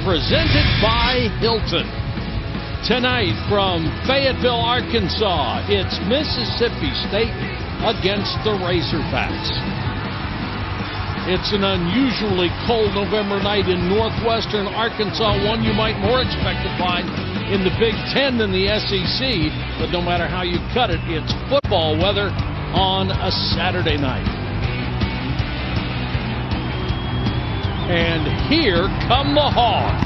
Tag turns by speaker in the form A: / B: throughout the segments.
A: presented by Hilton. Tonight from Fayetteville, Arkansas, it's Mississippi State against the Razorbacks. It's an unusually cold November night in northwestern Arkansas, one you might more expect to find in the Big Ten than the SEC, but no matter how you cut it, it's football weather on a Saturday night. And here come the Hogs.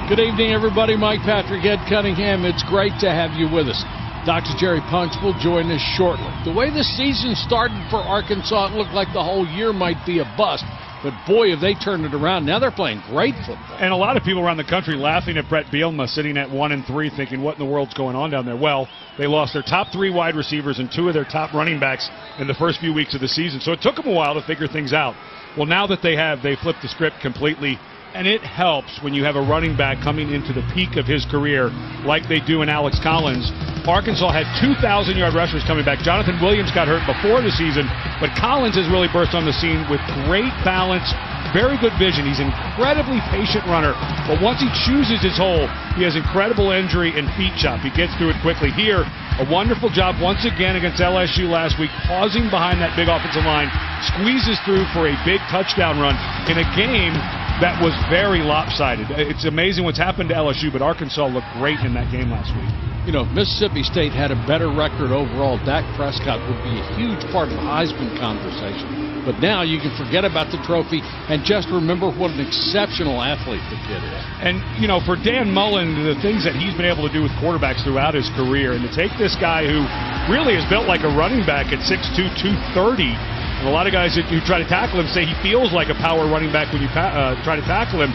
A: Good evening, everybody. Mike Patrick, Ed Cunningham. It's great to have you with us. Dr. Jerry Punch will join us shortly. The way the season started for Arkansas, it looked like the whole year might be a bust. But boy, have they turned it around. Now they're playing great football.
B: And a lot of people around the country laughing at Brett Bielema sitting at 1-3, thinking, what in the world's going on down there? Well, they lost their top 3 wide receivers and 2 of their top running backs in the first few weeks of the season. So it took them a while to figure things out. Well, now that they flipped the script completely. And it helps when you have a running back coming into the peak of his career like they do in Alex Collins. Arkansas had 2,000-yard rushers coming back. Jonathan Williams got hurt before the season, but Collins has really burst on the scene with great balance, very good vision. He's an incredibly patient runner, but once he chooses his hole, he has incredible injury and feet chop. He gets through it quickly. Here, a wonderful job once again against LSU last week, pausing behind that big offensive line, squeezes through for a big touchdown run in a game that was very lopsided. It's amazing what's happened to LSU, but Arkansas looked great in that game last week.
A: You know, Mississippi State had a better record overall. Dak Prescott would be a huge part of the Heisman conversation. But now you can forget about the trophy and just remember what an exceptional athlete the kid is.
B: And, you know, for Dan Mullen, the things that he's been able to do with quarterbacks throughout his career, and to take this guy who really is built like a running back at 6'2", 230, and a lot of guys who try to tackle him say he feels like a power running back when you try to tackle him.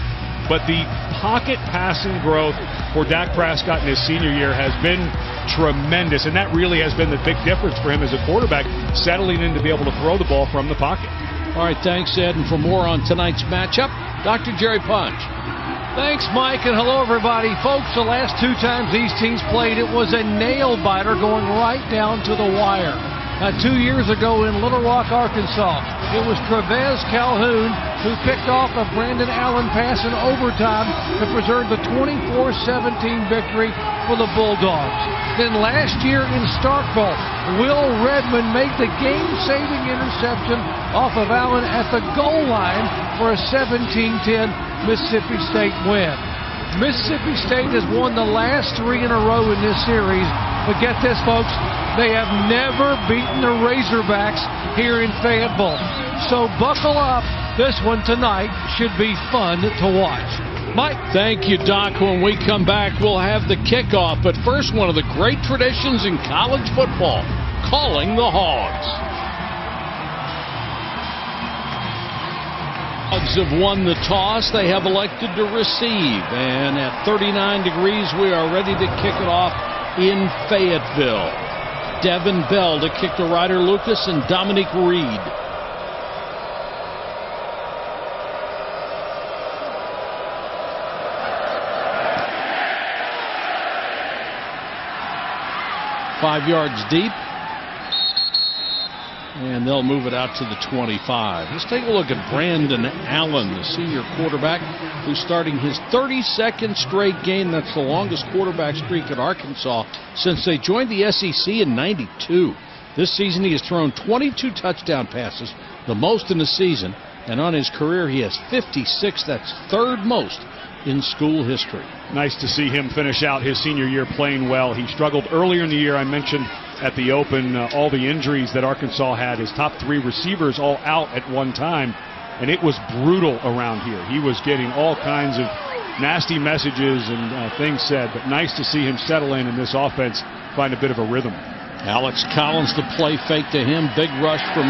B: But the pocket passing growth for Dak Prescott in his senior year has been tremendous, and that really has been the big difference for him as a quarterback, settling in to be able to throw the ball from the pocket.
A: All right, thanks, Ed. And for more on tonight's matchup, Dr. Jerry Punch.
C: Thanks, Mike, and hello, everybody. Folks, the last 2 times these teams played, it was a nail-biter going right down to the wire. 2 years ago in Little Rock, Arkansas, it was Trevez Calhoun who picked off a Brandon Allen pass in overtime to preserve the 24-17 victory for the Bulldogs. Then last year in Starkville, Will Redmond made the game-saving interception off of Allen at the goal line for a 17-10 Mississippi State win. Mississippi State has won the last 3 in a row in this series, but get this, folks, they have never beaten the Razorbacks here in Fayetteville. So buckle up. This one tonight should be fun to watch. Mike.
A: Thank you, Doc. When we come back, we'll have the kickoff. But first, one of the great traditions in college football, calling the Hogs. Hogs have won the toss. They have elected to receive. And at 39 degrees, we are ready to kick it off in Fayetteville. Devin Bell to kick to Ryder Lucas and Dominique Reed. Five yards deep. And they'll move it out to the 25. Let's take a look at Brandon Allen, the senior quarterback, who's starting his 32nd straight game. That's the longest quarterback streak at Arkansas since they joined the SEC in '92. This season he has thrown 22 touchdown passes, the most in the season. And on his career he has 56. That's third most in school history.
B: Nice to see him finish out his senior year playing well. He struggled earlier in the year. I mentioned at the Open all the injuries that Arkansas had. His top 3 receivers all out at one time, and it was brutal around here. He was getting all kinds of nasty messages and things said, but nice to see him settle in this offense, find a bit of a rhythm.
A: Alex Collins, the play fake to him. Big rush from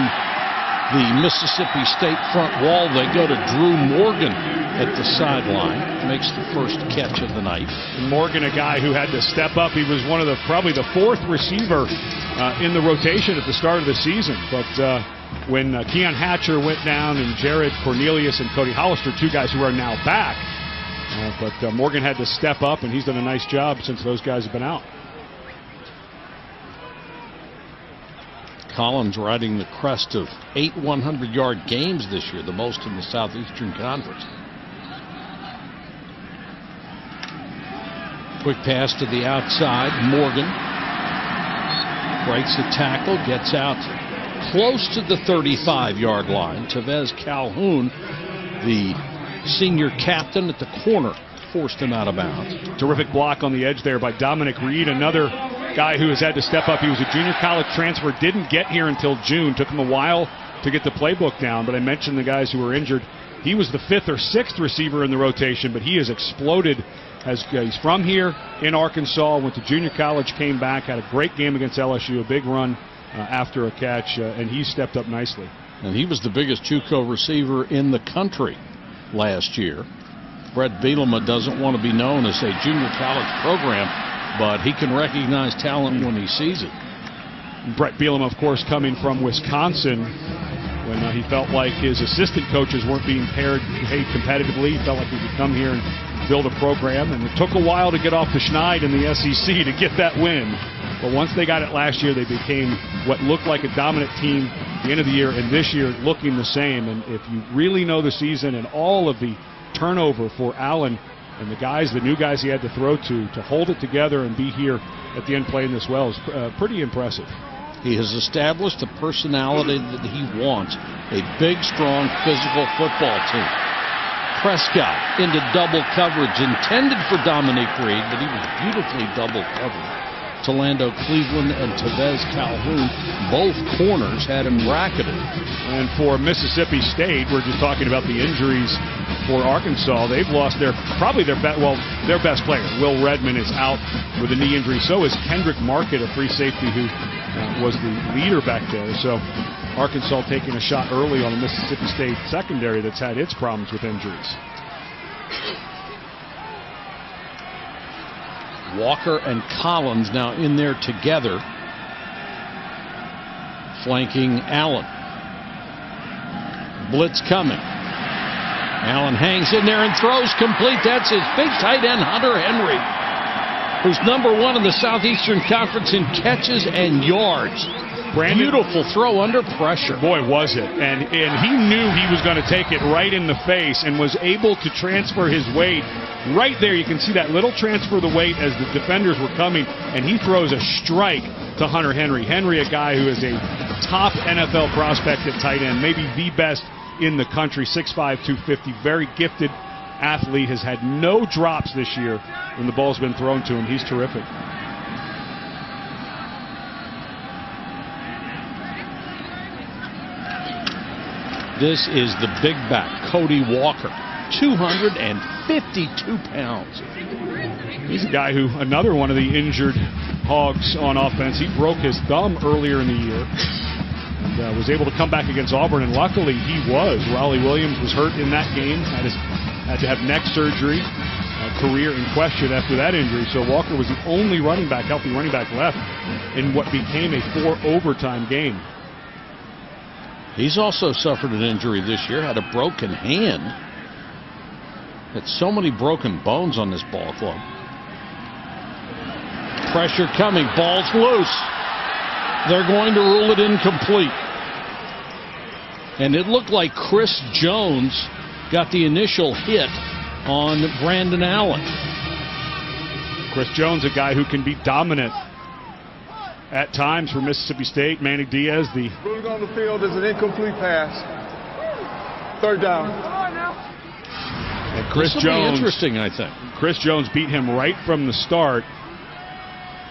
A: the Mississippi State front wall. They go to Drew Morgan at the sideline. Makes the first catch of the night.
B: And Morgan, a guy who had to step up. He was one of probably the 4th receiver in the rotation at the start of the season. But when Keon Hatcher went down and Jared Cornelius and Cody Hollister, 2 guys who are now back, But Morgan had to step up, and he's done a nice job since those guys have been out.
A: Collins riding the crest of 8 100-yard games this year, the most in the Southeastern Conference. Quick pass to the outside. Morgan breaks a tackle, gets out close to the 35-yard line. Tevez Calhoun, the senior captain at the corner, forced him out of bounds.
B: Terrific block on the edge there by Dominic Reed, another guy who has had to step up. He was a junior college transfer, didn't get here until June. Took him a while to get the playbook down, but I mentioned the guys who were injured. He was the 5th or 6th receiver in the rotation, but he has exploded. He's from here in Arkansas, went to junior college, came back, had a great game against LSU, a big run after a catch, and he stepped up nicely.
A: And he was the biggest JUCO receiver in the country last year. Brett Bielema doesn't want to be known as a junior college program, but he can recognize talent when he sees it.
B: Brett Bielema, of course, coming from Wisconsin, when he felt like his assistant coaches weren't being paid competitively. He felt like he could come here and build a program, and it took a while to get off the schneid in the SEC to get that win. But once they got it last year, they became what looked like a dominant team at the end of the year, and this year looking the same. And if you really know the season and all of the turnover for Allen and the new guys he had to throw to hold it together and be here at the end playing this well is pretty impressive.
A: He has established a personality that he wants, a big, strong, physical football team. Prescott into double coverage, intended for Dominique Reed, but he was beautifully double covered. Tolando Cleveland and Tevez Calhoun, both corners, had him bracketed.
B: And for Mississippi State, we're just talking about the injuries for Arkansas. They've lost their best player. Will Redmond is out with a knee injury. So is Kendrick Market, a free safety who was the leader back there. So Arkansas taking a shot early on the Mississippi State secondary that's had its problems with injuries.
A: Walker and Collins now in there together, flanking Allen. Blitz coming. Allen hangs in there and throws complete. That's his big tight end, Hunter Henry, who's #1 in the Southeastern Conference in catches and yards. Beautiful throw under pressure.
B: Boy, was it. And he knew he was going to take it right in the face and was able to transfer his weight. Right there, you can see that little transfer of the weight as the defenders were coming, and he throws a strike to Hunter Henry. Henry, a guy who is a top NFL prospect at tight end, maybe the best in the country, 6'5", 250, very gifted athlete, has had no drops this year when the ball's been thrown to him. He's terrific.
A: This is the big back, Cody Walker, 252 pounds.
B: He's a guy who, another one of the injured hogs on offense. He broke his thumb earlier in the year and was able to come back against Auburn, and luckily he was. Raleigh Williams was hurt in that game, had to have neck surgery, career in question after that injury. So Walker was the only healthy running back left in what became a 4-overtime game.
A: He's also suffered an injury this year, had a broken hand. Had so many broken bones on this ball club. Pressure coming, ball's loose. They're going to rule it incomplete. And it looked like Chris Jones got the initial hit on Brandon Allen.
B: Chris Jones, a guy who can be dominant at times for Mississippi State. Manny Diaz, the
D: ruling on the field is an incomplete pass. 3rd down.
B: And Chris Jones,
A: interesting, I think.
B: Chris Jones beat him right from the start.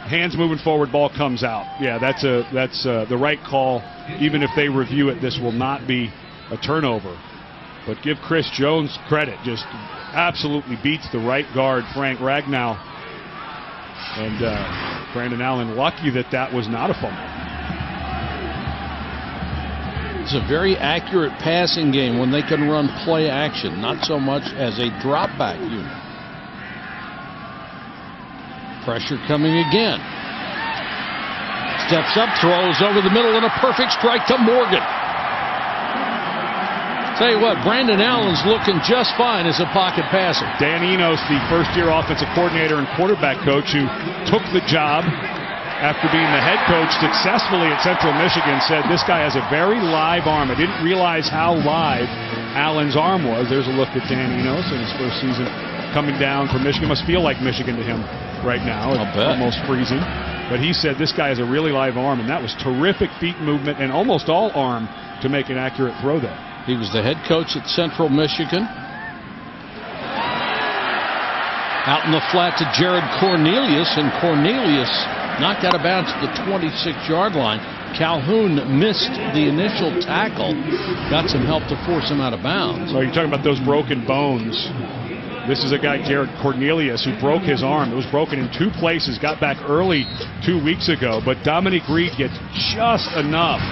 B: Hands moving forward, ball comes out. Yeah, that's the right call. Even if they review it, this will not be a turnover. But give Chris Jones credit. Just absolutely beats the right guard, Frank Ragnow. And Brandon Allen lucky that was not a fumble.
A: It's a very accurate passing game when they can run play action, not so much as a drop back unit. Pressure coming again. Steps up, throws over the middle, and a perfect strike to Morgan. Tell you what, Brandon Allen's looking just fine as a pocket passer.
B: Dan Enos, the first-year offensive coordinator and quarterback coach who took the job after being the head coach successfully at Central Michigan, said this guy has a very live arm. I didn't realize how live Allen's arm was. There's a look at Dan Enos in his first season coming down from Michigan. Must feel like Michigan to him right now. It's almost freezing. But he said this guy has a really live arm, and that was terrific feet movement and almost all arm to make an accurate throw there.
A: He was the head coach at Central Michigan. Out in the flat to Jared Cornelius, and Cornelius knocked out of bounds at the 26-yard line. Calhoun missed the initial tackle. Got some help to force him out of bounds.
B: So you're talking about those broken bones. This is a guy, Jared Cornelius, who broke his arm. It was broken in 2 places, got back early 2 weeks ago. But Dominique Reed gets just enough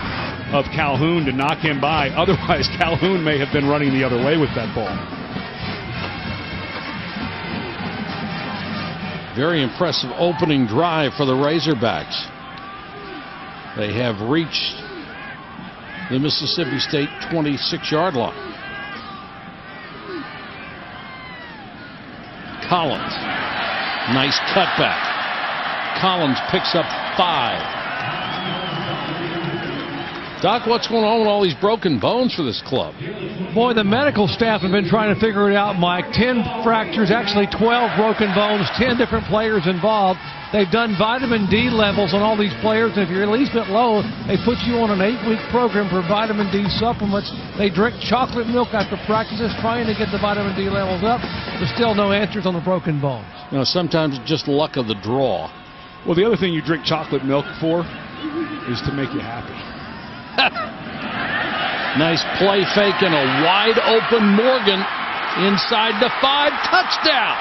B: of Calhoun to knock him by. Otherwise, Calhoun may have been running the other way with that ball.
A: Very impressive opening drive for the Razorbacks. They have reached the Mississippi State 26-yard line. Collins, nice cutback. Collins picks up 5. Doc, what's going on with all these broken bones for this club?
C: Boy, the medical staff have been trying to figure it out, Mike. 10 fractures, actually 12 broken bones, 10 different players involved. They've done vitamin D levels on all these players, and if you're at least a bit low, they put you on an 8-week program for vitamin D supplements. They drink chocolate milk after practices, trying to get the vitamin D levels up. There's still no answers on the broken bones.
A: You know, sometimes it's just luck of the draw.
B: Well, the other thing you drink chocolate milk for is to make you happy.
A: Nice play fake and a wide open Morgan inside the 5. Touchdown!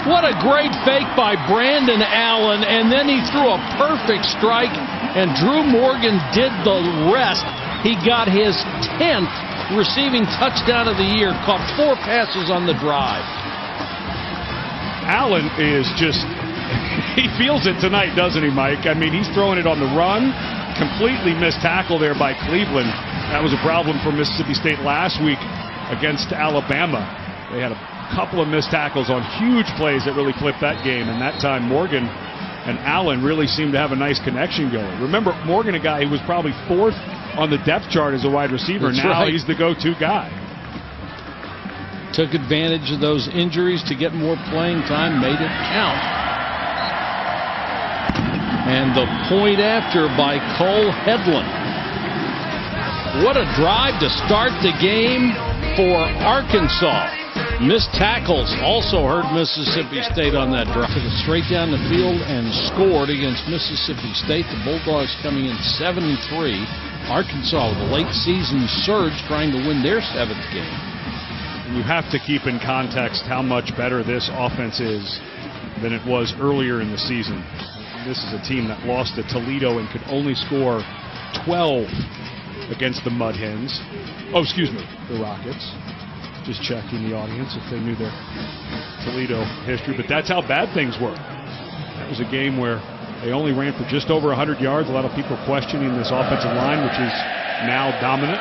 A: What a great fake by Brandon Allen, and then he threw a perfect strike, and Drew Morgan did the rest. He got his 10th receiving touchdown of the year, caught 4 passes on the drive.
B: Allen is just, he feels it tonight, doesn't he, Mike? I mean, he's throwing it on the run. Completely missed tackle there by Cleveland. That was a problem for Mississippi State last week against Alabama. They had a couple of missed tackles on huge plays that really flipped that game, and that time Morgan and Allen really seemed to have a nice connection going. Remember, Morgan, a guy who was probably 4th on the depth chart as a wide receiver.
A: That's
B: now
A: right.
B: He's the go-to guy.
A: Took advantage of those injuries to get more playing time, made it count. And the point after by Cole Hedlund. What a drive to start the game for Arkansas. Missed tackles also hurt Mississippi State on that drive. Took it straight down the field and scored against Mississippi State. The Bulldogs coming in 7-3. Arkansas with a late season surge trying to win their 7th game.
B: And you have to keep in context how much better this offense is than it was earlier in the season. This is a team that lost to Toledo and could only score 12 against the Mud Hens. Oh, excuse me, the Rockets. Just checking the audience if they knew their Toledo history. But that's how bad things were. That was a game where they only ran for just over 100 yards. A lot of people questioning this offensive line, which is now dominant.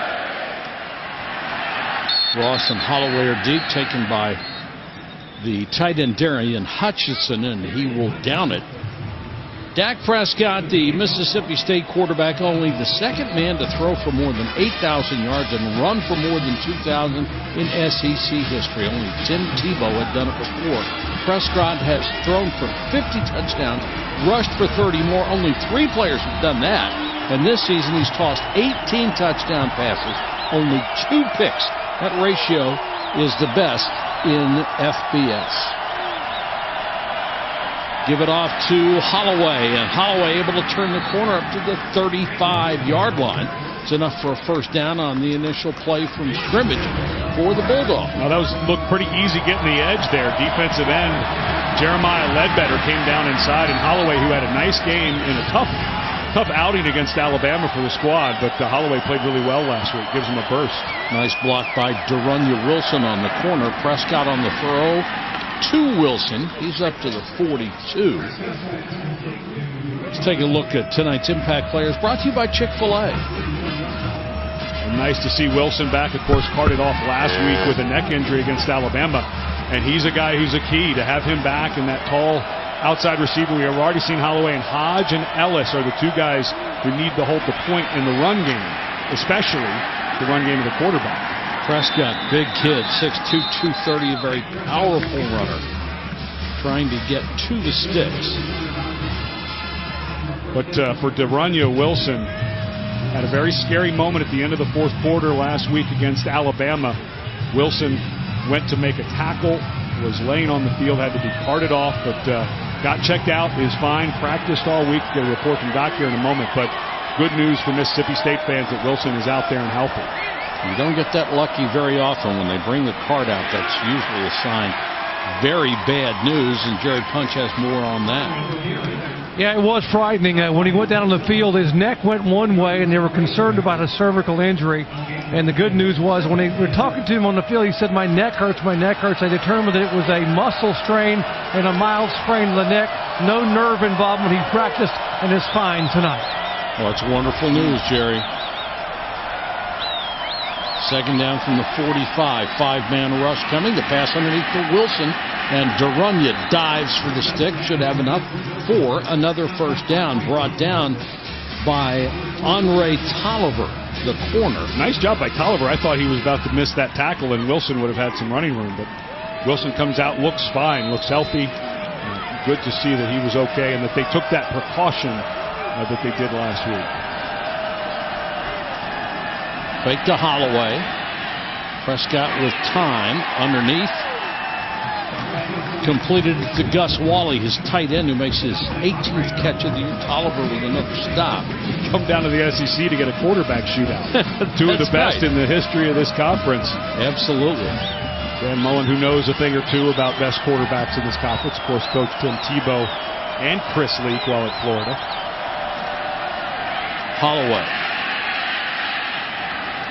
A: Ross and Holloway are deep, taken by the tight end Darian Hutchinson, and he will down it. Dak Prescott, the Mississippi State quarterback, only the 2nd man to throw for more than 8,000 yards and run for more than 2,000 in SEC history. Only Tim Tebow had done it before. Prescott has thrown for 50 touchdowns, rushed for 30 more. Only 3 players have done that. And this season he's tossed 18 touchdown passes, only 2 picks. That ratio is the best in FBS. Give it off to Holloway, and Holloway able to turn the corner up to the 35-yard line. It's enough for a first down on the initial play from scrimmage for the Bulldogs.
B: Now that looked pretty easy getting the edge there. Defensive end Jeremiah Ledbetter came down inside, and Holloway, who had a nice game in a tough outing against Alabama for the squad, but Holloway played really well last week. Gives him a burst.
A: Nice block by Darunya Wilson on the corner. Prescott on the throw. to Wilson. He's up to the 42. Let's take a look at tonight's Impact Players, brought to you by Chick-fil-A.
B: And nice to see Wilson back, of course, carted off last week with a neck injury against Alabama. And he's a guy who's a key to have him back in that tall outside receiver. We have already seen Holloway, and Hodge and Ellis are the two guys who need to hold the point in the run game, especially the run game of the quarterback.
A: Prescott, big kid, 6'2", 230, a very powerful runner, trying to get to the sticks.
B: But for De'Runnya, Wilson had a very scary moment at the end of the fourth quarter last week against Alabama. Wilson went to make a tackle, was laying on the field, had to be carted off, but got checked out, is fine, practiced all week. Get a report from Doc here in a moment, but good news for Mississippi State fans that Wilson is out there and healthy.
A: You don't get that lucky very often. When they bring the card out, that's usually a sign. Very bad news, and Jerry Punch has more on that.
C: Yeah, it was frightening. When he went down on the field, his neck went one way, and they were concerned about a cervical injury. And the good news was, when they were talking to him on the field, he said, my neck hurts, my neck hurts. They determined that it was a muscle strain and a mild sprain of the neck. No nerve involvement. He practiced and is fine tonight.
A: Well, it's wonderful news, Jerry. Second down from the 45. Five-man rush coming. The pass underneath for Wilson. And De'Runnya dives for the stick. Should have enough for another first down. Brought down by Andre Tolliver, the corner.
B: Nice job by Tolliver. I thought he was about to miss that tackle, and Wilson would have had some running room. But Wilson comes out, looks fine, looks healthy. Good to see that he was okay and that they took that precaution that they did last week.
A: Fake to Holloway. Prescott with time underneath. Completed to Gus Wally, his tight end, who makes his 18th catch of the year. Tolliver with another stop.
B: Come down to the SEC to get a quarterback shootout. Two of the best in the history of this conference.
A: Absolutely.
B: Dan Mullen, who knows a thing or two about best quarterbacks in this conference. Of course, Coach Tim Tebow and Chris Leak while at Florida.
A: Holloway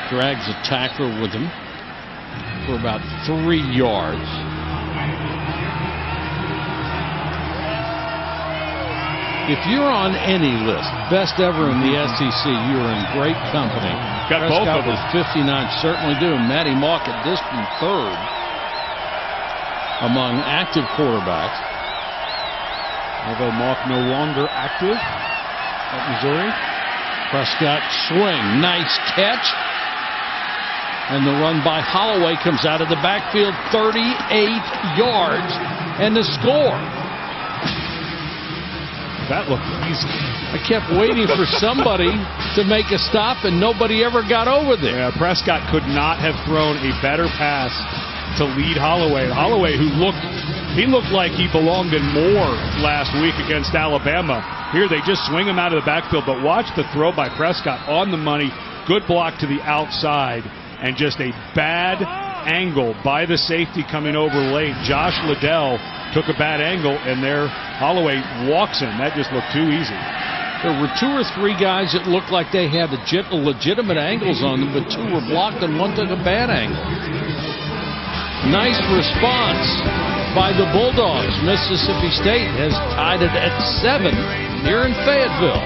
A: drags a tackler with him for about 3 yards. If you're on any list, best ever in the SEC, you're in great company.
B: Got both of them.
A: 59, certainly do. Matty Mock at distant third among active quarterbacks.
B: Although Mock no longer active at Missouri.
A: Prescott swing, nice catch. And the run by Holloway comes out of the backfield, 38 yards, and the score.
B: That looked easy.
A: I kept waiting for somebody to make a stop, and nobody ever got over there.
B: Yeah, Prescott could not have thrown a better pass to lead Holloway. Holloway, who looked like he belonged in more last week against Alabama. Here they just swing him out of the backfield, but watch the throw by Prescott on the money. Good block to the outside, and just a bad angle by the safety coming over late. Josh Liddell took a bad angle, and there Holloway walks him. That just looked too easy.
A: There were 2 or 3 guys that looked like they had legitimate angles on them, but 2 were blocked and 1 took a bad angle. Nice response by the Bulldogs. Mississippi State has tied it at 7 here in Fayetteville.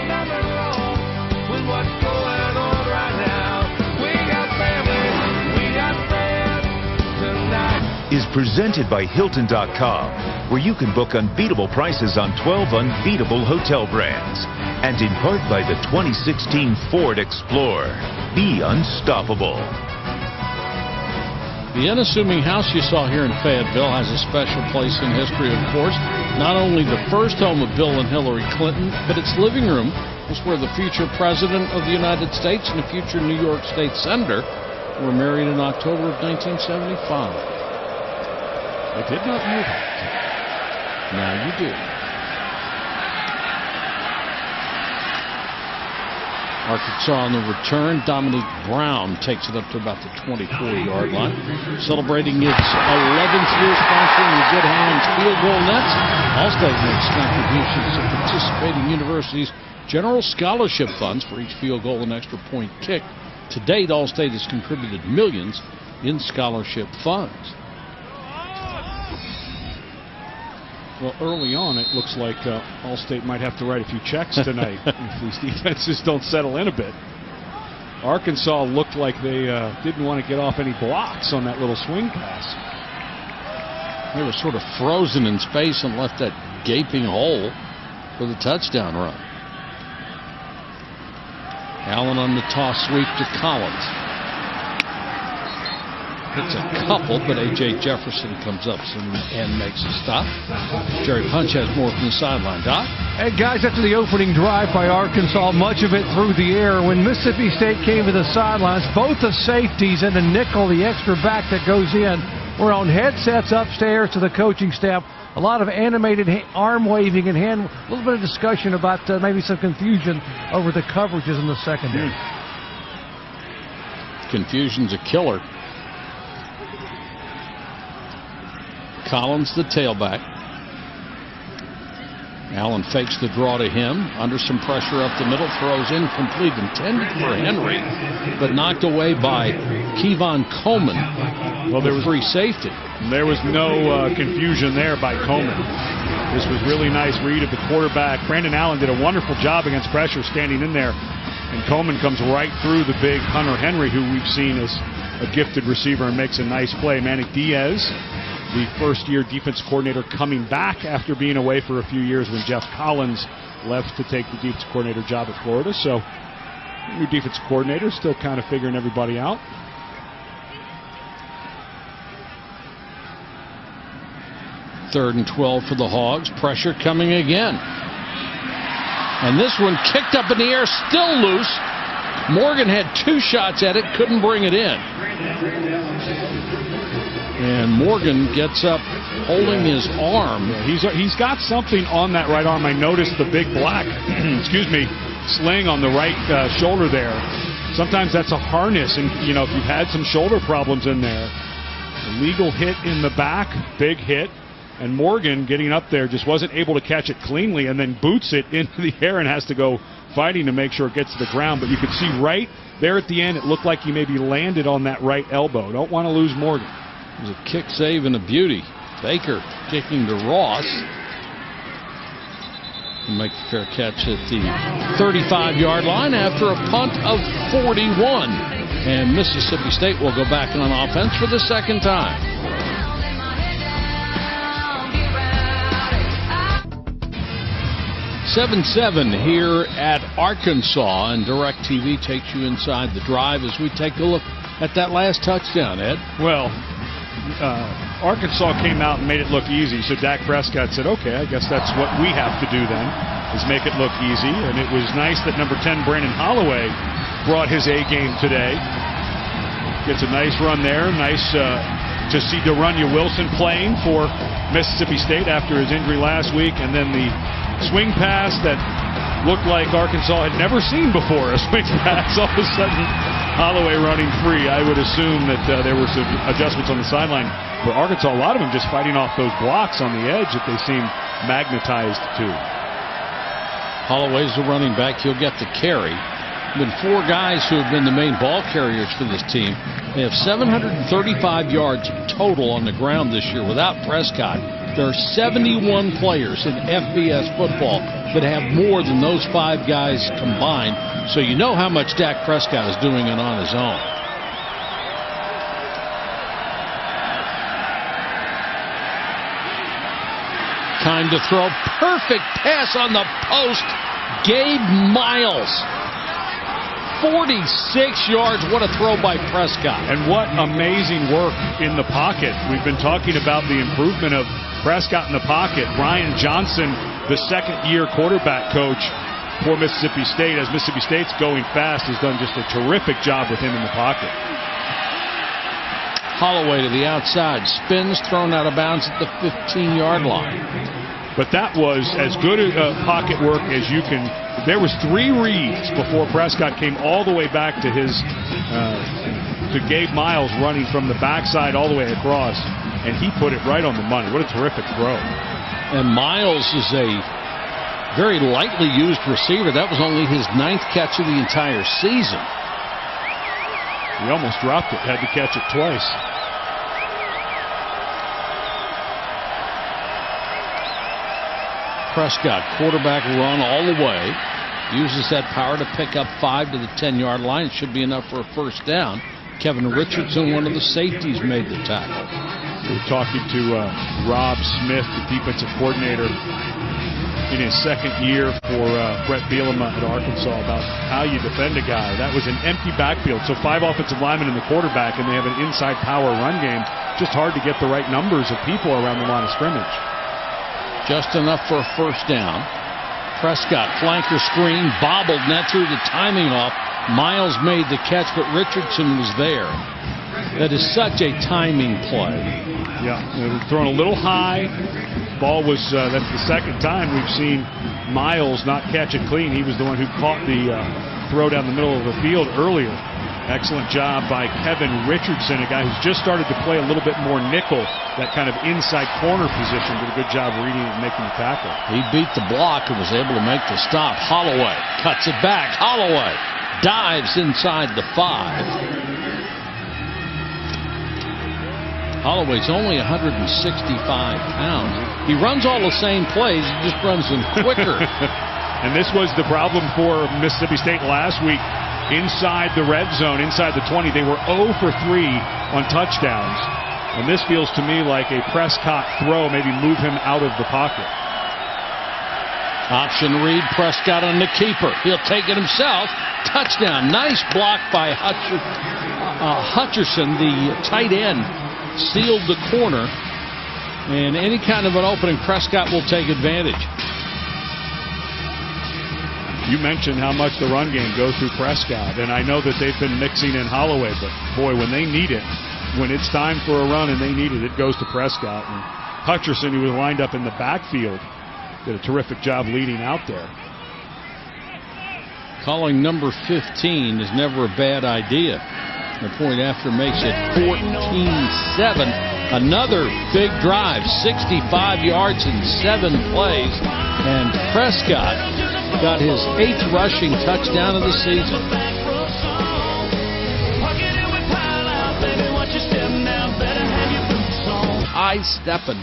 E: Is presented by Hilton.com, where you can book unbeatable prices on 12 unbeatable hotel brands. And in part by the 2016 Ford Explorer. Be unstoppable.
A: The unassuming house you saw here in Fayetteville has a special place in history, of course. Not only the first home of Bill and Hillary Clinton, but its living room was where the future President of the United States and the future New York State Senator were married in October of 1975.
B: I did not know that.
A: Now you do. Arkansas on the return. Dominique Brown takes it up to about the 24-yard line. Celebrating its 11th year sponsoring the Good Hands field goal nets. Allstate makes contributions to participating universities' general scholarship funds for each field goal and extra point kick. To date, Allstate has contributed millions in scholarship funds.
B: Well, early on, it looks like Allstate might have to write a few checks tonight if these defenses don't settle in a bit. Arkansas looked like they didn't want to get off any blocks on that little swing pass.
A: They were sort of frozen in space and left that gaping hole for the touchdown run. Allen on the toss sweep to Collins. Hits a couple, but A.J. Jefferson comes up and makes a stop. Jerry Punch has more from the sideline. Doc?
C: And guys, after the opening drive by Arkansas, much of it through the air, when Mississippi State came to the sidelines, both the safeties and the nickel, the extra back that goes in, were on headsets upstairs to the coaching staff. A lot of animated arm waving and a little bit of discussion about maybe some confusion over the coverages in the secondary.
A: Confusion's a killer. Collins, the tailback. Allen fakes the draw to him. Under some pressure up the middle. Throws incomplete. Intended for Henry, but knocked away by Kevon Coleman. Well, there was free safety.
B: There was no confusion there by Coleman. This was really nice read of the quarterback. Brandon Allen did a wonderful job against pressure standing in there. And Coleman comes right through the big Hunter Henry, who we've seen as a gifted receiver, and makes a nice play. Manny Diaz, the first-year defense coordinator, coming back after being away for a few years when Jeff Collins left to take the defense coordinator job at Florida. So, new defense coordinator, still kind of figuring everybody out.
A: Third and 12 for the Hogs. Pressure coming again. And this one kicked up in the air, still loose. Morgan had two shots at it, couldn't bring it in. And Morgan gets up holding his arm.
B: He's got something on that right arm. I noticed the big black sling on the right shoulder there. Sometimes that's a harness, and if you've had some shoulder problems in there. Illegal hit in the back, big hit, and Morgan getting up there just wasn't able to catch it cleanly, and then boots it into the air and has to go fighting to make sure it gets to the ground. But you could see right there at the end, it looked like he maybe landed on that right elbow. Don't want to lose Morgan.
A: It was a kick save and a beauty. Baker kicking to Ross. Make the fair catch at the 35-yard line after a punt of 41. And Mississippi State will go back on offense for the second time. (7-7) here at Arkansas, and DirecTV takes you inside the drive as we take a look at that last touchdown, Ed.
B: Well, Arkansas came out and made it look easy, so Dak Prescott said, okay, I guess that's what we have to do then, is make it look easy. And it was nice that number 10, Brandon Holloway, brought his A game today. Gets a nice run there. Nice to see De'Runnya Wilson playing for Mississippi State after his injury last week. And then the swing pass that looked like Arkansas had never seen before. A swing pass, all of a sudden Holloway running free. I would assume that there were some adjustments on the sideline for Arkansas. A lot of them just fighting off those blocks on the edge that they seem magnetized to.
A: Holloway's the running back. He'll get the carry. Been four guys who have been the main ball carriers for this team. They have 735 yards total on the ground this year without Prescott. There are 71 players in FBS football that have more than those five guys combined. So you know how much Dak Prescott is doing it on his own. Time to throw. Perfect pass on the post. Gabe Miles. 46 yards. What a throw by Prescott.
B: And what amazing work in the pocket. We've been talking about the improvement of Prescott in the pocket. Brian Johnson, the second-year quarterback coach for Mississippi State, as Mississippi State's going fast, has done just a terrific job with him in the pocket.
A: Holloway to the outside. Spins, thrown out of bounds at the 15-yard line.
B: But that was as good a pocket work as you can. There was 3 reads before Prescott came all the way back to his to Gabe Miles running from the backside all the way across, and he put it right on the money. What a terrific throw.
A: And Miles is a very lightly used receiver. That was only his 9th catch of the entire season.
B: He almost dropped it, had to catch it twice.
A: Prescott, quarterback run all the way. Uses that power to pick up 5 to the 10-yard line. It should be enough for a first down. Kevin Richardson, one of the safeties, made the tackle.
B: We were talking to Rob Smith, the defensive coordinator, in his second year for Brett Bielema at Arkansas, about how you defend a guy. That was an empty backfield, so 5 offensive linemen and the quarterback, and they have an inside power run game. Just hard to get the right numbers of people around the line of scrimmage.
A: Just enough for a first down. Prescott, flanker screen, bobbled, and that threw the timing off. Miles made the catch, but Richardson was there. That is such a timing play.
B: Yeah, thrown a little high. Ball was, that's the second time we've seen Miles not catch it clean. He was the one who caught the throw down the middle of the field earlier. Excellent job by Kevin Richardson, a guy who's just started to play a little bit more nickel, that kind of inside corner position. Did a good job reading it and making the tackle.
A: He beat the block and was able to make the stop. Holloway cuts it back. Holloway dives inside the 5. Holloway's only 165 pounds. He runs all the same plays, he just runs them quicker.
B: And this was the problem for Mississippi State last week. Inside the red zone, inside the 20, they were 0 for 3 on touchdowns. And this feels to me like a Prescott throw, maybe move him out of the pocket.
A: Option read, Prescott on the keeper. He'll take it himself. Touchdown. Nice block by Hutcherson, the tight end. Sealed the corner. And any kind of an opening, Prescott will take advantage.
B: You mentioned how much the run game goes through Prescott, and I know that they've been mixing in Holloway, but boy, when they need it, when it's time for a run and they need it, it goes to Prescott. And Hutcherson, who was lined up in the backfield, did a terrific job leading out there.
A: Calling number 15 is never a bad idea. The point after makes it 14-7. Another big drive, 65 yards in 7 plays, and Prescott got his 8th rushing touchdown of the season. High stepping,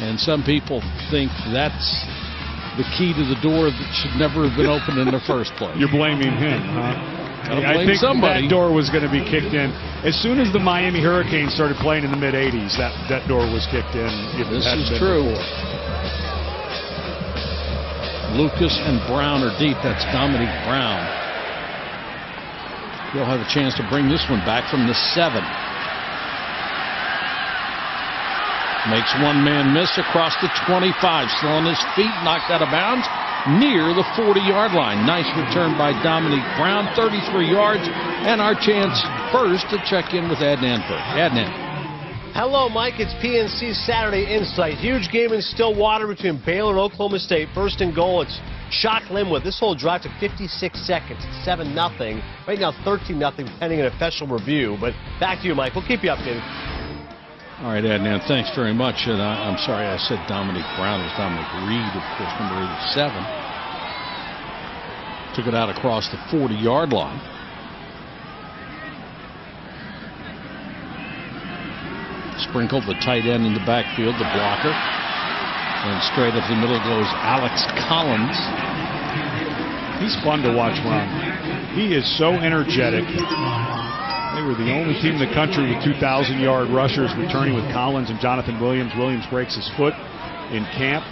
A: and some people think that's the key to the door that should never have been opened in the first place.
B: You're blaming him, huh? I think
A: somebody.
B: That door was going to be kicked in. As soon as the Miami Hurricanes started playing in the mid-'80s, that door was kicked in.
A: This is true. Lucas and Brown are deep. That's Dominique Brown. He'll have a chance to bring this one back from the 7. Makes one man miss across the 25. Still on his feet, knocked out of bounds near the 40-yard line. Nice return by Dominique Brown, 33 yards. And our chance first to check in with Adnan Burke. Adnan.
F: Hello, Mike. It's PNC Saturday Insight. Huge game in Stillwater between Baylor and Oklahoma State. First and goal, it's Shock Linwood. This whole drive took 56 seconds. It's 7-0. Right now, 13-0, pending an official review. But back to you, Mike. We'll keep you updated.
A: All right, Adnan, thanks very much. And I'm sorry I said Dominique Brown. It was Dominic Reed, of course, number 87. Took it out across the 40-yard line. Sprinkled the tight end in the backfield, the blocker. And straight up the middle goes Alex Collins.
B: He's fun to watch run. He is so energetic. They were the only team in the country with 2,000-yard rushers, returning with Collins and Jonathan Williams. Williams breaks his foot in camp.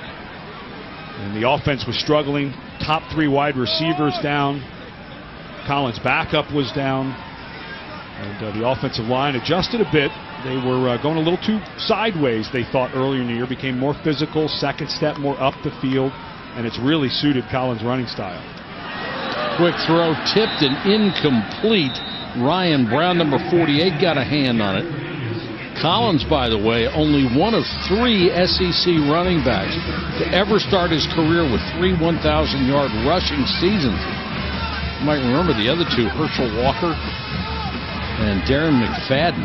B: And the offense was struggling. Top 3 wide receivers down. Collins' backup was down. And the offensive line adjusted a bit. They were going a little too sideways, they thought, earlier in the year. Became more physical, second step more up the field. And it's really suited Collins' running style.
A: Quick throw, tipped and incomplete. Ryan Brown, number 48, got a hand on it. Collins, by the way, only one of 3 SEC running backs to ever start his career with 3 1,000-yard rushing seasons. You might remember the other 2, Herschel Walker and Darren McFadden.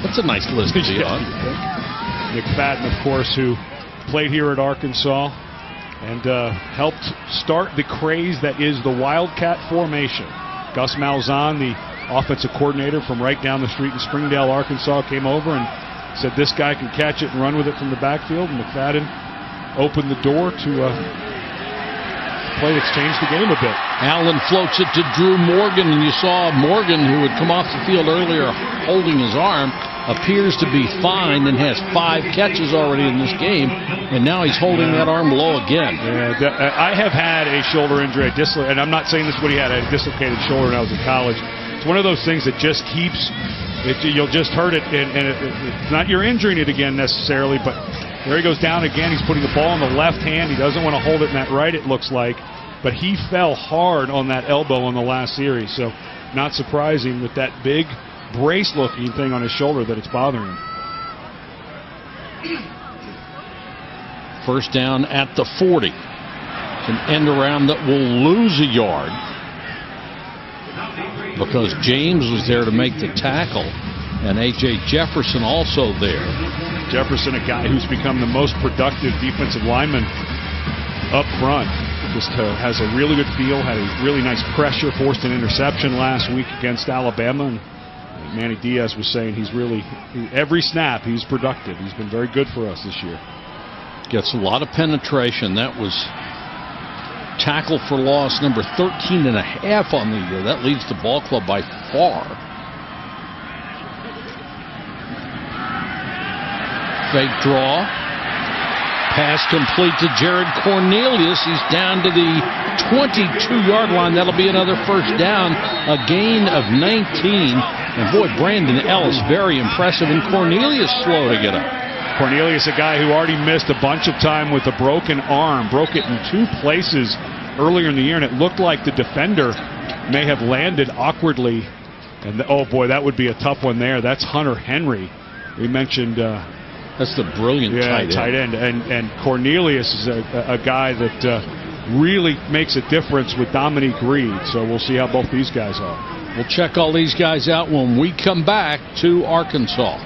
A: That's a nice list to be on.
B: McFadden, of course, who played here at Arkansas and helped start the craze that is the Wildcat formation. Gus Malzahn, the offensive coordinator from right down the street in Springdale, Arkansas, came over and said this guy can catch it and run with it from the backfield. And McFadden opened the door to play exchange the game a bit.
A: Allen floats it to Drew Morgan, and you saw Morgan, who had come off the field earlier holding his arm, appears to be fine and has 5 catches already in this game, and now he's holding that arm low again.
B: Yeah, I have had a shoulder injury, and I'm not saying this is what he had, a dislocated shoulder when I was in college. It's one of those things that just keeps, you'll just hurt it, and it's not you're injuring it again necessarily, but there he goes down again. He's putting the ball in the left hand. He doesn't want to hold it in that right, it looks like. But he fell hard on that elbow on the last series. So not surprising with that big brace-looking thing on his shoulder that it's bothering him.
A: First down at the 40. It's an end around that will lose a yard because James was there to make the tackle, and A.J. Jefferson also there.
B: Jefferson, a guy who's become the most productive defensive lineman up front. Just has a really good feel, had a really nice pressure, forced an interception last week against Alabama. And Manny Diaz was saying he's really, every snap, he's productive. He's been very good for us this year.
A: Gets a lot of penetration. That was tackle for loss number 13.5 on the year. That leads the ball club by far. Fake draw. Pass complete to Jared Cornelius. He's down to the 22-yard line. That'll be another first down. A gain of 19. And boy, Brandon Ellis, very impressive. And Cornelius slow to get up.
B: Cornelius, a guy who already missed a bunch of time with a broken arm. Broke it in 2 places earlier in the year, and it looked like the defender may have landed awkwardly. And oh boy, that would be a tough one there. That's Hunter Henry. We mentioned...
A: that's the brilliant tight end.
B: And Cornelius is a guy that really makes a difference with Dominique Reed. So we'll see how both these guys are.
A: We'll check all these guys out when we come back to Arkansas.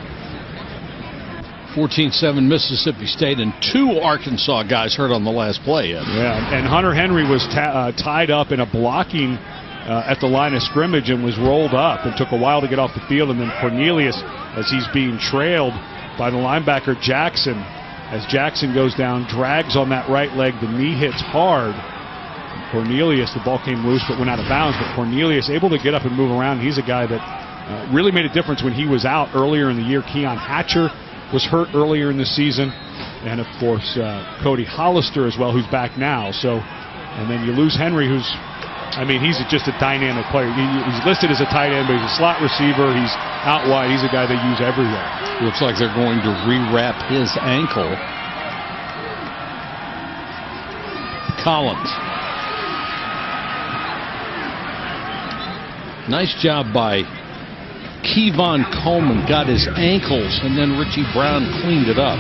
A: 14-7 Mississippi State, and 2 Arkansas guys hurt on the last play.
B: Yeah, and Hunter Henry was tied up in a blocking at the line of scrimmage and was rolled up. It took a while to get off the field, and then Cornelius, as he's being trailed by the linebacker Jackson, as Jackson goes down, drags on that right leg. The knee hits hard. Cornelius, the ball came loose but went out of bounds, but Cornelius able to get up and move around. He's a guy that really made a difference when he was out earlier in the year. Keon Hatcher was hurt earlier in the season, and of course Cody Hollister as well, who's back now. So, and then you lose Henry, who's, I mean, he's just a dynamic player. He's listed as a tight end, but he's a slot receiver. He's out wide. He's a guy they use everywhere.
A: Looks like they're going to rewrap his ankle. Collins. Nice job by Kevon Coleman. Got his ankles, and then Richie Brown cleaned it up.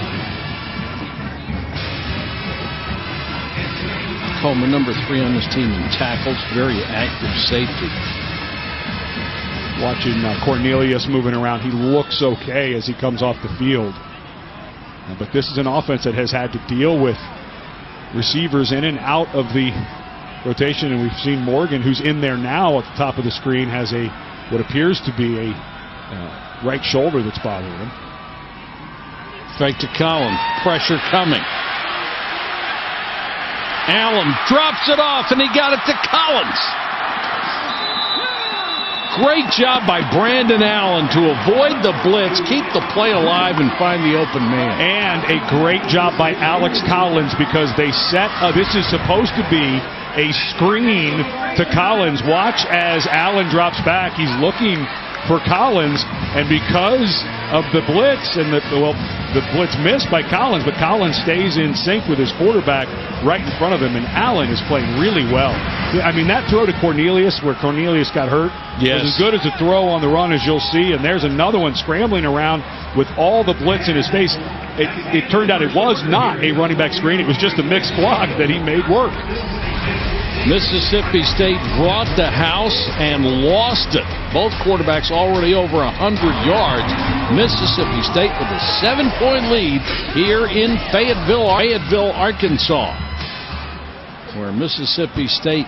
A: Coleman, number 3 on this team in tackles, very active safety.
B: Watching Cornelius moving around, he looks okay as he comes off the field. But this is an offense that has had to deal with receivers in and out of the rotation, and we've seen Morgan, who's in there now at the top of the screen, has a what appears to be a right shoulder that's bothering him.
A: Fake to Collins, pressure coming. Allen drops it off, and he got it to Collins. Great job by Brandon Allen to avoid the blitz, keep the play alive, and find the open man.
B: And a great job by Alex Collins, because they set, this is supposed to be a screen to Collins. Watch as Allen drops back. He's looking for Collins, and because of the blitz and the blitz missed by Collins, but Collins stays in sync with his quarterback right in front of him, and Allen is playing really well. I mean, that throw to Cornelius, where Cornelius got hurt, was as good as a throw on the run as you'll see, and there's another one scrambling around with all the blitz in his face. It turned out it was not a running back screen. It was just a mixed block that he made work.
A: Mississippi State brought the house and lost it. Both quarterbacks already over 100 yards. Mississippi State with a 7-point lead here in Fayetteville, Arkansas, where Mississippi State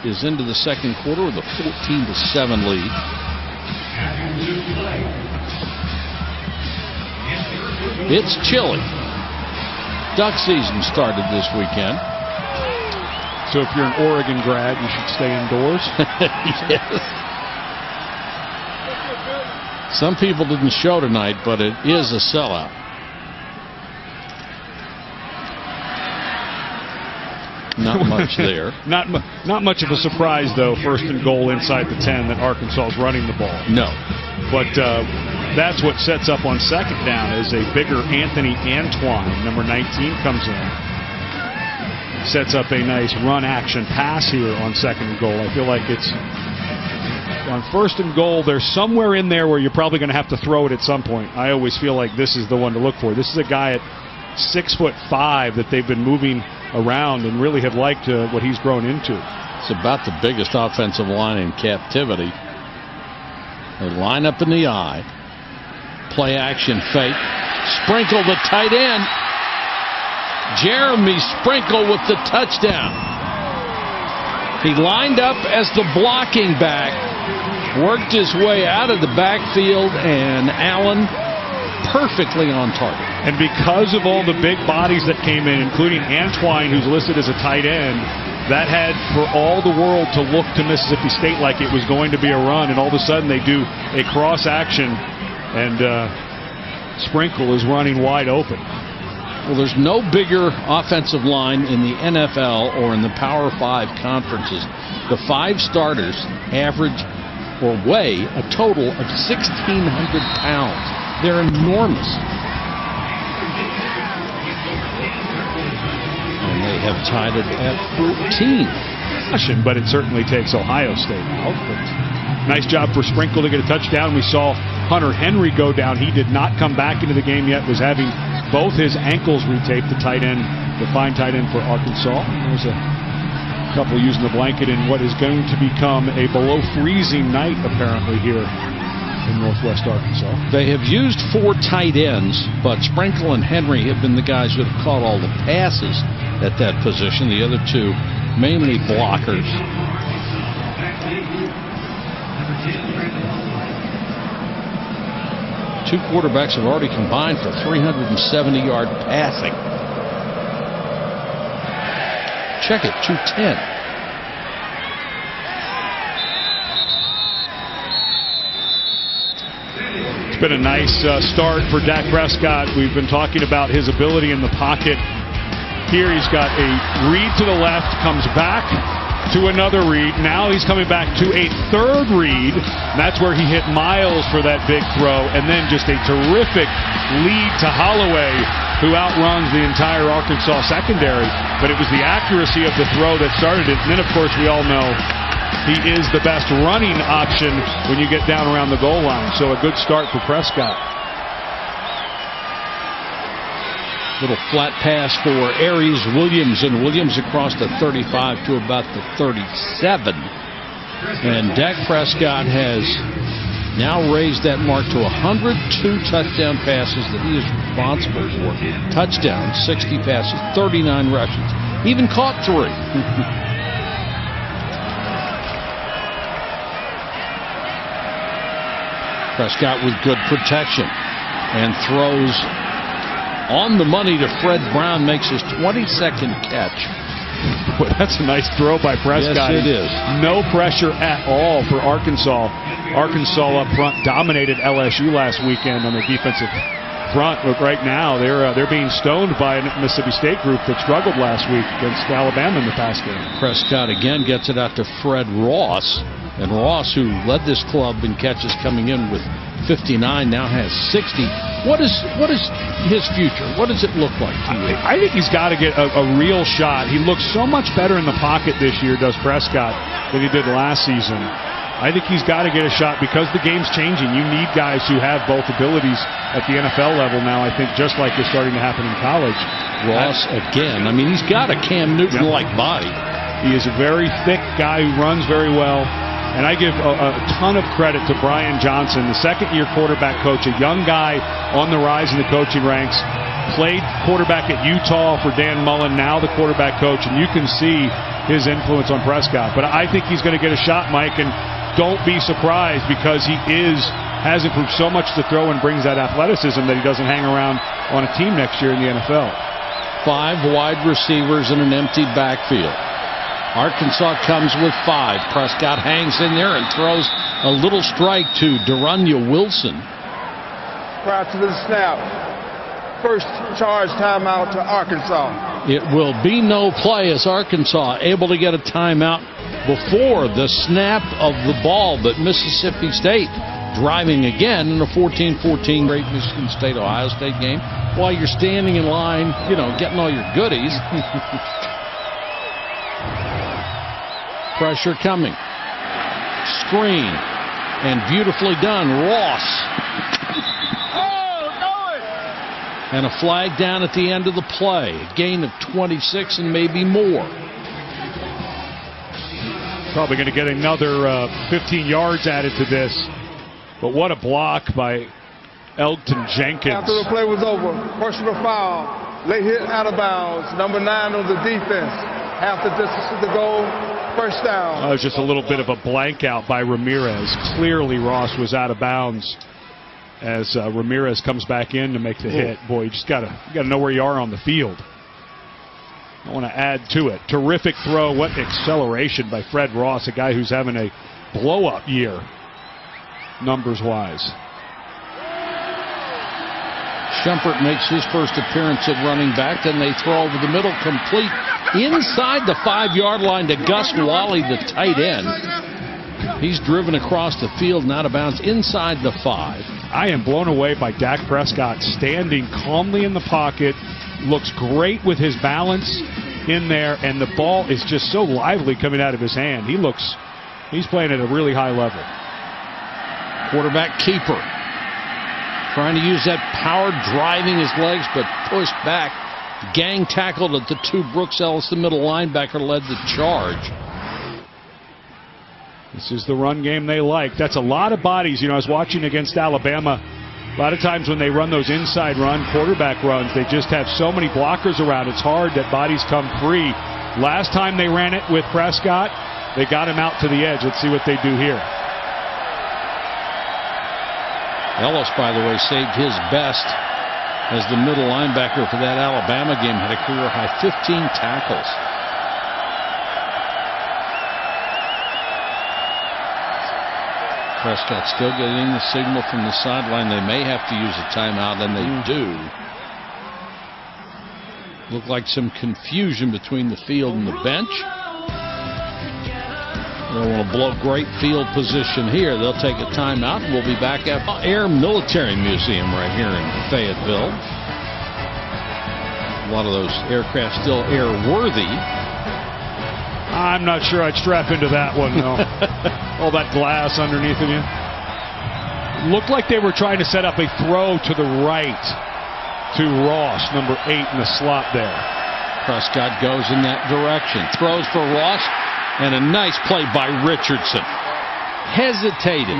A: is into the second quarter with a 14-7 lead. It's chilly. duck season started this weekend.
B: So if you're an Oregon grad, you should stay indoors.
A: Yes. Some people didn't show tonight, but it is a sellout. Not much there.
B: Not much of a surprise, though, 1st and goal inside the 10 that Arkansas is running the ball.
A: No.
B: But that's what sets up on 2nd down is a bigger Anthony Antoine, number 19, comes in. Sets up a nice run action pass here on 2nd and goal. I feel like it's on 1st and goal. There's somewhere in there where you're probably going to have to throw it at some point. I always feel like this is the one to look for. This is a guy at 6'5" that they've been moving around and really have liked what he's grown into.
A: It's about the biggest offensive line in captivity. They line up in the eye. Play action fake. Sprinkle the tight end. Jeremy Sprinkle with the touchdown. He lined up as the blocking back, worked his way out of the backfield, and Allen perfectly on target.
B: And because of all the big bodies that came in, including Antoine, who's listed as a tight end, that had for all the world to look to Mississippi State like it was going to be a run, and all of a sudden they do a cross action, and Sprinkle is running wide open.
A: Well, there's no bigger offensive line in the NFL or in the Power 5 conferences. The 5 starters average or weigh a total of 1,600 pounds. They're enormous. And they have tied it at 14.
B: But it certainly takes Ohio State out. But nice job for Sprinkle to get a touchdown. We saw Hunter Henry go down. He did not come back into the game yet, was having both his ankles retaped, the tight end, the fine tight end for Arkansas. There's a couple using the blanket in what is going to become a below freezing night, apparently, here in Northwest Arkansas.
A: They have used 4 tight ends, but Sprinkle and Henry have been the guys who have caught all the passes at that position. The other 2 mainly blockers. Two quarterbacks have already combined for 370-yard passing. Check it, 210.
B: It's been a nice start for Dak Prescott. We've been talking about his ability in the pocket. Here he's got a read to the left, comes back to another read. Now he's coming back to a 3rd read. And that's where he hit Miles for that big throw. And then just a terrific lead to Holloway, who outruns the entire Arkansas secondary. But it was the accuracy of the throw that started it. And then, of course, we all know he is the best running option when you get down around the goal line. So a good start for Prescott.
A: Little flat pass for Aries Williams, and Williams across the 35 to about the 37. And Dak Prescott has now raised that mark to 102 touchdown passes that he is responsible for. Touchdowns, 60 passes, 39 rushes. Even caught 3. Prescott with good protection and throws on the money to Fred Brown, makes his 22nd catch.
B: Boy, that's a nice throw by Prescott.
A: Yes, it is.
B: No pressure at all for Arkansas. Arkansas up front dominated LSU last weekend on their defensive front. But right now, they're being stoned by a Mississippi State group that struggled last week against Alabama in the past game.
A: Prescott again gets it out to Fred Ross. And Ross, who led this club in catches coming in with 59, now has 60. What is his future? What does it look like to you?
B: I think he's got to get a real shot. He looks so much better in the pocket this year, does Prescott, than he did last season. I think he's got to get a shot because the game's changing. You need guys who have both abilities at the NFL level now, I think, just like is starting to happen in college.
A: Ross, again, I mean, he's got a Cam Newton-like body.
B: He is a very thick guy who runs very well. And I give a ton of credit to Brian Johnson, the second-year quarterback coach, a young guy on the rise in the coaching ranks, played quarterback at Utah for Dan Mullen, now the quarterback coach, and you can see his influence on Prescott. But I think he's going to get a shot, Mike, and don't be surprised because he has improved so much to throw and brings that athleticism that he doesn't hang around on a team next year in the NFL.
A: 5 wide receivers in an empty backfield. Arkansas comes with 5. Prescott hangs in there and throws a little strike to Darunya Wilson.
D: Prior to the snap, first charge timeout to Arkansas.
A: It will be no play as Arkansas able to get a timeout before the snap of the ball, but Mississippi State driving again in a 14-14 Great Michigan State-Ohio State game while you're standing in line, getting all your goodies. Pressure coming. Screen. And beautifully done. Ross. And a flag down at the end of the play. A gain of 26 and maybe more.
B: Probably going to get another 15 yards added to this. But what a block by Elgton Jenkins.
D: After the play was over, personal foul. Late hit out of bounds. Number 9 on the defense. Half the distance to the goal. First down.
B: It was just a little bit of a blank out by Ramirez. Clearly Ross was out of bounds as Ramirez comes back in to make the hit. Boy, you just gotta know where you are on the field. I want to add to it. Terrific throw. What acceleration by Fred Ross, a guy who's having a blow-up year, numbers-wise.
A: Shumpert makes his first appearance at running back, then they throw over the middle, complete inside the 5-yard line to Gus Wally, the tight end. He's driven across the field and out of bounds inside the 5.
B: I am blown away by Dak Prescott standing calmly in the pocket. Looks great with his balance in there, and the ball is just so lively coming out of his hand. He's playing at a really high level.
A: Quarterback keeper. Trying to use that power, driving his legs, but pushed back. Gang tackled at the 2. Brooks Ellis, the middle linebacker, led the charge.
B: This is the run game they like. That's a lot of bodies. I was watching against Alabama. A lot of times when they run those inside quarterback runs, they just have so many blockers around. It's hard that bodies come free. Last time they ran it with Prescott, they got him out to the edge. Let's see what they do here.
A: Ellis, by the way, saved his best as the middle linebacker for that Alabama game. Had a career-high 15 tackles. Prescott still getting the signal from the sideline. They may have to use a timeout, and they do. Look like some confusion between the field and the bench. They don't want to blow great field position here. They'll take a timeout, and we'll be back at Air Military Museum right here in Fayetteville. A lot of those aircraft still airworthy.
B: I'm not sure I'd strap into that one, though. All that glass underneath of you. Looked like they were trying to set up a throw to the right to Ross, number 8 in the slot there.
A: Prescott goes in that direction. Throws for Ross, and a nice play by Richardson. Hesitated.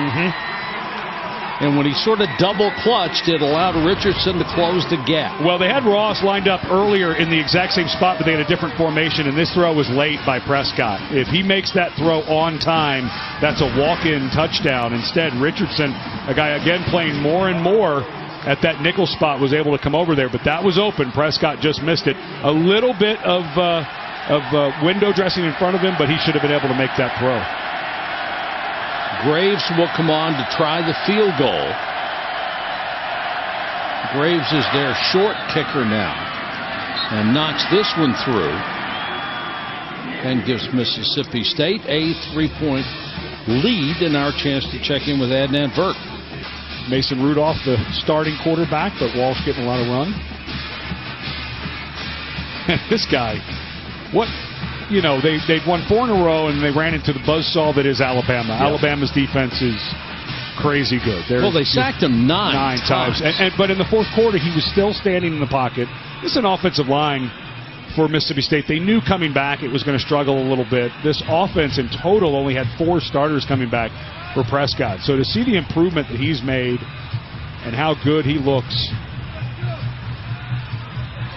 A: And when he sort of double clutched, it allowed Richardson to close the gap.
B: Well, they had Ross lined up earlier in the exact same spot, but they had a different formation, and this throw was late by Prescott. If he makes that throw on time, that's a walk-in touchdown. Instead, Richardson, a guy again playing more and more at that nickel spot, was able to come over there, but that was open. Prescott just missed it. A little bit of window dressing in front of him, but he should have been able to make that throw.
A: Graves will come on to try the field goal. Graves is their short kicker now and knocks this one through and gives Mississippi State a 3-point lead, and our chance to check in with Adnan Vert.
B: Mason Rudolph, the starting quarterback, but Walsh getting a lot of run. This guy, what? They'd won 4 in a row, and they ran into the buzzsaw that is Alabama. Yeah. Alabama's defense is crazy good.
A: They sacked him 9
B: times. But in the fourth quarter, he was still standing in the pocket. This is an offensive line for Mississippi State. They knew coming back it was going to struggle a little bit. This offense in total only had 4 starters coming back for Prescott. So to see the improvement that he's made and how good he looks.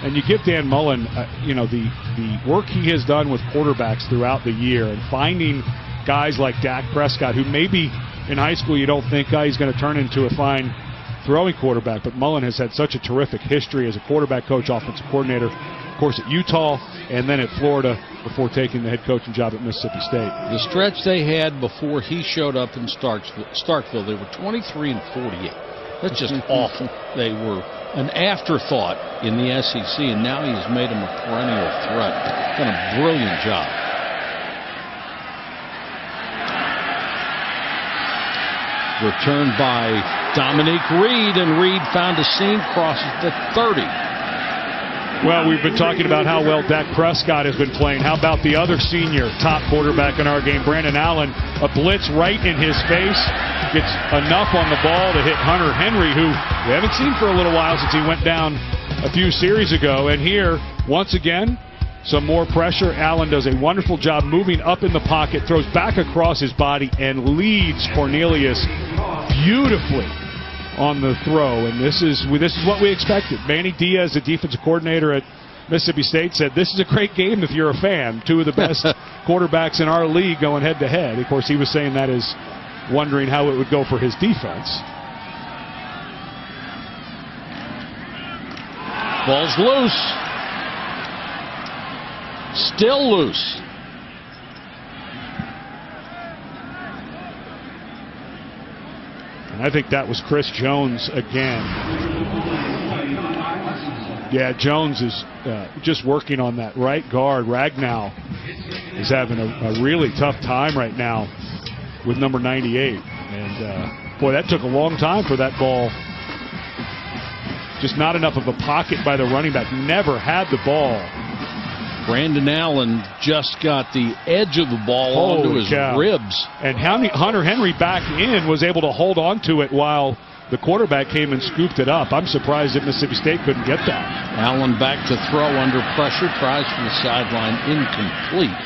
B: And you give Dan Mullen, the work he has done with quarterbacks throughout the year and finding guys like Dak Prescott, who maybe in high school you don't think he's going to turn into a fine throwing quarterback, but Mullen has had such a terrific history as a quarterback coach, offensive coordinator course, at Utah, and then at Florida before taking the head coaching job at Mississippi State.
A: The stretch they had before he showed up in Starkville, they were 23 and 48. That's just awful. They were an afterthought in the SEC, and now he's made them a perennial threat. Done a brilliant job. Returned by Dominique Reed, and Reed found a seam, crosses the 30.
B: Well, we've been talking about how well Dak Prescott has been playing. How about the other senior top quarterback in our game, Brandon Allen? A blitz right in his face. Gets enough on the ball to hit Hunter Henry, who we haven't seen for a little while since he went down a few series ago. And here, once again, some more pressure. Allen does a wonderful job moving up in the pocket, throws back across his body, and leads Cornelius beautifully on the throw. And this is what we expected. Manny Diaz, the defensive coordinator at Mississippi State, said this is a great game if you're a fan. Two of the best quarterbacks in our league going head-to-head. Of course, he was saying that is wondering how it would go for his defense.
A: Ball's loose. Still loose.
B: And I think that was Chris Jones again. Yeah, Jones is just working on that right guard. Ragnow is having a really tough time right now with number 98. And, boy, that took a long time for that ball. Just not enough of a pocket by the running back. Never had the ball.
A: Brandon Allen just got the edge of the ball onto his ribs.
B: And Hunter Henry back in was able to hold on to it while the quarterback came and scooped it up. I'm surprised that Mississippi State couldn't get that.
A: Allen back to throw under pressure. Tries from the sideline. Incomplete.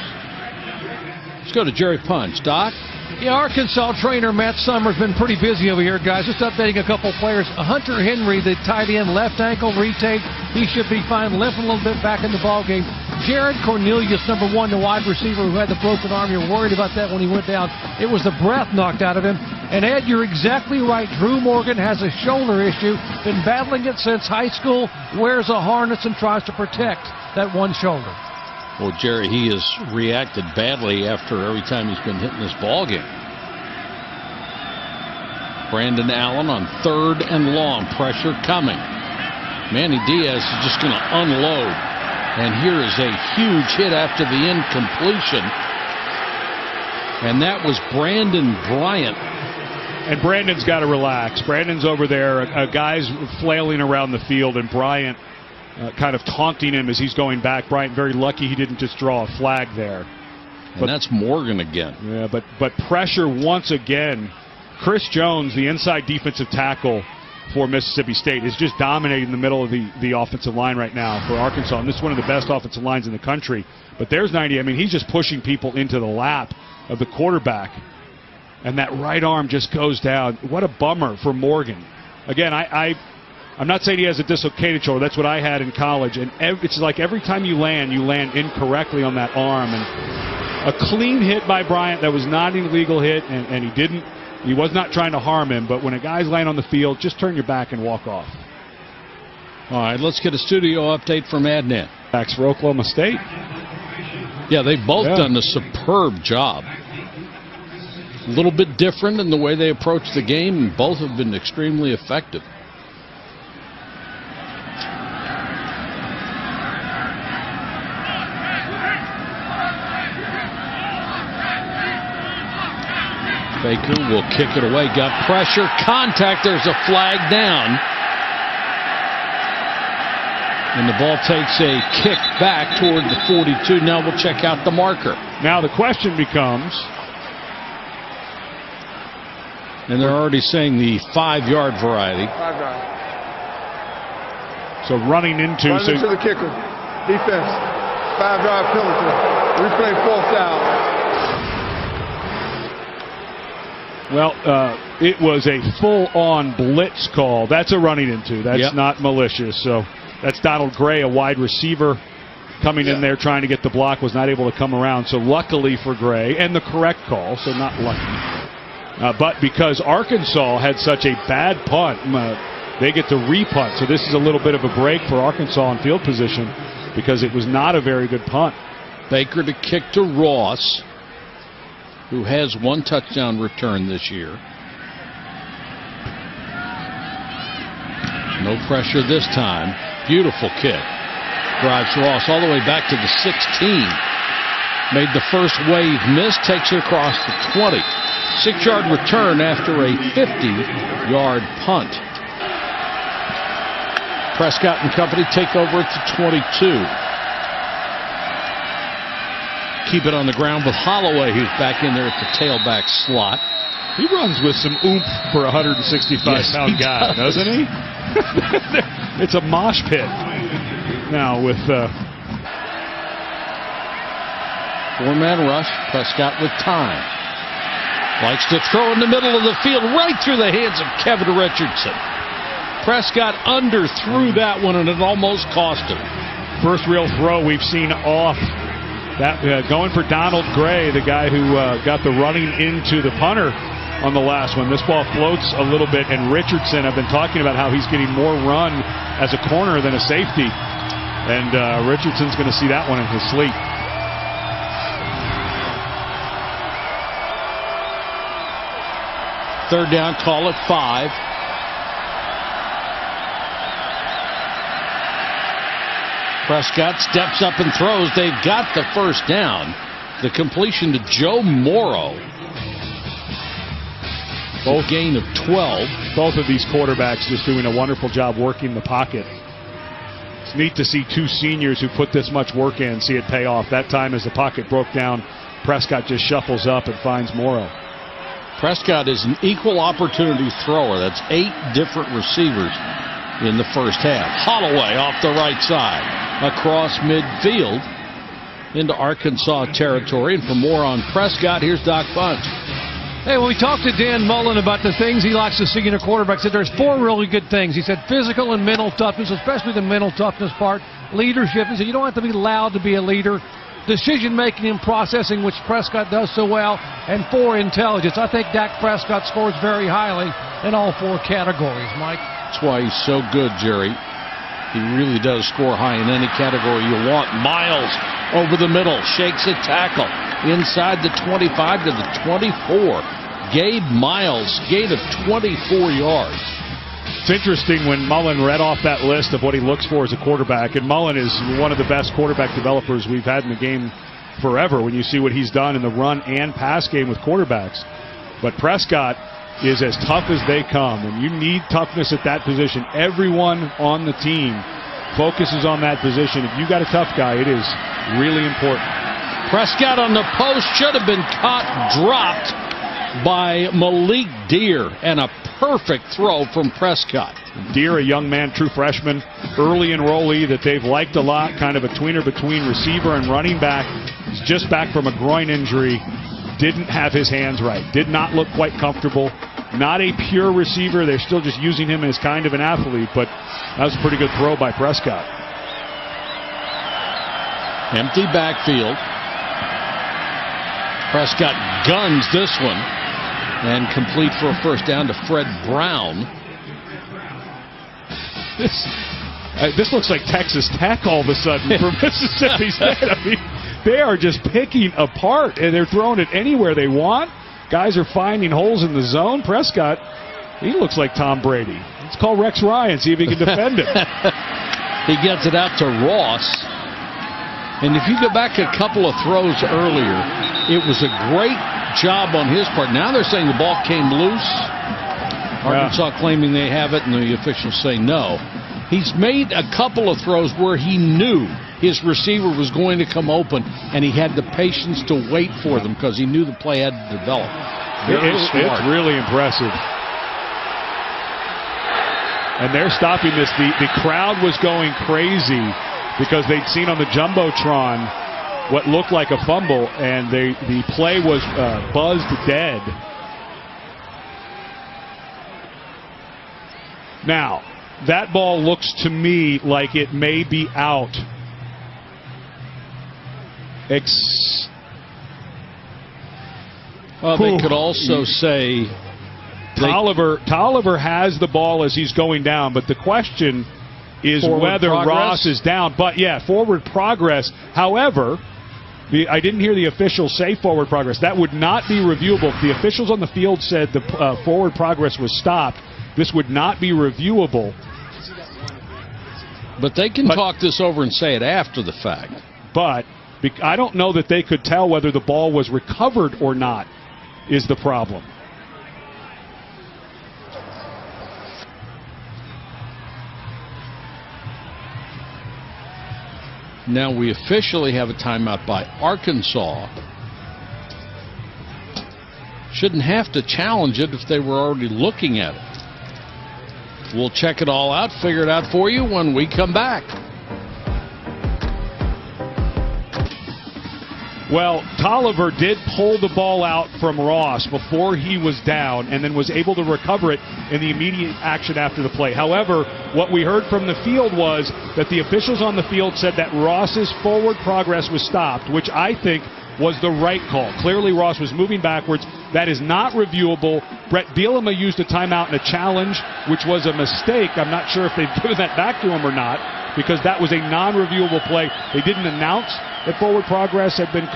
A: Let's go to Jerry Punch. Doc?
C: Yeah, Arkansas trainer Matt Summers been pretty busy over here, guys. Just updating a couple players. Hunter Henry, the tight end, left ankle retake. He should be fine. Limping a little bit back in the ballgame. Jared Cornelius, number 1, the wide receiver who had the broken arm. You're worried about that when he went down. It was the breath knocked out of him. And Ed, you're exactly right. Drew Morgan has a shoulder issue. Been battling it since high school. Wears a harness and tries to protect that one shoulder.
A: Well, Jerry, he has reacted badly after every time he's been hitting this ball game. Brandon Allen on 3rd and long. Pressure coming. Manny Diaz is just going to unload. And here is a huge hit after the incompletion. And that was Brandon Bryant.
B: And Brandon's got to relax. Brandon's over there. A guy's flailing around the field, and Bryant kind of taunting him as he's going back. Bryant very lucky he didn't just draw a flag there.
A: And that's Morgan again.
B: Yeah, but pressure once again. Chris Jones, the inside defensive tackle for Mississippi State, is just dominating the middle of the offensive line right now for Arkansas. And this is one of the best offensive lines in the country. But there's 90. I mean, he's just pushing people into the lap of the quarterback. And that right arm just goes down. What a bummer for Morgan. Again, I'm not saying he has a dislocated shoulder. That's what I had in college. And it's like every time you land incorrectly on that arm. And a clean hit by Bryant that was not an illegal hit, and he was not trying to harm him. But when a guy's laying on the field, just turn your back and walk off.
A: All right, let's get a studio update from Adnan.
B: Backs for Oklahoma State.
A: Yeah, they've both done a superb job. A little bit different in the way they approach the game, and both have been extremely effective. Baker will kick it away. Got pressure. Contact. There's a flag down. And the ball takes a kick back toward the 42. Now we'll check out the marker.
B: Now the question becomes...
A: And they're already saying the 5-yard variety.
D: 5 yards.
B: So running into
D: the kicker. Defense. 5-yard penalty. Replay 4th down.
B: Well, it was a full-on blitz call. That's a running into. That's not malicious. So that's Donald Gray, a wide receiver, coming in there trying to get the block, was not able to come around. So luckily for Gray, and the correct call, so not lucky. But because Arkansas had such a bad punt, they get to re-punt. So this is a little bit of a break for Arkansas in field position. because it was not a very good punt.
A: Baker to kick to Ross, who has 1 touchdown return this year. No pressure this time. Beautiful kick. Drives Ross all the way back to the 16. Made the first wave miss, takes it across the 20. 6-yard return after a 50-yard punt. Prescott and company take over at the 22. Keep it on the ground with Holloway, who's back in there at the tailback slot.
B: He runs with some oomph for a 165-pound guy, doesn't he? It's a mosh pit now with
A: 4-man rush. Prescott with time. Likes to throw in the middle of the field, right through the hands of Kevin Richardson. Prescott underthrew that one, and it almost cost him.
B: First real throw we've seen off. That going for Donald Gray, the guy who got the running into the punter on the last one. This ball floats a little bit, and Richardson, I've been talking about how he's getting more run as a corner than a safety. And Richardson's going to see that one in his sleep.
A: Third down, call it 5. Prescott steps up and throws. They've got the first down. The completion to Joe Morrow. Both gain of 12.
B: Both of these quarterbacks just doing a wonderful job working the pocket. It's neat to see 2 seniors who put this much work in see it pay off. That time as the pocket broke down, Prescott just shuffles up and finds Morrow.
A: Prescott is an equal opportunity thrower. That's 8 different receivers in the first half. Holloway off the right side, across midfield into Arkansas territory. And for more on Prescott, here's Doc Bunch.
C: Hey, when we talked to Dan Mullen about the things he likes to see in a quarterback, said there's 4 really good things. He said physical and mental toughness, especially the mental toughness part. Leadership. He said you don't have to be loud to be a leader. Decision-making and processing, which Prescott does so well. And 4, intelligence. I think Dak Prescott scores very highly in all 4 categories, Mike.
A: That's why he's so good, Jerry. He really does score high in any category you want. Miles over the middle, shakes a tackle. Inside the 25 to the 24. Gabe Miles, gain of 24 yards.
B: It's interesting when Mullen read off that list of what he looks for as a quarterback, and Mullen is one of the best quarterback developers we've had in the game forever when you see what he's done in the run and pass game with quarterbacks. But Prescott is as tough as they come, and you need toughness at that position. Everyone on the team focuses on that position. If you got a tough guy, it is really important.
A: Prescott on the post, should have been caught, dropped by Malik Deer, and a perfect throw from Prescott.
B: Deer, a young man, true freshman, early enrollee that they've liked a lot, kind of a tweener between receiver and running back. He's just back from a groin injury, didn't have his hands right, did not look quite comfortable. Not a pure receiver, they're still just using him as kind of an athlete, but that was a pretty good throw by Prescott.
A: Empty backfield. Prescott guns this one and complete for a first down to Fred Brown.
B: This looks like Texas Tech all of a sudden for Mississippi State. I mean, they are just picking apart, and they're throwing it anywhere they want. Guys are finding holes in the zone. Prescott, he looks like Tom Brady. Let's call Rex Ryan, see if he can defend him.
A: He gets it out to Ross. And if you go back a couple of throws earlier, it was a great job on his part. Now they're saying the ball came loose. Arkansas claiming they have it, and the officials say no. He's made a couple of throws where he knew his receiver was going to come open, and he had the patience to wait for them because he knew the play had to develop.
B: It's really impressive. And they're stopping this. The crowd was going crazy because they'd seen on the Jumbotron what looked like a fumble, and the play was buzzed dead. Now, that ball looks to me like it may be out.
A: Well, they could also say
B: Tolliver has the ball as he's going down, but the question is
A: forward
B: whether
A: progress?
B: Ross is down. But, yeah, forward progress. However, I didn't hear the officials say forward progress. That would not be reviewable. If the officials on the field said the forward progress was stopped, this would not be reviewable.
A: But they can talk this over and say it after the fact.
B: But I don't know that they could tell whether the ball was recovered or not is the problem.
A: Now we officially have a timeout by Arkansas. Shouldn't have to challenge it if they were already looking at it. We'll check it all out, figure it out for you when we come back.
B: Well, Tolliver did pull the ball out from Ross before he was down and then was able to recover it in the immediate action after the play. However, what we heard from the field was that the officials on the field said that Ross's forward progress was stopped, which I think was the right call. Clearly, Ross was moving backwards. That is not reviewable. Brett Bielema used a timeout and a challenge, which was a mistake. I'm not sure if they've given that back to him or not, because that was a non-reviewable play. They didn't announce that forward progress had been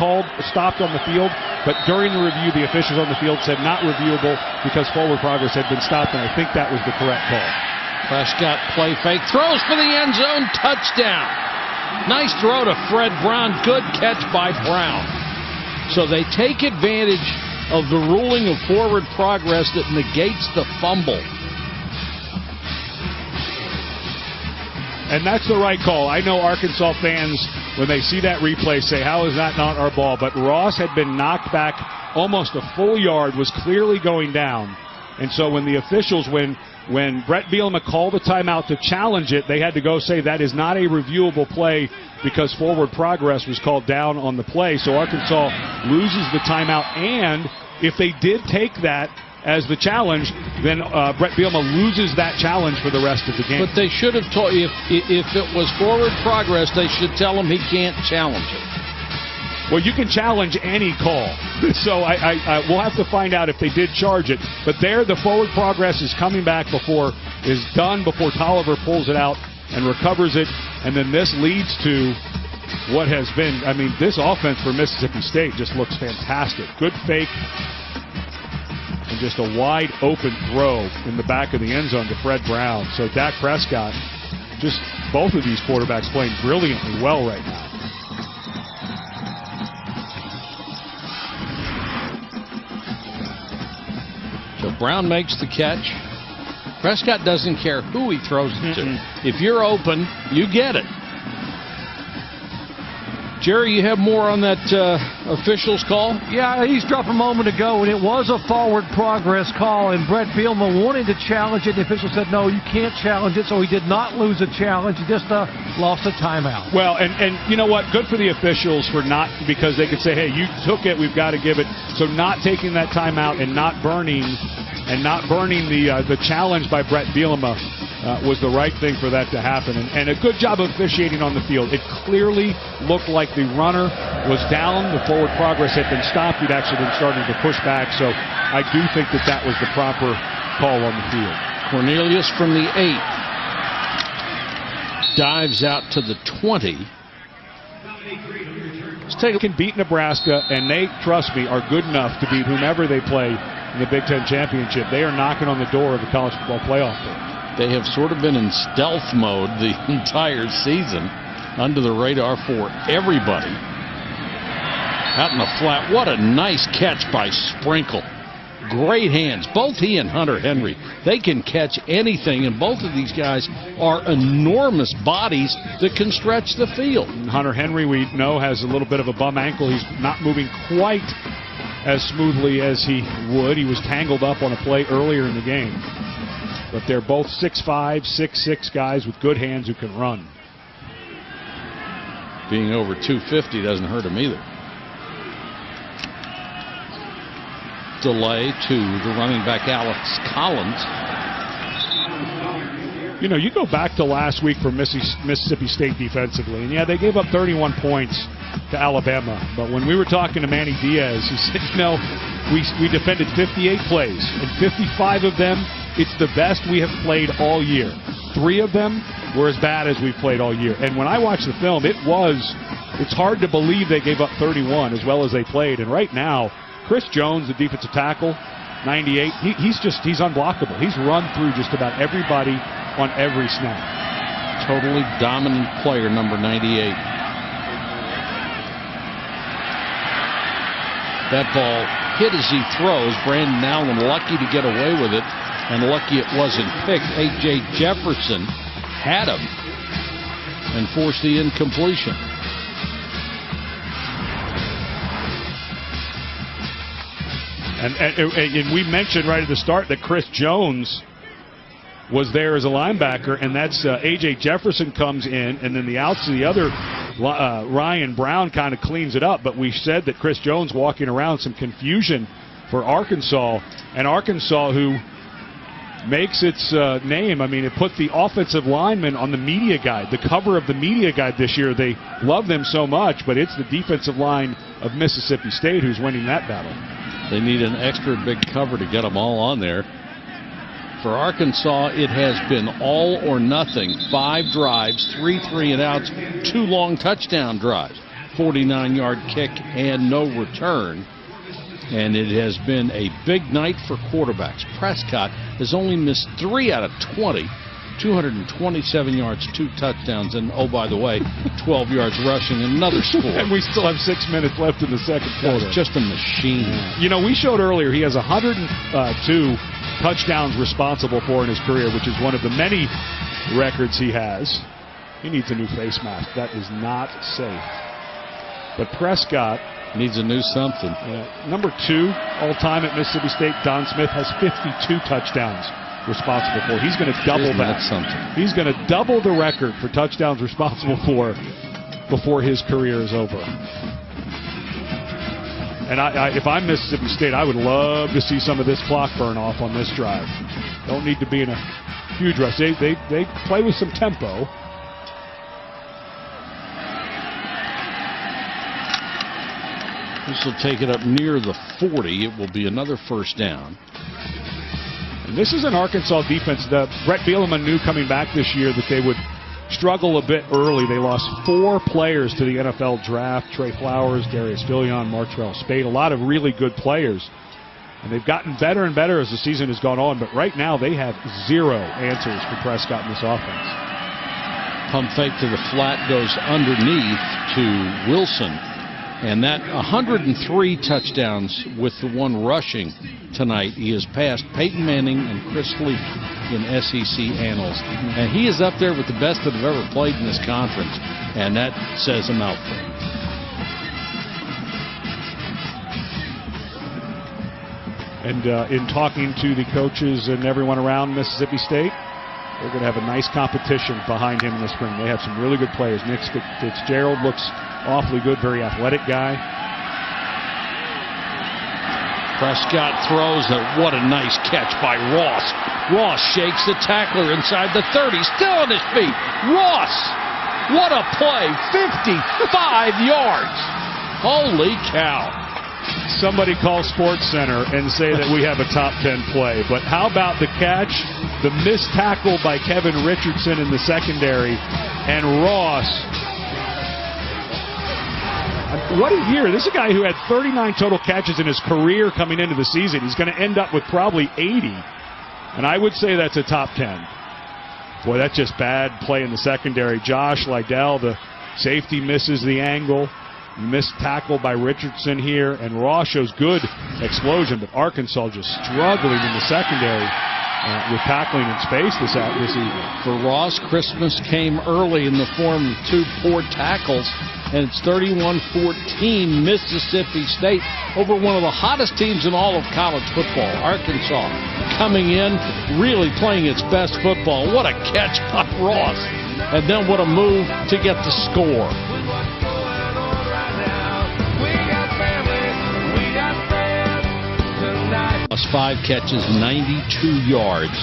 B: stopped on the field, but during the review, the officials on the field said not reviewable because forward progress had been stopped, and I think that was the correct call.
A: Prescott play fake, throws for the end zone, touchdown. Nice throw to Fred Brown, good catch by Brown. So they take advantage of the ruling of forward progress that negates the fumble.
B: And that's the right call. I know Arkansas fans, when they see that replay, say, how is that not our ball? But Ross had been knocked back almost a full yard, was clearly going down. And so when the officials, when Brett Bielema called the timeout to challenge it, they had to go say that is not a reviewable play because forward progress was called down on the play. So Arkansas loses the timeout. And if they did take that as the challenge, then Brett Bielema loses that challenge for the rest of the game.
A: But they should have told, if it was forward progress, they should tell him he can't challenge it.
B: Well, you can challenge any call. So we'll have to find out if they did charge it. But there, the forward progress is coming back before Tolliver pulls it out and recovers it. And then this leads to what has been, this offense for Mississippi State just looks fantastic. Good fake. And just a wide open throw in the back of the end zone to Fred Brown. So Dak Prescott, just both of these quarterbacks playing brilliantly well right now.
A: So Brown makes the catch. Prescott doesn't care who he throws it to. If you're open, you get it. Jerry, you have more on that officials call?
C: Yeah, eavesdropped a moment ago, and it was a forward progress call, and Brett Bielema wanted to challenge it. The official said, no, you can't challenge it, so he did not lose a challenge. He just lost a timeout.
B: Well, and you know what? Good for the officials for not, because they could say, hey, you took it, we've got to give it. So not taking that timeout and not burning the challenge by Brett Bielema was the right thing for that to happen. And a good job of officiating on the field. It clearly looked like the runner was down. The forward progress had been stopped. He'd actually been starting to push back. So I do think that was the proper call on the field.
A: Cornelius from the 8 dives out to the 20.
B: They can beat Nebraska, and they, trust me, are good enough to beat whomever they play in the Big Ten Championship. They are knocking on the door of the college football playoff game.
A: They have sort of been in stealth mode the entire season, under the radar for everybody. Out in the flat, what a nice catch by Sprinkle. Great hands, both he and Hunter Henry. They can catch anything, and both of these guys are enormous bodies that can stretch the field.
B: Hunter Henry, we know, has a little bit of a bum ankle. He's not moving quite as smoothly as he would. He was tangled up on a play earlier in the game. But they're both 6'5", 6'6" guys with good hands who can run.
A: Being over 250 doesn't hurt him either. Delay to the running back, Alex Collins.
B: You know, you go back to last week for Mississippi State defensively, and yeah, they gave up 31 points to Alabama. But when we were talking to Manny Diaz, he said, we defended 58 plays, and 55 of them It's the best we have played all year. 3 of them were as bad as we've played all year. And when I watched the film, it's hard to believe they gave up 31 as well as they played. And right now, Chris Jones, the defensive tackle, 98, he's unblockable. He's run through just about everybody on every snap.
A: Totally dominant player, number 98. That ball hit as he throws. Brandon Allen lucky to get away with it, and lucky it wasn't picked. A.J. Jefferson had him and forced the incompletion.
B: And we mentioned right at the start that Chris Jones was there as a linebacker, and that's A.J. Jefferson comes in, and then the other Ryan Brown kind of cleans it up. But we said that Chris Jones walking around, some confusion for Arkansas, and Arkansas who makes its name. I mean, it put the offensive linemen on the media guide, the cover of the media guide this year. They love them so much, but it's the defensive line of Mississippi State who's winning that battle.
A: They need an extra big cover to get them all on there. For Arkansas, it has been all or nothing. 5 drives, 3 3-and-outs, 2 long touchdown drives, 49-yard kick, and no return. And it has been a big night for quarterbacks. Prescott has only missed 3 out of 20, 227 yards, 2 touchdowns, and, oh, by the way, 12 yards rushing, another score.
B: And we still have 6 minutes left in the second quarter.
A: That's just a machine.
B: Yeah. You know, we showed earlier he has 102 touchdowns responsible for in his career, which is one of the many records he has. He needs a new face mask. That is not safe. But Prescott
A: needs a new something.
B: Number 2 all-time at Mississippi State, Don Smith, has 52 touchdowns responsible for. He's going to double that. He's going to double the record for touchdowns responsible for before his career is over. And if I'm Mississippi State, I would love to see some of this clock burn off on this drive. Don't need to be in a huge rush. They play with some tempo.
A: This will take it up near the 40. It will be another first down.
B: And this is an Arkansas defense that Brett Bielema knew coming back this year that they would struggle a bit early. They lost 4 players to the NFL draft: Trey Flowers, Darius Villion, Martrell Spade, a lot of really good players. And they've gotten better and better as the season has gone on, but right now they have 0 answers for Prescott in this offense.
A: Pump fake to the flat goes underneath to Wilson. And that 103 touchdowns with the 1 rushing tonight. He has passed Peyton Manning and Chris Leak in SEC annals. And he is up there with the best that have ever played in this conference. And that says a mouthful.
B: And in talking to the coaches and everyone around Mississippi State, they're going to have a nice competition behind him in the spring. They have some really good players. Nick Fitzgerald looks awfully good, very athletic guy.
A: Prescott throws it. What a nice catch by Ross. Ross shakes the tackler inside the 30, still on his feet. Ross, what a play, 55 yards. Holy cow.
B: Somebody call SportsCenter and say that we have a top 10 play. But how about the catch, the missed tackle by Kevin Richardson in the secondary, and Ross. What a year. This is a guy who had 39 total catches in his career coming into the season. He's going to end up with probably 80. And I would say that's a top 10. Boy, that's just bad play in the secondary. Josh Lydell, the safety, misses the angle. Missed tackle by Richardson here. And Ross shows good explosion, but Arkansas just struggling in the secondary with tackling in space this evening.
A: For Ross, Christmas came early in the form of 2 poor tackles. And it's 31-14 Mississippi State over one of the hottest teams in all of college football. Arkansas coming in, really playing its best football. What a catch by Ross. And then what a move to get the score. Plus 5 catches, 92 yards.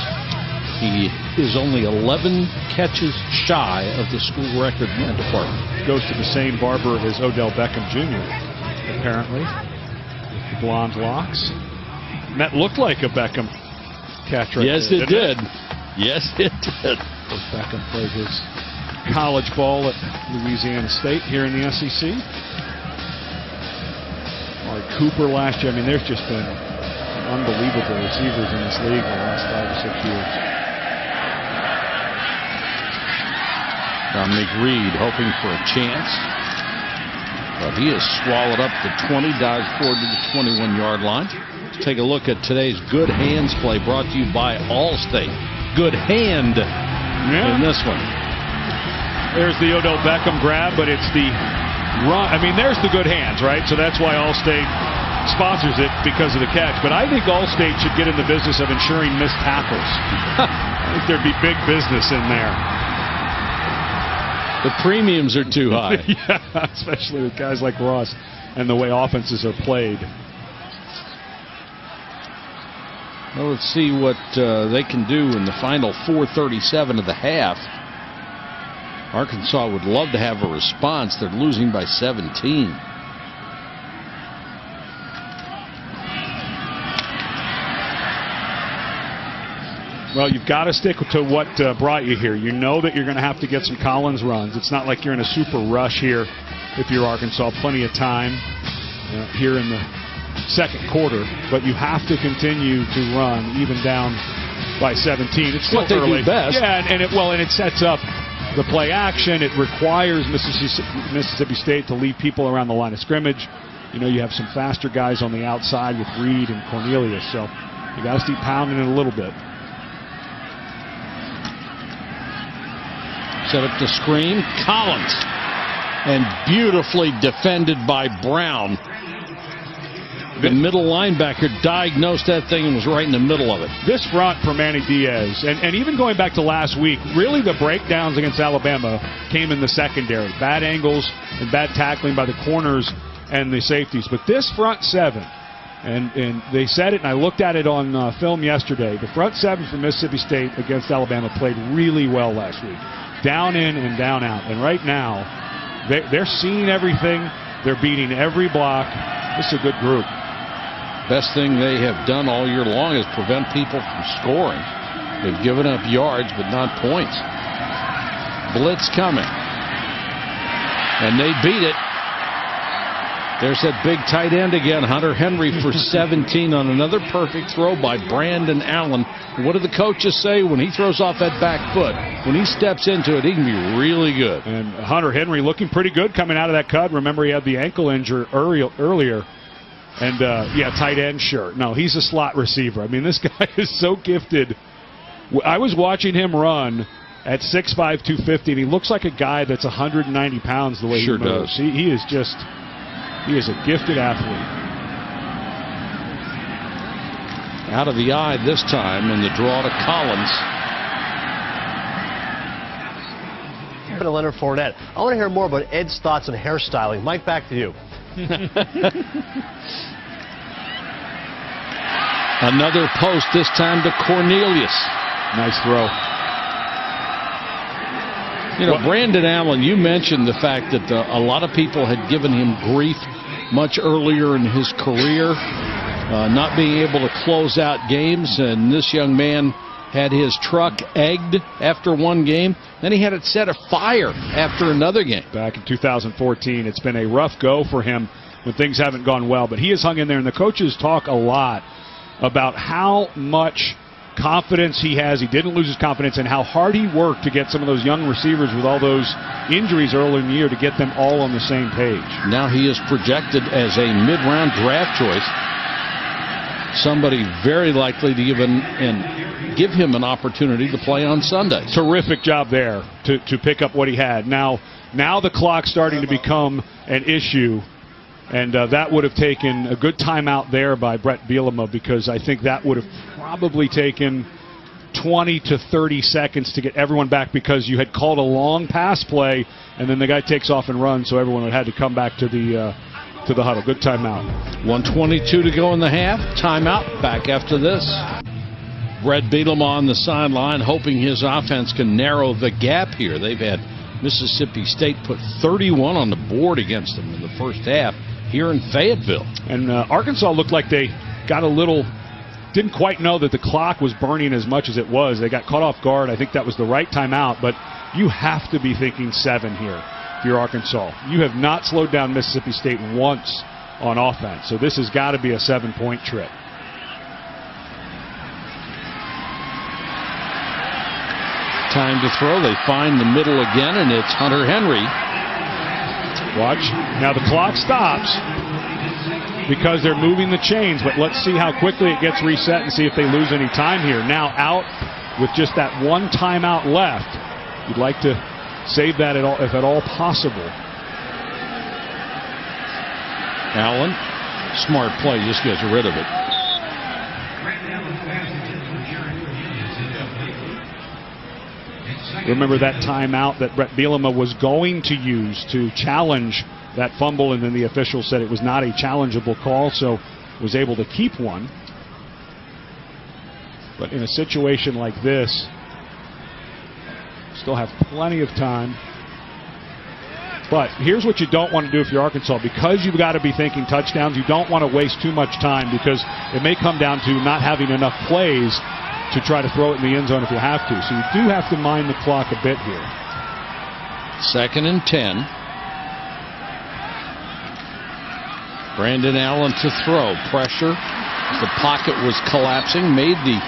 A: He is only 11 catches shy of the school record in that department.
B: Goes to the same barber as Odell Beckham Jr., apparently, with the blonde locks. And that looked like a Beckham catch right
A: Yes,
B: there.
A: it did. Yes, it did.
B: Goes back and played his college ball at Louisiana State here in the SEC. Like Cooper last year. I mean, there's just been unbelievable receivers in this league the last 5 or 6 years.
A: Dominic Reed hoping for a chance. But he is swallowed up the 20, dives forward to the 21-yard line. Let's take a look at today's Good Hands play brought to you by Allstate. Good hand in this one.
B: There's the Odell Beckham grab, but it's the run. I mean, there's the good hands, right? So that's why Allstate sponsors it, because of the catch. But I think Allstate should get in the business of insuring missed tackles. I think there'd be big business in there.
A: The premiums are too high.
B: Yeah, especially with guys like Ross and the way offenses are played.
A: Well, let's see what they can do in the final 4:37 of the half. Arkansas would love to have a response. They're losing by 17.
B: Well, you've got to stick to what brought you here. You know that you're going to have to get some Collins runs. It's not like you're in a super rush here if you're Arkansas. Plenty of time here in the second quarter, but you have to continue to run even down by 17. It's still
A: what they
B: early.
A: do best.
B: Yeah, and it sets up the play action. It requires Mississippi State to leave people around the line of scrimmage. You know, you have some faster guys on the outside with Reed and Cornelius, so you got to keep pounding it a little bit.
A: Set up the screen. Collins. And beautifully defended by Brown. The middle linebacker diagnosed that thing and was right in the middle of it.
B: This front for Manny Diaz, and even going back to last week, really the breakdowns against Alabama came in the secondary. Bad angles and bad tackling by the corners and the safeties. But this front seven, and they said it, and I looked at it on film yesterday, the front seven for Mississippi State against Alabama played really well last week. Down in and down out. And right now, they're seeing everything. They're beating every block. This is a good group.
A: Best thing they have done all year long is prevent people from scoring. They've given up yards, but not points. Blitz coming. And they beat it. There's that big tight end again, Hunter Henry for 17 on another perfect throw by Brandon Allen. What do the coaches say when he throws off that back foot? When he steps into it, he can be really good.
B: And Hunter Henry looking pretty good coming out of that cut. Remember, he had the ankle injury earlier. And, tight end, sure. No, he's a slot receiver. I mean, this guy is so gifted. I was watching him run at 6'5", 250, and he looks like a guy that's 190 pounds the way he moves. He is just... He is a gifted athlete.
A: Out of the eye this time, and the draw to Collins.
F: To Leonard Fournette. I want to hear more about Ed's thoughts on hairstyling. Mike, back to you.
A: Another post, this time to Cornelius.
B: Nice throw.
A: You know, Brandon Allen, you mentioned the fact that a lot of people had given him grief much earlier in his career, not being able to close out games, and this young man had his truck egged after one game, then he had it set afire after another game.
B: Back in 2014, it's been a rough go for him when things haven't gone well, but he has hung in there, and the coaches talk a lot about how much confidence he has. He didn't lose his confidence, and how hard he worked to get some of those young receivers with all those injuries early in the year to get them all on the same page.
A: Now he is projected as a mid-round draft choice. Somebody very likely to give him an opportunity to play on Sunday.
B: Terrific job there to pick up what he had. Now the clock's starting to become an issue. And that would have taken a good timeout there by Brett Bielema, because I think that would have probably taken 20 to 30 seconds to get everyone back, because you had called a long pass play, and then the guy takes off and runs, so everyone had to come back to the huddle. Good timeout.
A: 1:22 to go in the half. Timeout. Back after this. Brett Bielema on the sideline, hoping his offense can narrow the gap here. They've had Mississippi State put 31 on the board against them in the first half here in Fayetteville.
B: And Arkansas looked like they got a little didn't quite know that the clock was burning as much as it was. They got caught off guard. I think that was the right timeout, but you have to be thinking 7 here if you're Arkansas. You have not slowed down Mississippi State once on offense, so this has got to be a 7-point trip.
A: Time to throw. They find the middle again, and it's Hunter Henry.
B: Watch. Now the clock stops because they're moving the chains, but let's see how quickly it gets reset and see if they lose any time here. Now out with just that one timeout left. You'd like to save that at all, if at all possible.
A: Allen, smart play, just gets rid of it.
B: Remember that timeout that Brett Bielema was going to use to challenge that fumble, and then the official said it was not a challengeable call, so was able to keep one. But in a situation like this, still have plenty of time. But here's what you don't want to do if you're Arkansas. Because you've got to be thinking touchdowns, you don't want to waste too much time, because it may come down to not having enough plays to try to throw it in the end zone if you have to. So you do have to mind the clock a bit here.
A: 2nd and 10. Brandon Allen to throw. Pressure. The pocket was collapsing. Made the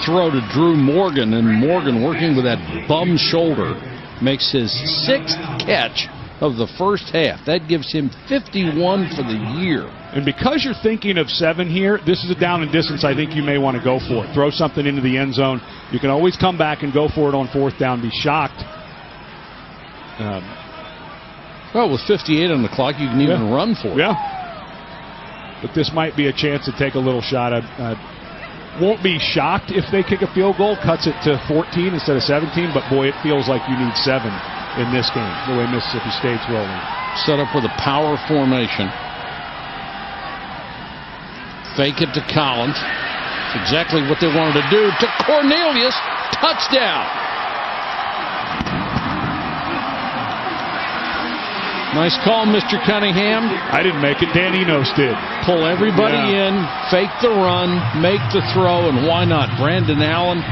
A: throw to Drew Morgan. And Morgan, working with that bum shoulder, makes his 6th catch of the first half. That gives him 51 for the year.
B: And because you're thinking of 7 here, this is a down and distance I think you may want to go for it. Throw something into the end zone. You can always come back and go for it on 4th down. Be shocked.
A: Well, with 58 on the clock, you can even run for it.
B: Yeah. But this might be a chance to take a little shot. Won't be shocked if they kick a field goal, cuts it to 14 instead of 17, but boy, it feels like you need 7 in this game, the way Mississippi State's rolling.
A: Set up with a power formation. Fake it to Collins. It's exactly what they wanted to do. To Cornelius. Touchdown. Nice call, Mr. Cunningham.
B: I didn't make it. Dan Enos did.
A: Pull everybody in, fake the run, make the throw, and why not? Brandon Allen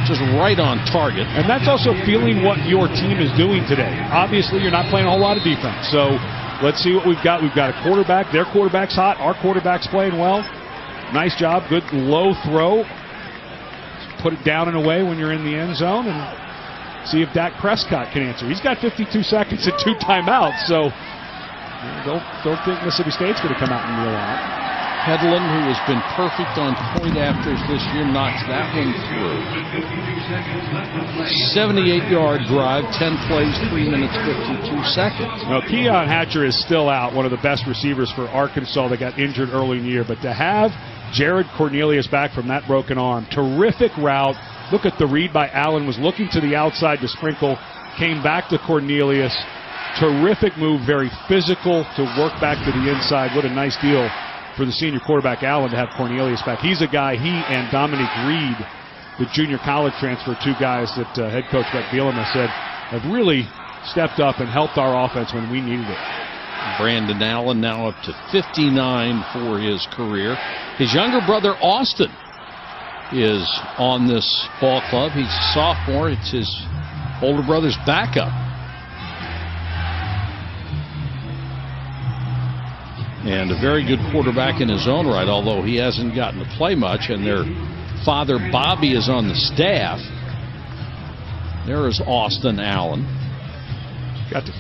A: just right on target.
B: And that's also feeling what your team is doing today. Obviously, you're not playing a whole lot of defense. So let's see what we've got. We've got a quarterback. Their quarterback's hot. Our quarterback's playing well. Nice job. Good low throw. Put it down and away when you're in the end zone, and see if Dak Prescott can answer. He's got 52 seconds and 2 timeouts, so don't think Mississippi State's going to come out and reel out.
A: Hedlund, who has been perfect on point afters this year, knocks that one through. 78-yard drive, 10 plays, 3 minutes, 52 seconds.
B: Now, Keon Hatcher is still out, one of the best receivers for Arkansas that got injured early in the year. But to have Jared Cornelius back from that broken arm, terrific route. Look at the read by Allen, was looking to the outside to sprinkle, came back to Cornelius. Terrific move, very physical to work back to the inside. What a nice deal for the senior quarterback Allen to have Cornelius back. He's a guy, he and Dominic Reed, the junior college transfer, 2 guys that head coach Brett Bielema said have really stepped up and helped our offense when we needed it.
A: Brandon Allen now up to 59 for his career. His younger brother Austin is on this ball club. He's a sophomore. It's his older brother's backup. And a very good quarterback in his own right, although he hasn't gotten to play much. And their father, Bobby, is on the staff. There is Austin Allen.
B: Got to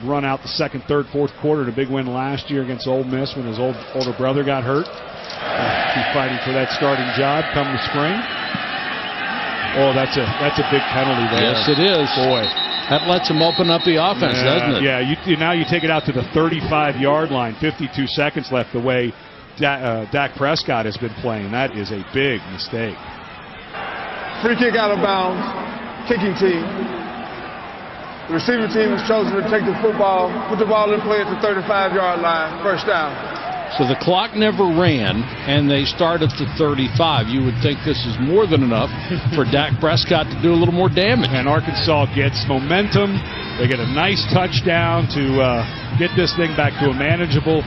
B: run out the 2nd, 3rd, 4th quarter in a big win last year against Ole Miss when his older brother got hurt. Keep fighting for that starting job come the spring. Oh, that's a big penalty there.
A: Yes, it is.
B: Boy.
A: That lets him open up the offense, doesn't it?
B: Yeah, now you take it out to the 35-yard line, 52 seconds left the way Dak Prescott has been playing. That is a big mistake.
D: Free kick out of bounds, kicking team. The receiving team has chosen to take the football, put the ball in play at the 35-yard line, 1st down.
A: So the clock never ran, and they start at the 35. You would think this is more than enough for Dak Prescott to do a little more damage.
B: And Arkansas gets momentum. They get a nice touchdown to get this thing back to a manageable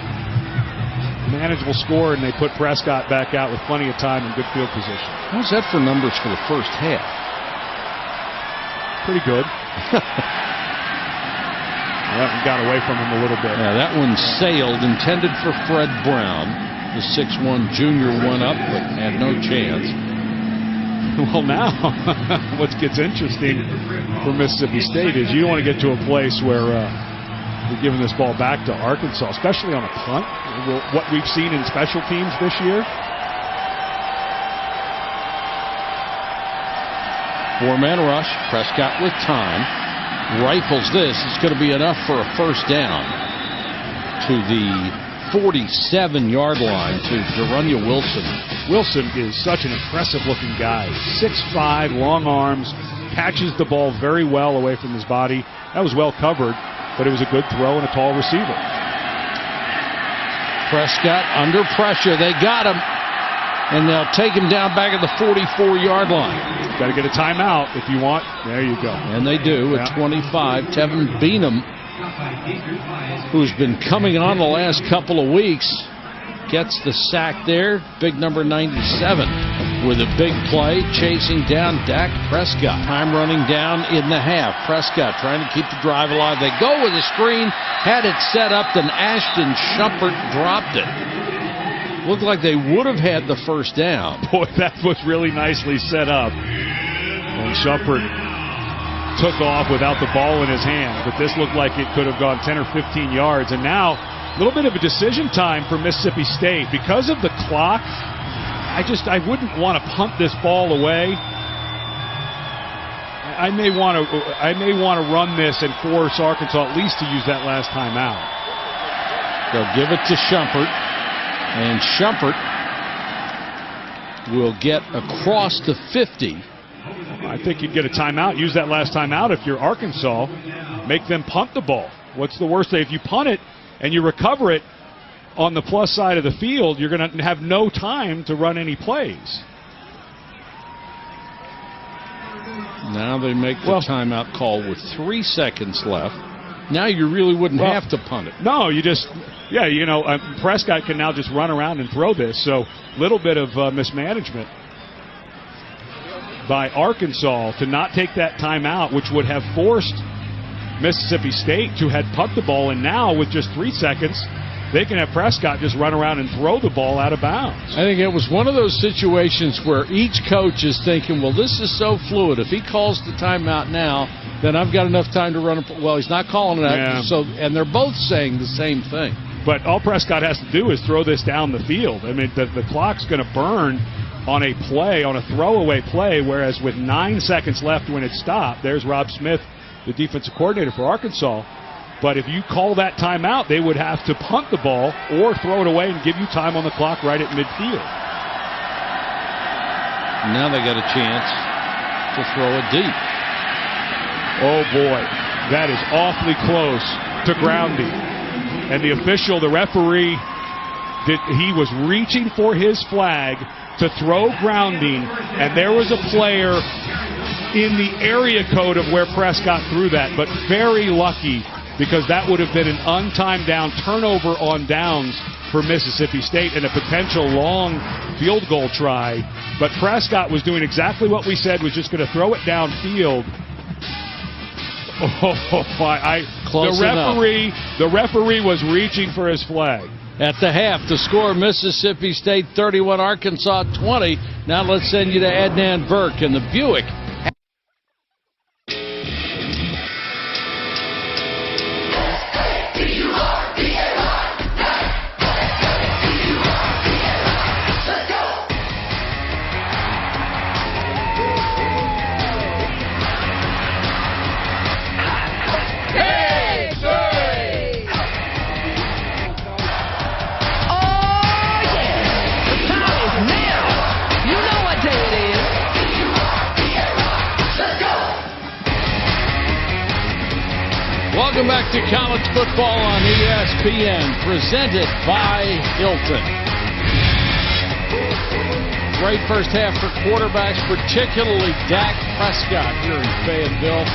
B: manageable score, and they put Prescott back out with plenty of time and good field position.
A: How's that for numbers for the first half?
B: Pretty good. That one got away from him a little bit.
A: Yeah, that one sailed, intended for Fred Brown. The 6'1" junior went up, but had no chance.
B: Well, now, what gets interesting for Mississippi State is you don't want to get to a place where you're giving this ball back to Arkansas, especially on a punt. What we've seen in special teams this year.
A: Four-man rush. Prescott with time. Rifles this. It's going to be enough for a first down to the 47-yard line to Jerunia Wilson.
B: Wilson is such an impressive-looking guy. 6'5", long arms, catches the ball very well away from his body. That was well covered, but it was a good throw and a tall receiver.
A: Prescott under pressure. They got him, and they'll take him down back at the 44-yard line.
B: Got to get a timeout if you want. There you go.
A: And they do at 25. Tevin Beanham, who's been coming on the last couple of weeks, gets the sack there. Big number 97 with a big play, chasing down Dak Prescott. Time running down in the half. Prescott trying to keep the drive alive. They go with a screen, had it set up, then Ashton Shumpert dropped it. Looked like they would have had the first down.
B: Boy, that was really nicely set up. And Shumpert took off without the ball in his hand, but this looked like it could have gone 10 or 15 yards. And now, a little bit of a decision time for Mississippi State. Because of the clock, I wouldn't want to punt this ball away. I may want to run this and force Arkansas at least to use that last timeout.
A: They'll give it to Shumpert. And Shumpert will get across the 50.
B: I think you'd get a timeout. Use that last timeout if you're Arkansas. Make them punt the ball. What's the worst thing? If you punt it and you recover it on the plus side of the field, you're going to have no time to run any plays.
A: Now they make the timeout call with 3 seconds left. Now you really wouldn't have to punt it.
B: No, you just... Yeah, Prescott can now just run around and throw this. So, little bit of mismanagement by Arkansas to not take that timeout, which would have forced Mississippi State to have punt the ball. And now, with just 3 seconds, they can have Prescott just run around and throw the ball out of bounds.
A: I think it was one of those situations where each coach is thinking, well, this is so fluid. If he calls the timeout now, then I've got enough time to run. Well, he's not calling it out.
B: Yeah.
A: So, and they're both saying the same thing.
B: But all Prescott has to do is throw this down the field. I mean, the clock's going to burn on a play, on a throwaway play, whereas with 9 seconds left when it stopped, there's Rob Smith, the defensive coordinator for Arkansas. But if you call that timeout, they would have to punt the ball or throw it away and give you time on the clock right at midfield.
A: Now they got a chance to throw it deep.
B: Oh, boy. That is awfully close to grounding. And the official, the referee, he was reaching for his flag to throw grounding, and there was a player in the area code of where Prescott threw that, but very lucky because that would have been an untimed down, turnover on downs for Mississippi State and a potential long field goal try. But Prescott was doing exactly what we said, was just going to throw it downfield. The referee was reaching for his flag.
A: At the half, the score, Mississippi State 31, Arkansas 20. Now let's send you to Adnan Burke in the Buick. Welcome back to college football on ESPN, presented by Hilton. Great first half for quarterbacks, particularly Dak Prescott here in Fayetteville.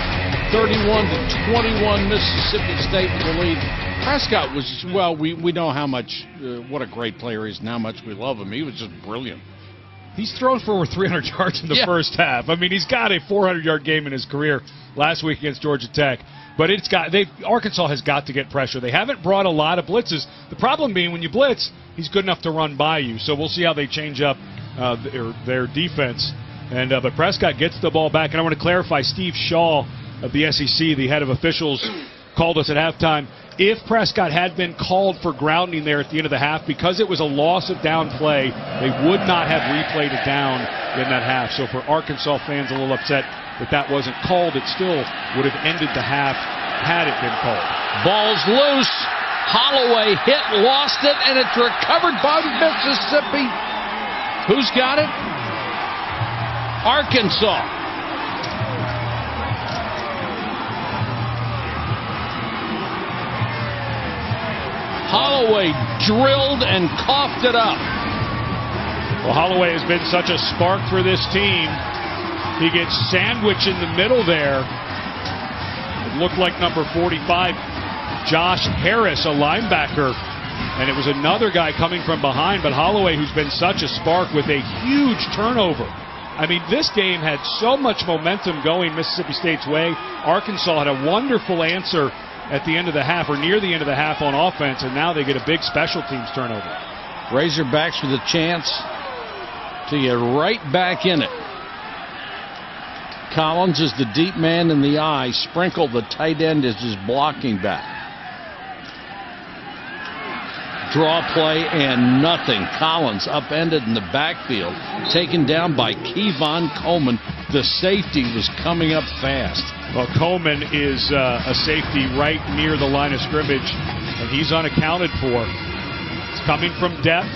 A: 31-21, Mississippi State with the lead Prescott was, well, we know how much, what a great player he is and how much we love him. He was just brilliant.
B: He's thrown for over 300 yards in the first half. I mean, he's got a 400-yard game in his career last week against Georgia Tech. But Arkansas has got to get pressure. They haven't brought a lot of blitzes. The problem being when you blitz, he's good enough to run by you. So we'll see how they change up their defense. But Prescott gets the ball back. And I want to clarify, Steve Shaw of the SEC, the head of officials, called us at halftime. If Prescott had been called for grounding there at the end of the half, because it was a loss of down play, they would not have replayed it down in that half. So for Arkansas fans a little upset that wasn't called, it still would have ended the half had it been called.
A: Ball's loose. Holloway hit, lost it, and it's recovered by Mississippi. Who's got it? Arkansas. Holloway drilled and coughed it up.
B: Well, Holloway has been such a spark for this team. He gets sandwiched in the middle there. It looked like number 45, Josh Harris, a linebacker. And it was another guy coming from behind, but Holloway, who's been such a spark with a huge turnover. I mean, this game had so much momentum going Mississippi State's way. Arkansas had a wonderful answer at the end of the half, or near the end of the half on offense, and now they get a big special teams turnover.
A: Razorbacks with a chance to get right back in it. Collins is the deep man in the eye. Sprinkle, the tight end, is his blocking back. Draw play and nothing. Collins upended in the backfield, taken down by Kevon Coleman. The safety was coming up fast.
B: Well, Coleman is a safety right near the line of scrimmage, and he's unaccounted for. It's coming from depth.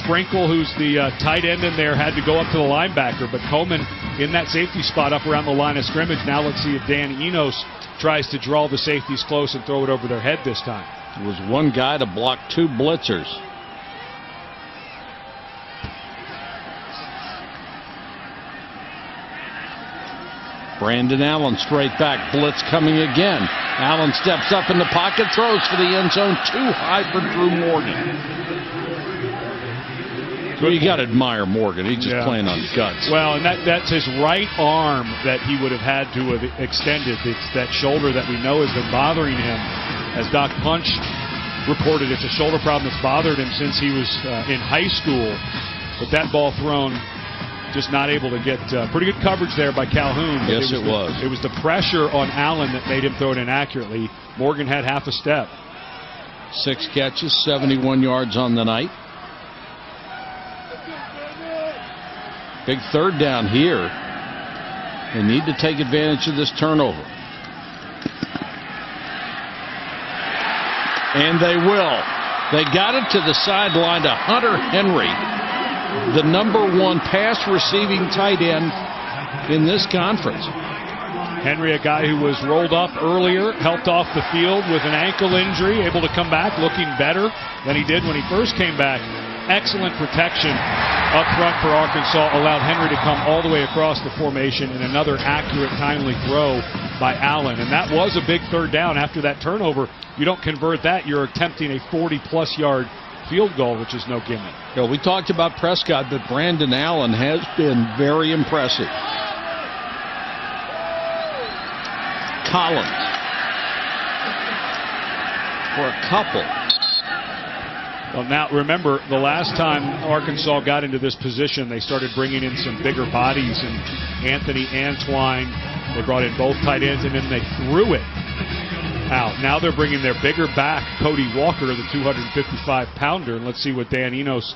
B: Sprinkle, who's the tight end in there, had to go up to the linebacker, but Coleman in that safety spot up around the line of scrimmage. Now let's see if Dan Enos tries to draw the safeties close and throw it over their head this time.
A: It was one guy to block two blitzers. Brandon Allen straight back, blitz coming again. Allen steps up in the pocket, throws for the end zone, too high for Drew Morgan. Well, you got to admire Morgan. He's just playing on guts.
B: Well, and that's his right arm that he would have had to have extended. It's that shoulder that we know has been bothering him. As Doc Punch reported, it's a shoulder problem that's bothered him since he was in high school. But that ball thrown, just not able to get pretty good coverage there by Calhoun.
A: Yes, it was.
B: It was the pressure on Allen that made him throw it inaccurately. Morgan had half a step.
A: 6 catches, 71 yards on the night. Big third down here. They need to take advantage of this turnover. And they will. They got it to the sideline to Hunter Henry, the #1 pass receiving tight end in this conference.
B: Henry, a guy who was rolled up earlier, helped off the field with an ankle injury, able to come back looking better than he did when he first came back. Excellent protection up front for Arkansas, allowed Henry to come all the way across the formation, and another accurate, timely throw by Allen. And that was a big third down after that turnover. You don't convert that, you're attempting a 40-plus yard field goal, which is no gimme.
A: Yeah, we talked about Prescott, but Brandon Allen has been very impressive. Collins for a couple.
B: Well, now remember, the last time Arkansas got into this position, they started bringing in some bigger bodies, and Anthony Antwine, they brought in both tight ends, and then they threw it out. Now they're bringing their bigger back, Cody Walker, the 255-pounder, and let's see what Dan Enos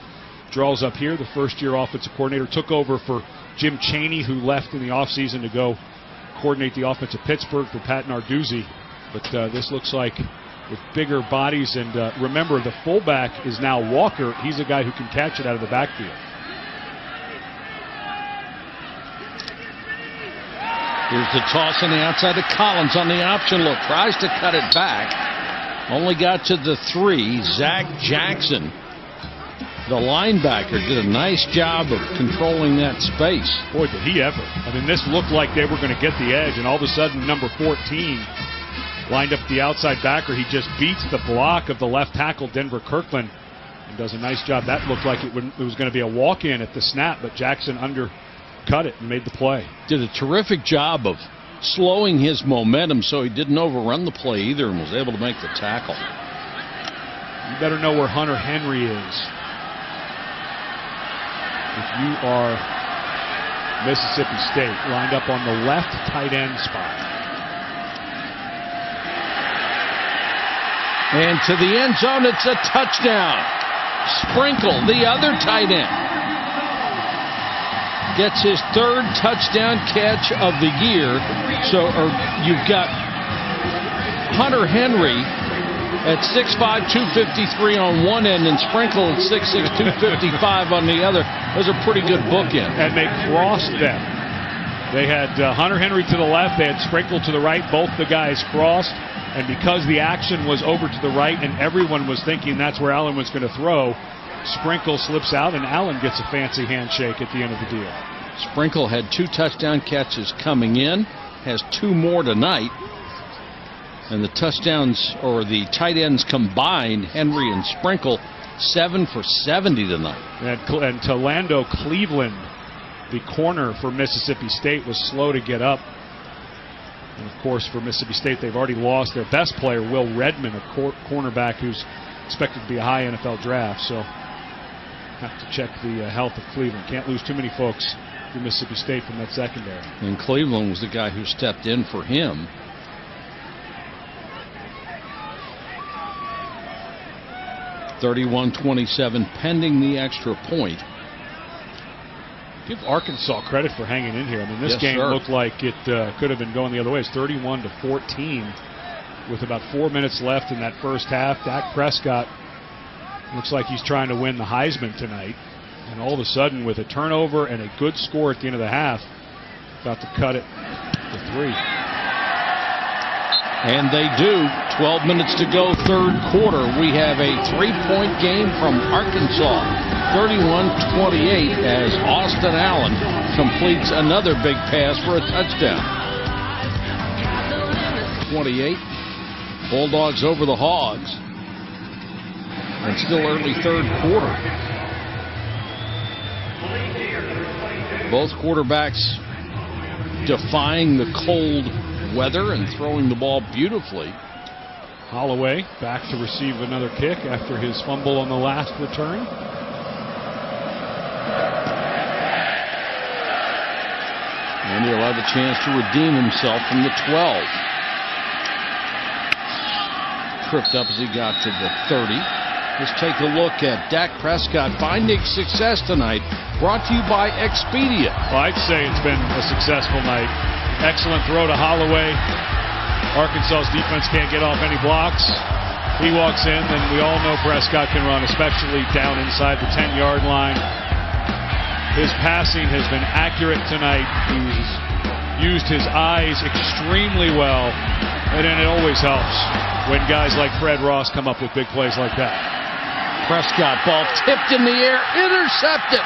B: draws up here. The first-year offensive coordinator took over for Jim Chaney, who left in the offseason to go coordinate the offense at Pittsburgh for Pat Narduzzi. But this looks like with bigger bodies, and remember, the fullback is now Walker. He's a guy who can catch it out of the backfield.
A: Here's the toss on the outside to Collins on the option look. Tries to cut it back. Only got to the 3. Zach Jackson, the linebacker, did a nice job of controlling that space.
B: Boy, did he ever. I mean, this looked like they were going to get the edge, and all of a sudden, number 14 lined up at the outside backer. He just beats the block of the left tackle, Denver Kirkland, and does a nice job. That looked like it was going to be a walk-in at the snap, but Jackson undercut it and made the play.
A: Did a terrific job of slowing his momentum so he didn't overrun the play either and was able to make the tackle.
B: You better know where Hunter Henry is if you are Mississippi State, lined up on the left tight end spot.
A: And to the end zone, it's a touchdown. Sprinkle, the other tight end, gets his third touchdown catch of the year. So you've got Hunter Henry at 6'5", 253 on one end, and Sprinkle at 6'6", 255 on the other. Those are pretty good bookends.
B: And they crossed them. They had Hunter Henry to the left. They had Sprinkle to the right. Both the guys crossed. And because the action was over to the right and everyone was thinking that's where Allen was going to throw, Sprinkle slips out and Allen gets a fancy handshake at the end of the deal.
A: Sprinkle had 2 touchdown catches coming in, has 2 more tonight. And the touchdowns, or the tight ends combined, Henry and Sprinkle, 7 for 70 tonight.
B: And Tolando Cleveland, the corner for Mississippi State, was slow to get up. And of course, for Mississippi State, they've already lost their best player, Will Redmond, a cornerback who's expected to be a high NFL draft. So have to check the health of Cleveland. Can't lose too many folks to Mississippi State from that secondary.
A: And Cleveland was the guy who stepped in for him. (31-27) pending the extra point.
B: Give Arkansas credit for hanging in here. I mean, this game looked like it could have been going the other way. It's 31-14 with about 4 minutes left in that first half. Dak Prescott looks like he's trying to win the Heisman tonight. And all of a sudden, with a turnover and a good score at the end of the half, about to cut it to 3.
A: And they do. 12 minutes to go, third quarter. We have a 3-point game from Arkansas. 31-28 as Austin Allen completes another big pass for a touchdown. 28. Bulldogs over the Hogs. And still early third quarter. Both quarterbacks defying the cold weather and throwing the ball beautifully.
B: Holloway back to receive another kick after his fumble on the last return.
A: And he'll have a chance to redeem himself from the 12. Tripped up as he got to the 30. Let's take a look at Dak Prescott finding success tonight. Brought to you by Expedia.
B: Well, I'd say it's been a successful night. Excellent throw to Holloway. Arkansas's defense can't get off any blocks. He walks in, and we all know Prescott can run, especially down inside the 10-yard line. His passing has been accurate tonight. He's used his eyes extremely well, and then it always helps when guys like Fred Ross come up with big plays like that.
A: Prescott, ball tipped in the air, intercepted.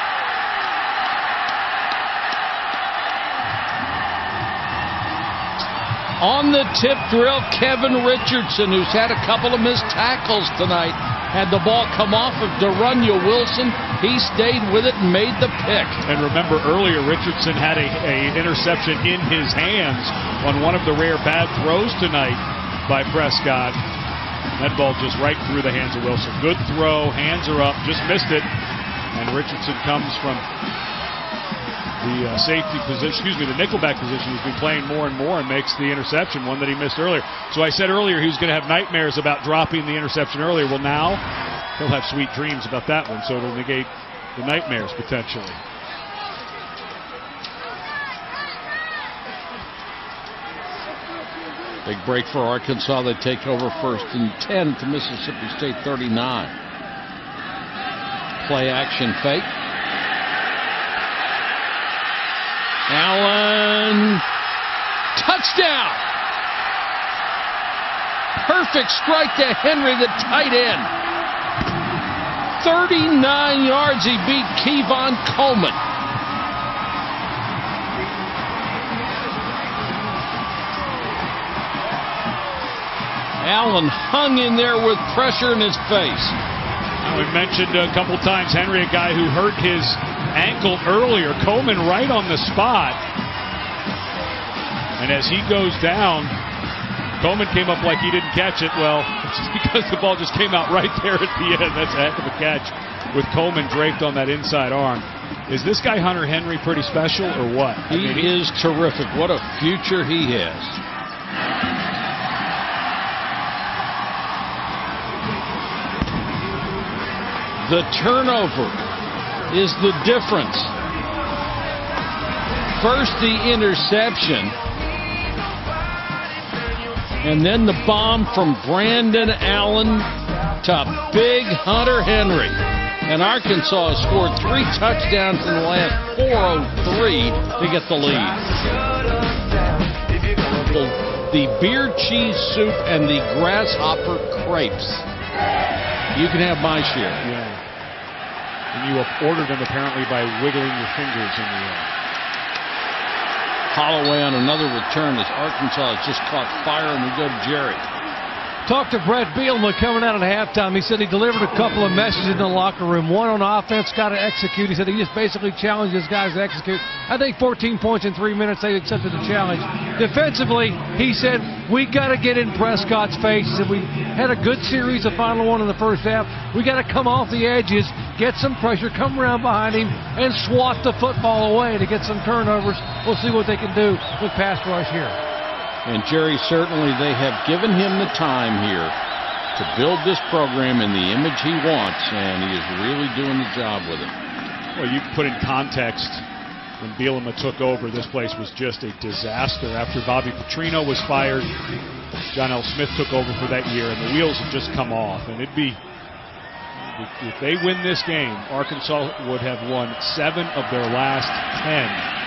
A: On the tip drill, Kevin Richardson, who's had a couple of missed tackles tonight, had the ball come off of Darunya Wilson. He stayed with it and made the pick.
B: And remember earlier, Richardson had a interception in his hands on one of the rare bad throws tonight by Prescott. That ball just right through the hands of Wilson. Good throw, hands are up, just missed it. And Richardson comes from the safety position, the nickelback position. He's been playing more and more and makes the interception, one that he missed earlier. So I said earlier he was going to have nightmares about dropping the interception earlier. Well, now he'll have sweet dreams about that one, so it'll negate the nightmares potentially.
A: Big break for Arkansas. They take over 1st and 10 to Mississippi State 39. Play action fake. Allen, touchdown! Perfect strike to Henry, the tight end. 39 yards, he beat Kevon Coleman. Allen hung in there with pressure in his face.
B: We mentioned a couple times Henry, a guy who hurt his ankle earlier. Coleman right on the spot. And as he goes down, Coleman came up like he didn't catch it. Well, it's because the ball just came out right there at the end. That's a heck of a catch with Coleman draped on that inside arm. Is this guy Hunter Henry pretty special or what?
A: He is terrific. What a future he has. The turnover is the difference. First the interception, and then the bomb from Brandon Allen to big Hunter Henry. And Arkansas has scored 3 touchdowns in the last 4:03 to get the lead. The beer cheese soup and the grasshopper crepes. You can have my share.
B: Yeah. And you have ordered them apparently by wiggling your fingers in the air.
A: Holloway on another return as Arkansas has just caught fire, and we go to Jerry.
C: Talked to Brett Bielema coming out at halftime. He said he delivered a couple of messages in the locker room. One on offense, got to execute. He said he just basically challenged his guys to execute. I think 14 points in 3 minutes, they accepted the challenge. Defensively, he said, we got to get in Prescott's face. He said, we had a good series, the final one in the first half. We got to come off the edges, get some pressure, come around behind him, and swat the football away to get some turnovers. We'll see what they can do with pass rush here.
A: And Jerry, certainly they have given him the time here to build this program in the image he wants, and he is really doing the job with it.
B: Well, you put in context, when Bielema took over, this place was just a disaster. After Bobby Petrino was fired, John L. Smith took over for that year, and the wheels have just come off. And it'd be, if they win this game, Arkansas would have won 7 of their last 10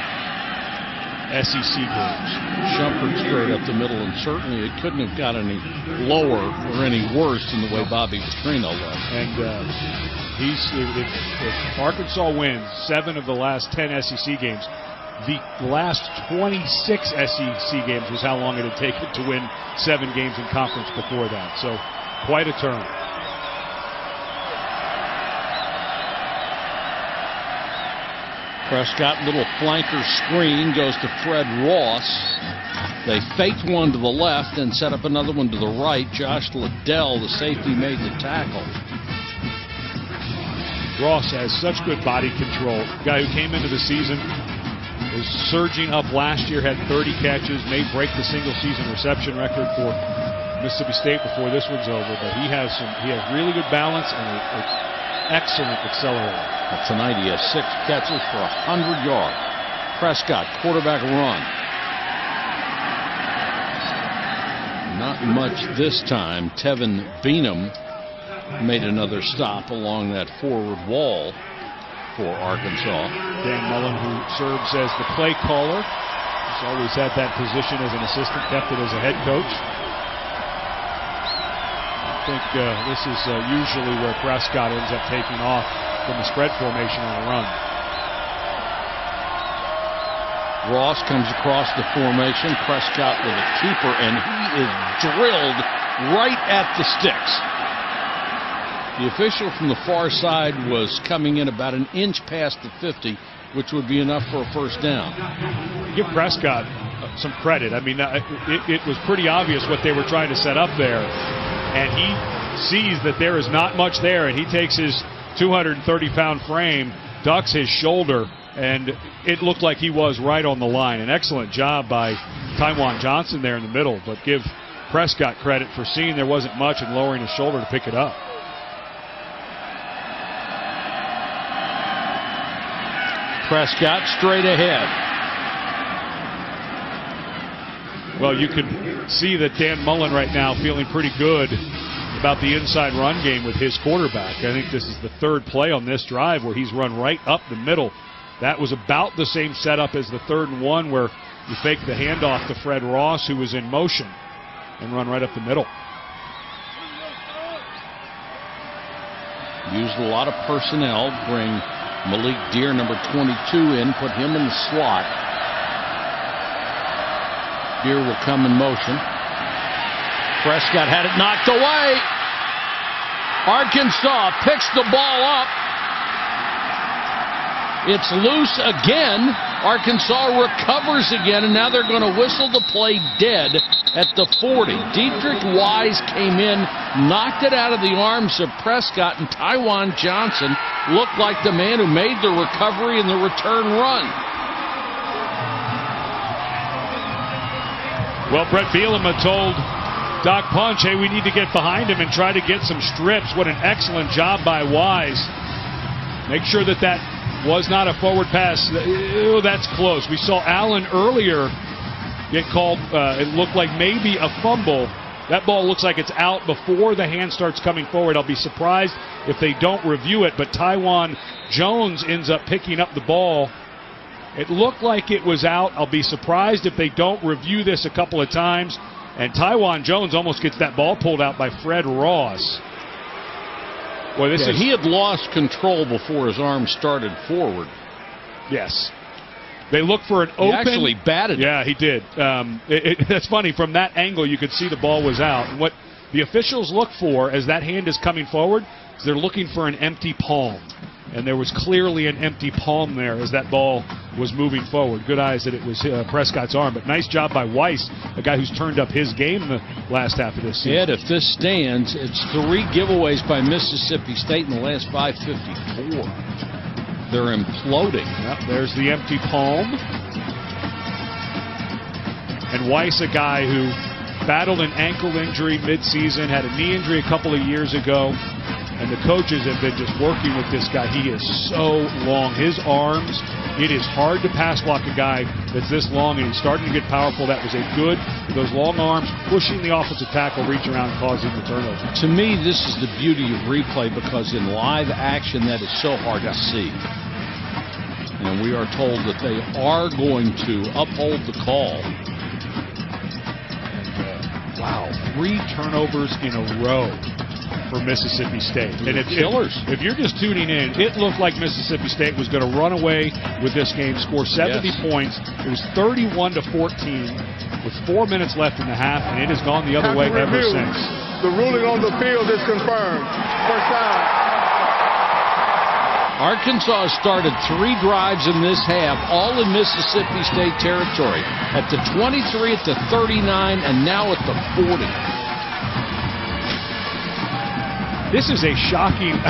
B: SEC games.
A: Shumpert straight up the middle, and certainly it couldn't have got any lower or any worse than the way Bobby Petrino left.
B: And if Arkansas wins 7 of the last 10 SEC games, the last 26 SEC games was how long it had taken to win 7 games in conference before that. So quite a turn.
A: Prescott, little flanker screen, goes to Fred Ross. They faked one to the left and set up another one to the right. Josh Liddell, the safety, made the tackle.
B: Ross has such good body control. Guy who came into the season, was surging up last year, had 30 catches, may break the single-season reception record for Mississippi State before this one's over. But he has really good balance and an excellent accelerator.
A: Tonight he has 6 catches for 100 yards. Prescott, quarterback run. Not much this time. Tevin Beanham made another stop along that forward wall for Arkansas.
B: Dan Mullen, who serves as the play caller. He's always had that position as an assistant, kept it as a head coach. I think this is usually where Prescott ends up taking off from the spread formation on a run.
A: Ross comes across the formation. Prescott with a keeper, and he is drilled right at the sticks. The official from the far side was coming in about an inch past the 50, which would be enough for a first down.
B: Give Prescott some credit. I mean, it was pretty obvious what they were trying to set up there, and he sees that there is not much there, and he takes his 230-pound frame, ducks his shoulder, and it looked like he was right on the line. An excellent job by Taiwan Johnson there in the middle, but give Prescott credit for seeing there wasn't much and lowering his shoulder to pick it up.
A: Prescott straight ahead.
B: Well, you can see that Dan Mullen right now feeling pretty good about the inside run game with his quarterback. I think this is the 3rd play on this drive where he's run right up the middle. That was about the same setup as the 3rd and 1 where you fake the handoff to Fred Ross, who was in motion, and run right up the middle.
A: Used a lot of personnel, bring Malik Deer, number 22, in, put him in the slot. Deer will come in motion. Prescott had it knocked away. Arkansas picks the ball up. It's loose again. Arkansas recovers again, and now they're going to whistle the play dead at the 40. Dedrick Wise came in, knocked it out of the arms of Prescott, and Tywan Johnson looked like the man who made the recovery and the return run.
B: Well, Brett Bielema told Doc Punch, hey, we need to get behind him and try to get some strips. What an excellent job by Wise. Make sure that was not a forward pass. Oh, that's close. We saw Allen earlier get called. It looked like maybe a fumble. That ball looks like it's out before the hand starts coming forward. I'll be surprised if they don't review it, but Tywan Jones ends up picking up the ball. It looked like it was out. I'll be surprised if they don't review this a couple of times. And Tywan Jones almost gets that ball pulled out by Fred Ross. Boy,
A: he had lost control before his arm started forward.
B: Yes. They look for an open.
A: He actually batted it.
B: Yeah, he did. That's funny. From that angle, you could see the ball was out. And what the officials look for as that hand is coming forward is they're looking for an empty palm. And there was clearly an empty palm there as that ball was moving forward. Good eyes that it was Prescott's arm. But nice job by Weiss, a guy who's turned up his game the last half of this season.
A: Ed, if this stands, it's 3 giveaways by Mississippi State in the last 5:54. They're imploding.
B: Yep, there's the empty palm. And Weiss, a guy who battled an ankle injury midseason, had a knee injury a couple of years ago. And the coaches have been just working with this guy. He is so long. His arms, it is hard to pass block a guy that's this long, and he's starting to get powerful. That was those long arms pushing the offensive tackle, reach around and causing the turnover.
A: To me, this is the beauty of replay, because in live action, that is so hard to see. And we are told that they are going to uphold the call.
B: And, wow, 3 turnovers in a row for Mississippi State. And if you're just tuning in, it looked like Mississippi State was going to run away with this game, score 70 points. It was 31-14 with 4 minutes left in the half, and it has gone the other way ever since.
D: The ruling on the field is confirmed. First down.
A: Arkansas started 3 drives in this half, all in Mississippi State territory. At the 23, at the 39, and now at the 40.
B: This is a shocking,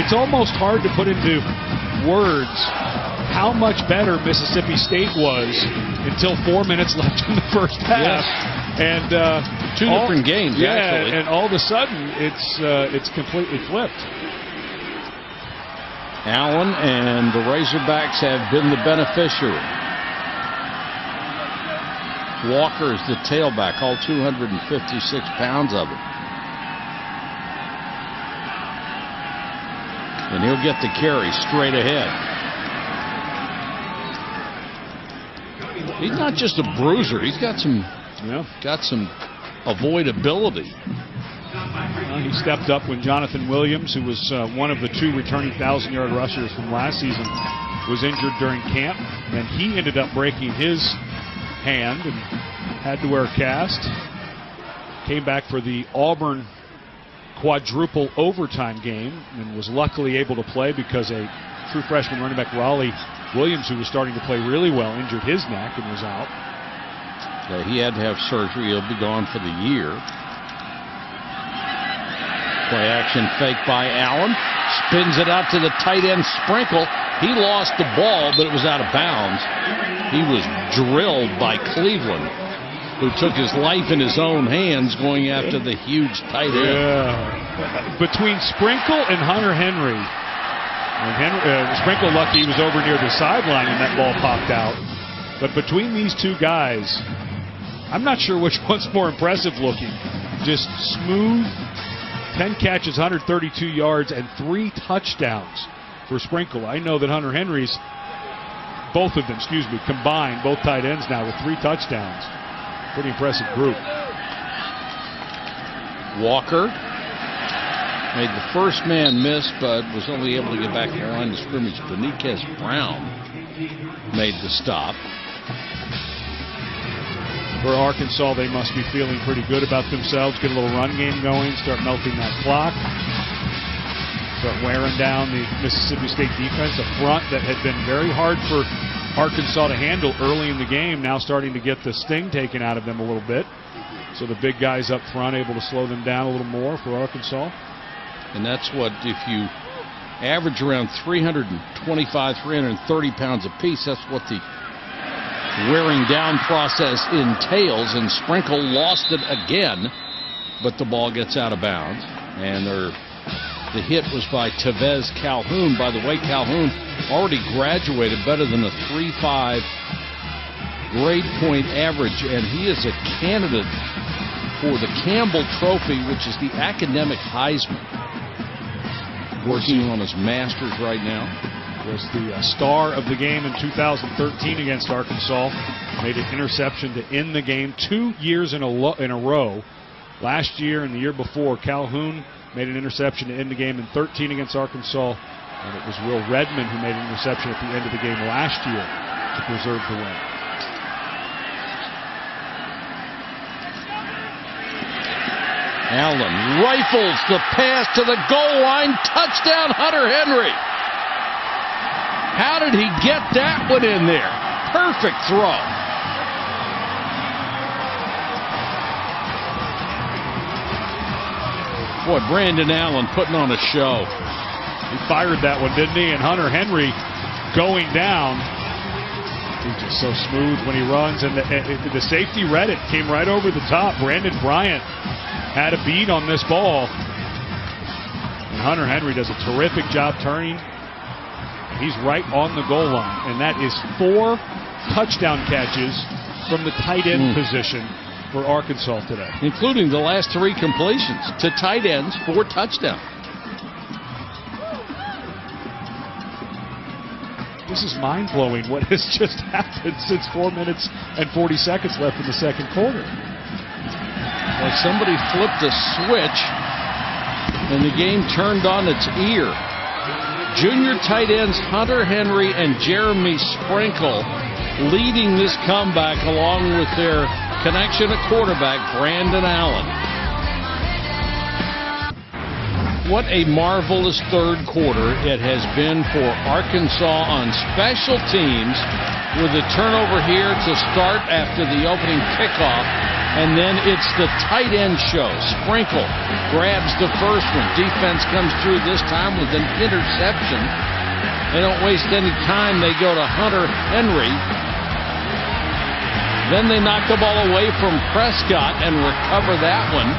B: it's almost hard to put into words how much better Mississippi State was until 4 minutes left in the first half.
A: Yes.
B: And
A: 2 different games, actually.
B: And all of a sudden, it's completely flipped.
A: Allen and the Razorbacks have been the beneficiary. Walker is the tailback, all 256 pounds of it. And he'll get the carry straight ahead. He's not just a bruiser. He's got some avoidability.
B: He stepped up when Jonathan Williams, who was one of the 2 returning 1,000-yard rushers from last season, was injured during camp. And he ended up breaking his hand and had to wear a cast. Came back for the Auburn quadruple overtime game and was luckily able to play because a true freshman running back, Raleigh Williams, who was starting to play really well, injured his neck and was out.
A: Yeah, he had to have surgery. He'll be gone for the year. Play action fake by Allen. Spins it out to the tight end, Sprinkle. He lost the ball, but it was out of bounds. He was drilled by Cleveland, who took his life in his own hands going after the huge tight end.
B: Yeah. Between Sprinkle and Hunter Henry. And Sprinkle lucky he was over near the sideline and that ball popped out. But between these 2 guys, I'm not sure which one's more impressive looking. Just smooth, 10 catches, 132 yards, and 3 touchdowns for Sprinkle. I know that Hunter Henry's, both of them, combined, both tight ends now with 3 touchdowns. Pretty impressive group.
A: Walker made the first man miss, but was only able to get back to the line of scrimmage. Beniquez Brown made the stop.
B: For Arkansas, they must be feeling pretty good about themselves. Get a little run game going, start melting that clock, start wearing down the Mississippi State defense, a front that had been very hard for Arkansas to handle early in the game, now starting to get the sting taken out of them a little bit. So the big guys up front able to slow them down a little more for Arkansas.
A: And that's what, if you average around 325, 330 pounds apiece, that's what the wearing down process entails. And Sprinkle lost it again, but the ball gets out of bounds. And the hit was by Tevez Calhoun. By the way, Calhoun already graduated better than a 3.5 grade point average, and he is a candidate for the Campbell Trophy, which is the academic Heisman. Working on his master's right now.
B: Was the star of the game in 2013 against Arkansas. Made an interception to end the game 2 years in a row. Last year and the year before, Calhoun made an interception to end the game in 13 against Arkansas. And it was Will Redmond who made an interception at the end of the game last year to preserve the win.
A: Allen rifles the pass to the goal line. Touchdown, Hunter Henry. How did he get that one in there? Perfect throw. Boy, Brandon Allen putting on a show.
B: He fired that one, didn't he? And Hunter Henry going down. He's just so smooth when he runs. And the safety read it, came right over the top. Brandon Bryant had a beat on this ball. And Hunter Henry does a terrific job turning. He's right on the goal line. And that is 4 touchdown catches from the tight end position for Arkansas today.
A: Including the last 3 completions to tight ends, 4 touchdowns.
B: This is mind-blowing what has just happened since 4 minutes and 40 seconds left in the second quarter.
A: Like somebody flipped a switch and the game turned on its ear. Junior tight ends Hunter Henry and Jeremy Sprinkle leading this comeback along with their connection at quarterback, Brandon Allen. What a marvelous third quarter it has been for Arkansas on special teams, with a turnover here to start after the opening kickoff. And then it's the tight end show. Sprinkle grabs the first one. Defense comes through this time with an interception. They don't waste any time. They go to Hunter Henry. Then they knock the ball away from Prescott and recover that one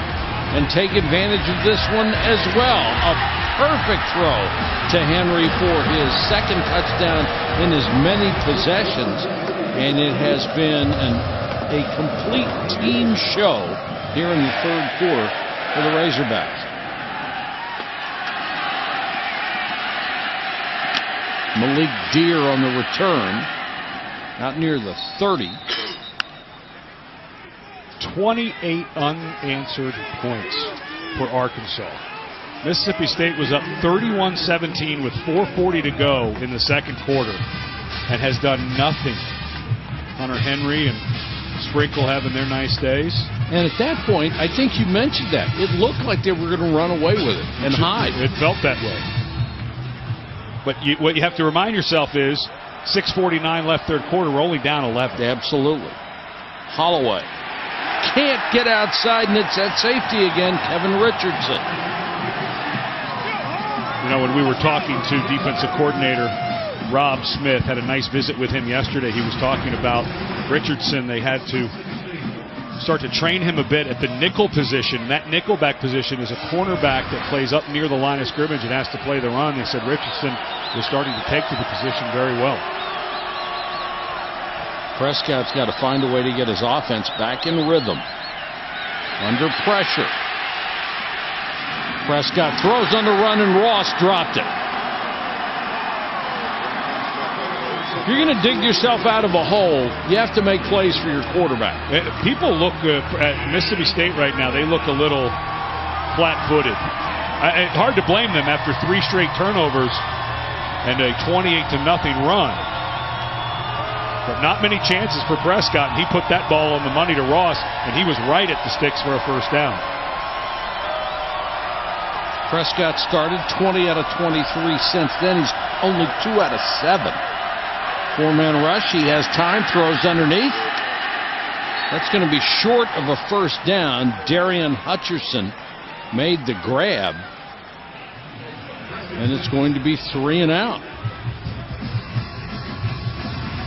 A: and take advantage of this one as well. A perfect throw to Henry for his second touchdown in as many possessions. And it has been a complete team show here in the third quarter for the Razorbacks. Malik Deer on the return, out near the 30.
B: 28 unanswered points for Arkansas. Mississippi State was up 31-17 with 4:40 to go in the second quarter and has done nothing. Hunter Henry and Sprinkle having their nice days.
A: And at that point, I think you mentioned that. It looked like they were going to run away with it and hide.
B: It felt that way. But what you have to remind yourself is 6:49 left third quarter. We're only down 11.
A: Absolutely. Holloway can't get outside, and it's at safety again, Kevin Richardson.
B: You know, when we were talking to defensive coordinator Rob Smith, had a nice visit with him yesterday. He was talking about Richardson. They had to start to train him a bit at the nickel position. That nickelback position is a cornerback that plays up near the line of scrimmage and has to play the run. They said Richardson was starting to take to the position very well.
A: Prescott's got to find a way to get his offense back in rhythm. Under pressure. Prescott throws on the run, and Ross dropped it. If you're going to dig yourself out of a hole, you have to make plays for your quarterback.
B: People look at Mississippi State right now. They look a little flat-footed. It's hard to blame them after 3 straight turnovers and a 28-0 run. But not many chances for Prescott, and he put that ball on the money to Ross, and he was right at the sticks for a first down.
A: Prescott started 20 out of 23 since then. He's only 2 out of 7. 4-man rush. He has time. Throws underneath. That's going to be short of a first down. Darian Hutcherson made the grab. And it's going to be 3 and out.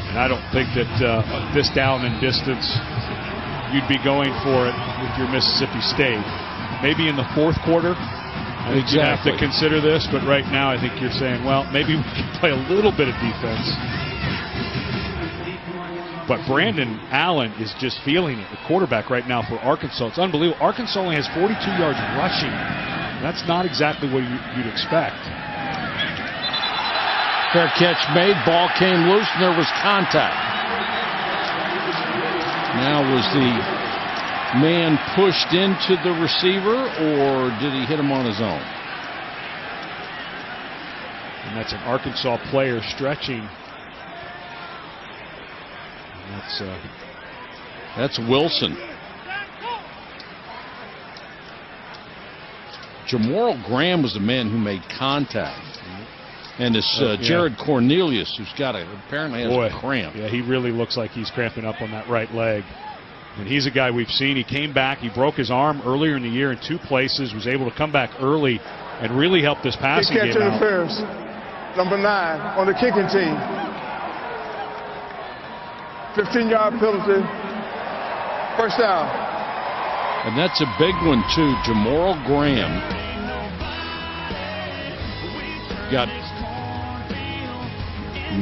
B: And I don't think that this down and distance, you'd be going for it with your Mississippi State. Maybe in the fourth quarter, I think you have to consider this. But right now, I think you're saying, well, maybe we can play a little bit of defense. But Brandon Allen is just feeling it, the quarterback right now for Arkansas. It's unbelievable. Arkansas only has 42 yards rushing. That's not exactly what you'd expect.
A: Fair catch made. Ball came loose, and there was contact. Now, was the man pushed into the receiver, or did he hit him on his own?
B: And that's an Arkansas player stretching.
A: That's Wilson. Jamoral Graham was the man who made contact. And it's Jared Cornelius, who's apparently has a cramp.
B: Yeah, he really looks like he's cramping up on that right leg. And he's a guy we've seen. He came back. He broke his arm earlier in the year in 2 places, was able to come back early and really help this passing game out.
D: Kick catch interference, number 9 on the kicking team. 15-yard penalty, first down.
A: And that's a big one, too. Jamoral Graham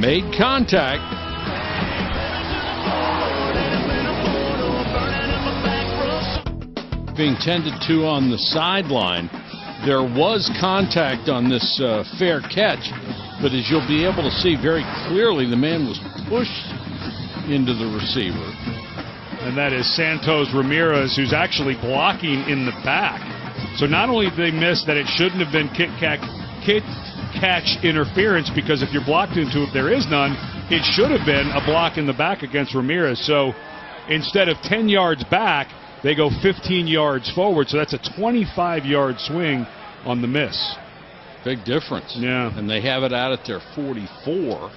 A: made contact. Being tended to on the sideline. There was contact on this fair catch, but as you'll be able to see very clearly, the man was pushed into the receiver.
B: And that is Santos Ramirez, who's actually blocking in the back. So not only did they miss that it shouldn't have been catch interference, because if you're blocked into it, there is none. It should have been a block in the back against Ramirez. So instead of 10 yards back, they go 15 yards forward. So that's a 25-yard swing on the miss.
A: Big difference.
B: Yeah.
A: And they have it out at their 44.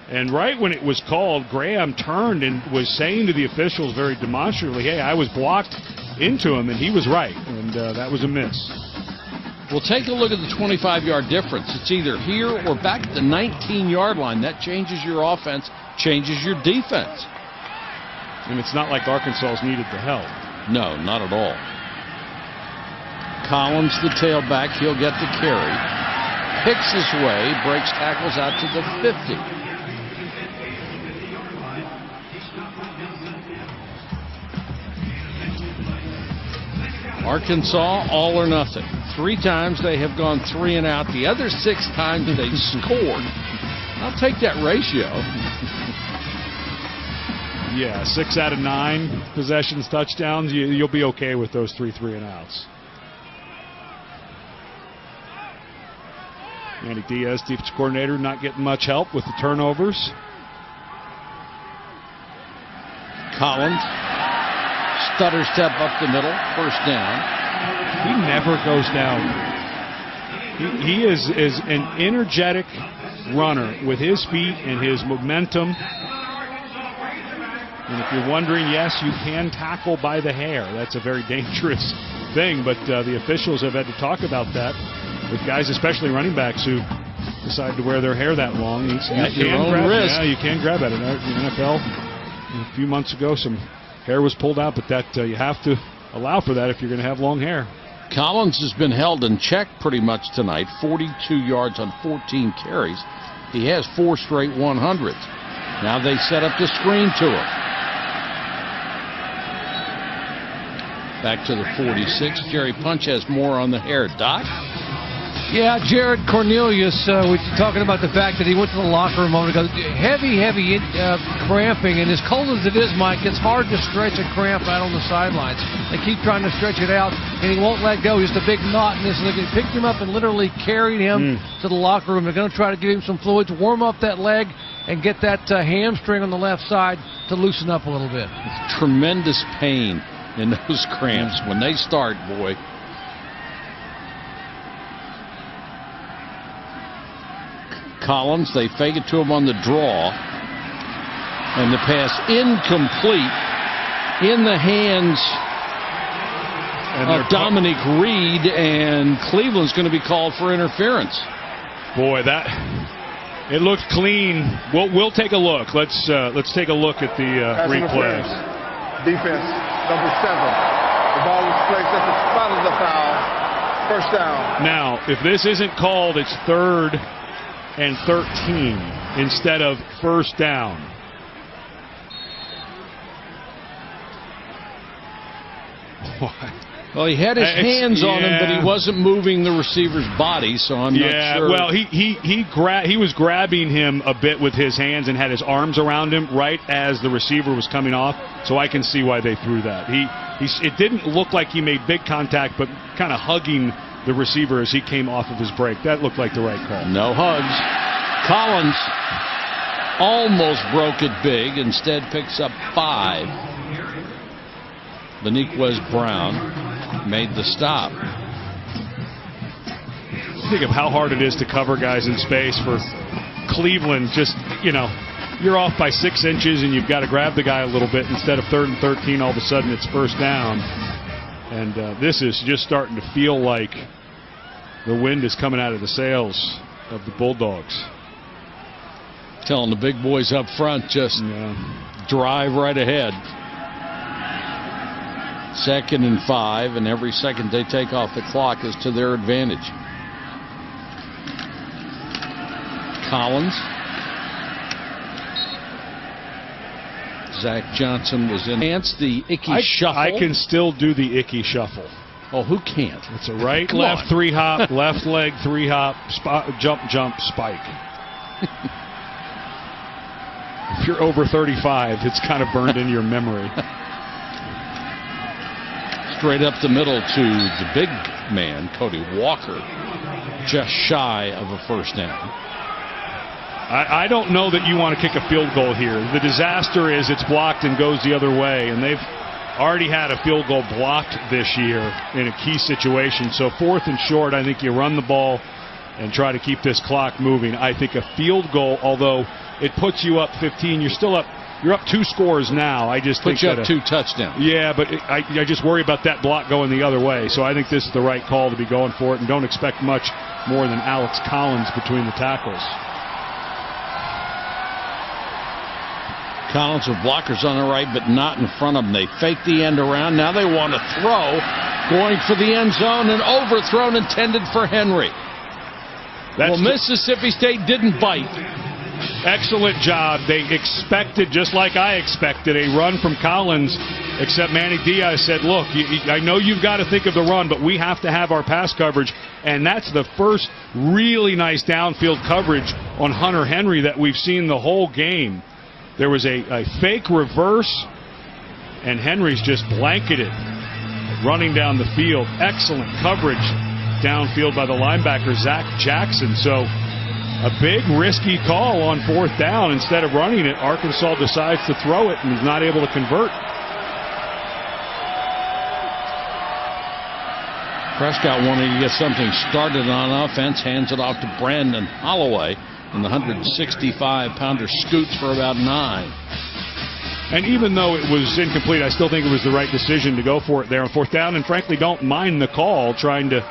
B: And right when it was called, Graham turned and was saying to the officials very demonstratively, hey, I was blocked into him, and he was right. And that was a miss.
A: Well, take a look at the 25-yard difference. It's either here or back at the 19-yard line. That changes your offense, changes your defense.
B: And it's not like Arkansas's needed the help.
A: No, not at all. Collins, the tailback, he'll get the carry. Picks his way, breaks tackles out to the 50. Arkansas, all or nothing. 3 times they have gone 3 and out. The other 6 times they scored. I'll take that ratio.
B: Yeah, 6 out of 9 possessions, touchdowns. You'll be okay with those 3 and outs. Manny Diaz, defensive coordinator, not getting much help with the turnovers.
A: Collins, stutter step up the middle, first down.
B: He never goes down. He is an energetic runner with his feet and his momentum. And if you're wondering, yes, you can tackle by the hair. That's a very dangerous thing, but the officials have had to talk about that with guys, especially running backs, who decide to wear their hair that long. You can grab at it. In the NFL, a few months ago, some hair was pulled out, but that you have to allow for that if you're going to have long hair.
A: Collins has been held in check pretty much tonight. 42 yards on 14 carries. He has 4 straight 100s. Now they set up the screen to him. Back to the 46. Jerry Punch has more on the hair. Doc?
C: Yeah, Jared Cornelius, we're talking about the fact that he went to the locker room a moment ago. Heavy cramping, and as cold as it is, Mike, it's hard to stretch a cramp out on the sidelines. They keep trying to stretch it out, and he won't let go. Just a big knot in this. They picked him up and literally carried him to the locker room. They're going to try to give him some fluids, warm up that leg, and get that hamstring on the left side to loosen up a little bit.
A: Tremendous pain in those cramps when they start, boy. Collins, they fake it to him on the draw. And the pass incomplete in the hands of Dominic Reed, and Cleveland's going to be called for interference.
B: Boy, it looked clean. We'll take a look. Let's take a look at the replay.
D: Defense, number 7. The ball was placed at the spot of the foul. First down.
B: Now, if this isn't called, it's 3rd and 13 instead of first down.
A: Well, he had his hands on him, but he wasn't moving the receiver's body, so I'm not sure.
B: Well, he was grabbing him a bit with his hands and had his arms around him right as the receiver was coming off, so I can see why they threw that. It didn't look like he made big contact, but kind of hugging the receiver as he came off of his break. That looked like the right call.
A: No hugs. Collins almost broke it big, instead picks up 5. Beniquez Brown made the stop.
B: Think of how hard it is to cover guys in space for Cleveland. Just, you're off by 6 inches and you've got to grab the guy a little bit. Instead of 3rd and 13, all of a sudden it's first down. And this is just starting to feel like the wind is coming out of the sails of the Bulldogs.
A: Telling the big boys up front, just drive right ahead. 2nd and 5, and every second they take off the clock is to their advantage. Collins. Zach Johnson was in. The icky shuffle.
B: I can still do the icky shuffle.
A: Oh, who can't?
B: It's a right, left, 3-hop, left leg, 3-hop, jump, spike. If you're over 35, it's kind of burned into your memory.
A: Straight up the middle to the big man, Cody Walker, just shy of a first down.
B: I don't know that you want to kick a field goal here. The disaster is it's blocked and goes the other way, and they've already had a field goal blocked this year in a key situation. So 4th and short, I think you run the ball and try to keep this clock moving. I think a field goal, although it puts you up 15, you're up 2 scores now. I just think
A: you up 2 touchdowns.
B: Yeah, but I just worry about that block going the other way. So I think this is the right call to be going for it, and don't expect much more than Alex Collins between the tackles.
A: Collins with blockers on the right, but not in front of them. They fake the end around. Now they want to throw, going for the end zone, and overthrown intended for Henry. Mississippi State didn't bite.
B: Excellent job. They expected, just like I expected, a run from Collins, except Manny Diaz said, look, I know you've got to think of the run, but we have to have our pass coverage. And that's the first really nice downfield coverage on Hunter Henry that we've seen the whole game. There was a fake reverse, and Henry's just blanketed running down the field. Excellent coverage downfield by the linebacker, Zach Jackson. So a big risky call on 4th down. Instead of running it, Arkansas decides to throw it and is not able to convert.
A: Prescott wanting to get something started on offense, hands it off to Brandon Holloway, and the 165-pounder scoots for about 9.
B: And even though it was incomplete, I still think it was the right decision to go for it there on 4th down, and frankly don't mind the call, trying to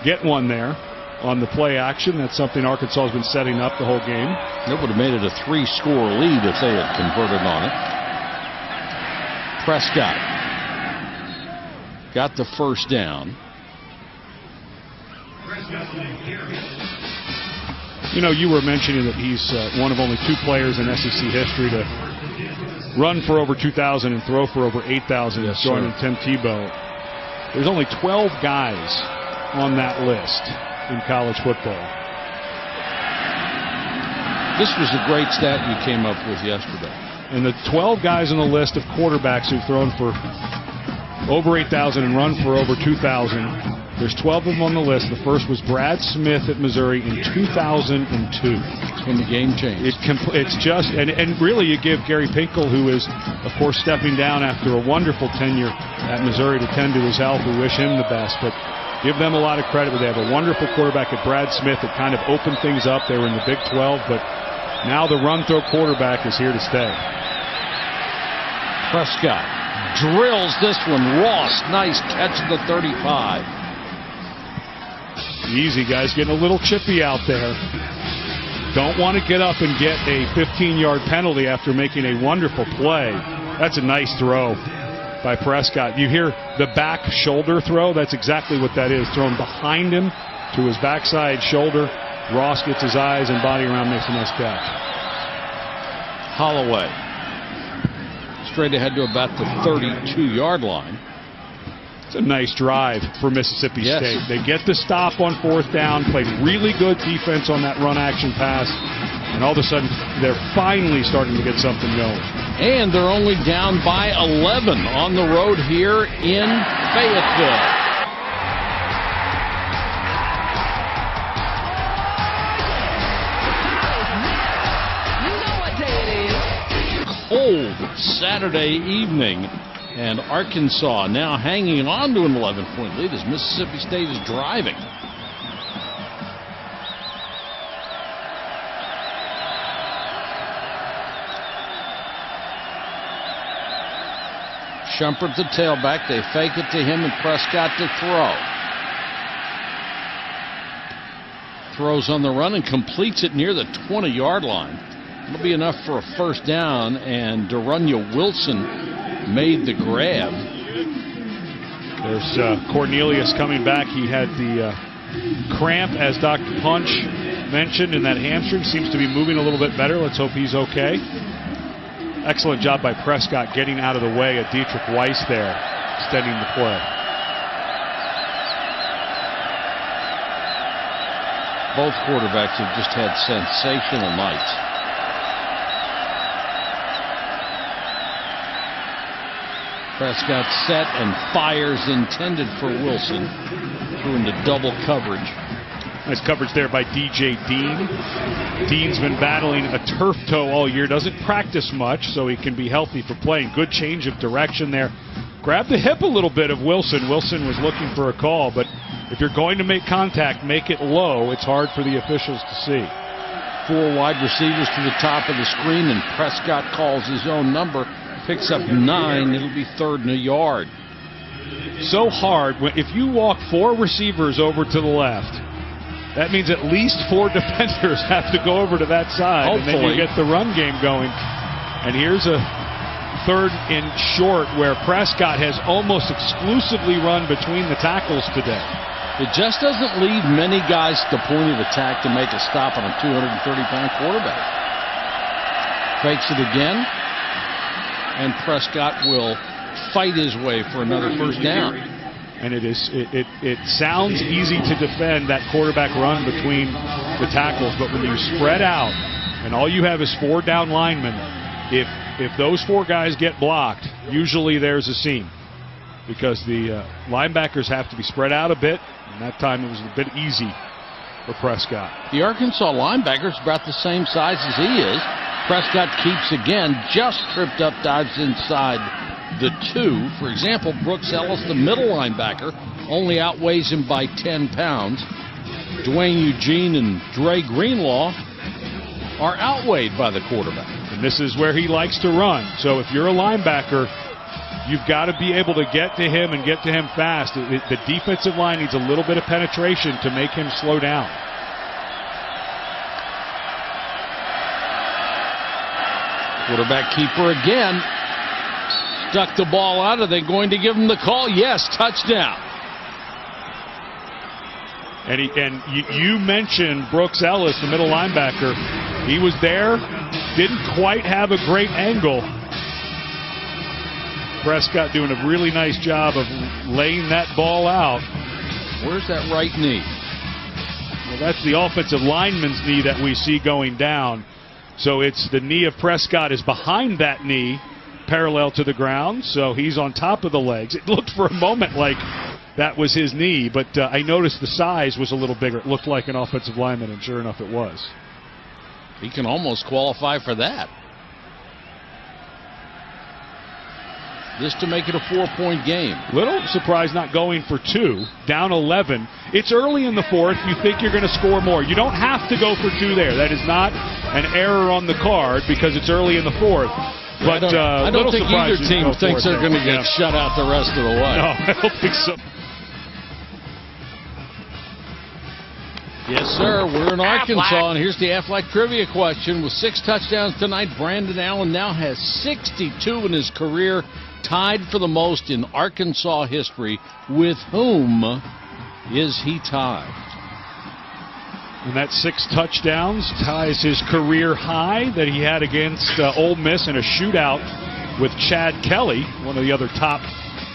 B: get one there on the play action. That's something Arkansas has been setting up the whole game.
A: It would have made it a 3-score lead if they had converted on it. Prescott got the first down.
B: You were mentioning that he's one of only 2 players in SEC history to run for over 2,000 and throw for over 8,000, joining Tim Tebow. There's only 12 guys on that list in college football.
A: This was a great stat you came up with yesterday.
B: And the 12 guys on the list of quarterbacks who've thrown for over 8,000 and run for over 2,000, There's 12 of them on the list. The first was Brad Smith at Missouri in 2002.
A: When the game changed.
B: It's just, and really you give Gary Pinkel, who is, of course, stepping down after a wonderful tenure at Missouri, to tend to his health. We wish him the best, but give them a lot of credit. They have a wonderful quarterback at Brad Smith that kind of opened things up. They were in the Big 12, but now the run-throw quarterback is here to stay.
A: Prescott drills this one. Ross, nice catch at the 35.
B: Easy, guys, getting a little chippy out there. Don't want to get up and get a 15-yard penalty after making a wonderful play. That's a nice throw by Prescott. You hear the back shoulder throw? That's exactly what that is. Thrown behind him to his backside shoulder. Ross gets his eyes and body around, makes a nice catch.
A: Holloway straight ahead to about the 32-yard line.
B: It's a nice drive for Mississippi
A: Yes.
B: State. They get the stop on 4th down, played really good defense on that run-action pass, and all of a sudden they're finally starting to get something going.
A: And they're only down by 11 on the road here in Fayetteville. Cold Saturday evening, and Arkansas now hanging on to an 11-point lead as Mississippi State is driving. Shumpert, the tailback. They fake it to him, and Prescott to throw. Throws on the run and completes it near the 20-yard line. It'll be enough for a first down, and Darunya Wilson made the grab.
B: There's Cornelius coming back. He had the cramp, as Dr. Punch mentioned, and that hamstring seems to be moving a little bit better. Let's hope he's okay. Excellent job by Prescott getting out of the way of Dietrich Weiss there, extending the play.
A: Both quarterbacks have just had sensational nights. Prescott set and fires, intended for Wilson. Threw into double coverage.
B: Nice coverage there by DJ Dean. Dean's been battling a turf toe all year. Doesn't practice much, so he can be healthy for playing. Good change of direction there. Grabbed the hip a little bit of Wilson. Wilson was looking for a call, but if you're going to make contact, make it low. It's hard for the officials to see.
A: 4 wide receivers to the top of the screen, and Prescott calls his own number. Picks up 9. It'll be 3rd and a yard.
B: So hard. If you walk 4 receivers over to the left, that means at least 4 defenders have to go over to that side.
A: Hopefully.
B: And then you get the run game going. And here's a 3rd and short where Prescott has almost exclusively run between the tackles today.
A: It just doesn't leave many guys at the point of attack to make a stop on a 230-pound quarterback. Fakes it again, and Prescott will fight his way for another first down.
B: And it sounds easy to defend that quarterback run between the tackles, but when you spread out and all you have is 4 down linemen, if those 4 guys get blocked, usually there's a seam because the linebackers have to be spread out a bit, and that time it was a bit easy for Prescott.
A: The Arkansas linebacker's about the same size as he is. Prescott keeps again, just tripped up, dives inside the 2. For example, Brooks Ellis, the middle linebacker, only outweighs him by 10 pounds. Dwayne Eugene and Dre Greenlaw are outweighed by the quarterback.
B: And this is where he likes to run. So if you're a linebacker, you've got to be able to get to him and get to him fast. The defensive line needs a little bit of penetration to make him slow down.
A: Quarterback keeper again. Stuck the ball out. Are they going to give him the call? Yes, touchdown.
B: And you mentioned Brooks Ellis, the middle linebacker. He was there, didn't quite have a great angle. Prescott doing a really nice job of laying that ball out.
A: Where's that right knee?
B: Well, that's the offensive lineman's knee that we see going down. So it's the knee of Prescott is behind that knee, parallel to the ground. So he's on top of the legs. It looked for a moment like that was his knee, but I noticed the size was a little bigger. It looked like an offensive lineman, and sure enough, it was.
A: He can almost qualify for that. Just to make it a 4-point game.
B: Little surprised not going for 2, down 11. It's early in the fourth. You think you're going to score more. You don't have to go for 2 there. That is not an error on the card because it's early in the fourth. But
A: I don't think either team thinks they're going to get shut out the rest of the way.
B: No, I don't think so.
A: Yes, sir. We're in Arkansas, and here's the Aflac trivia question. With 6 touchdowns tonight, Brandon Allen now has 62 in his career, tied for the most in Arkansas history. With whom is he tied?
B: And that 6 touchdowns ties his career high that he had against Ole Miss in a shootout with Chad Kelly, one of the other top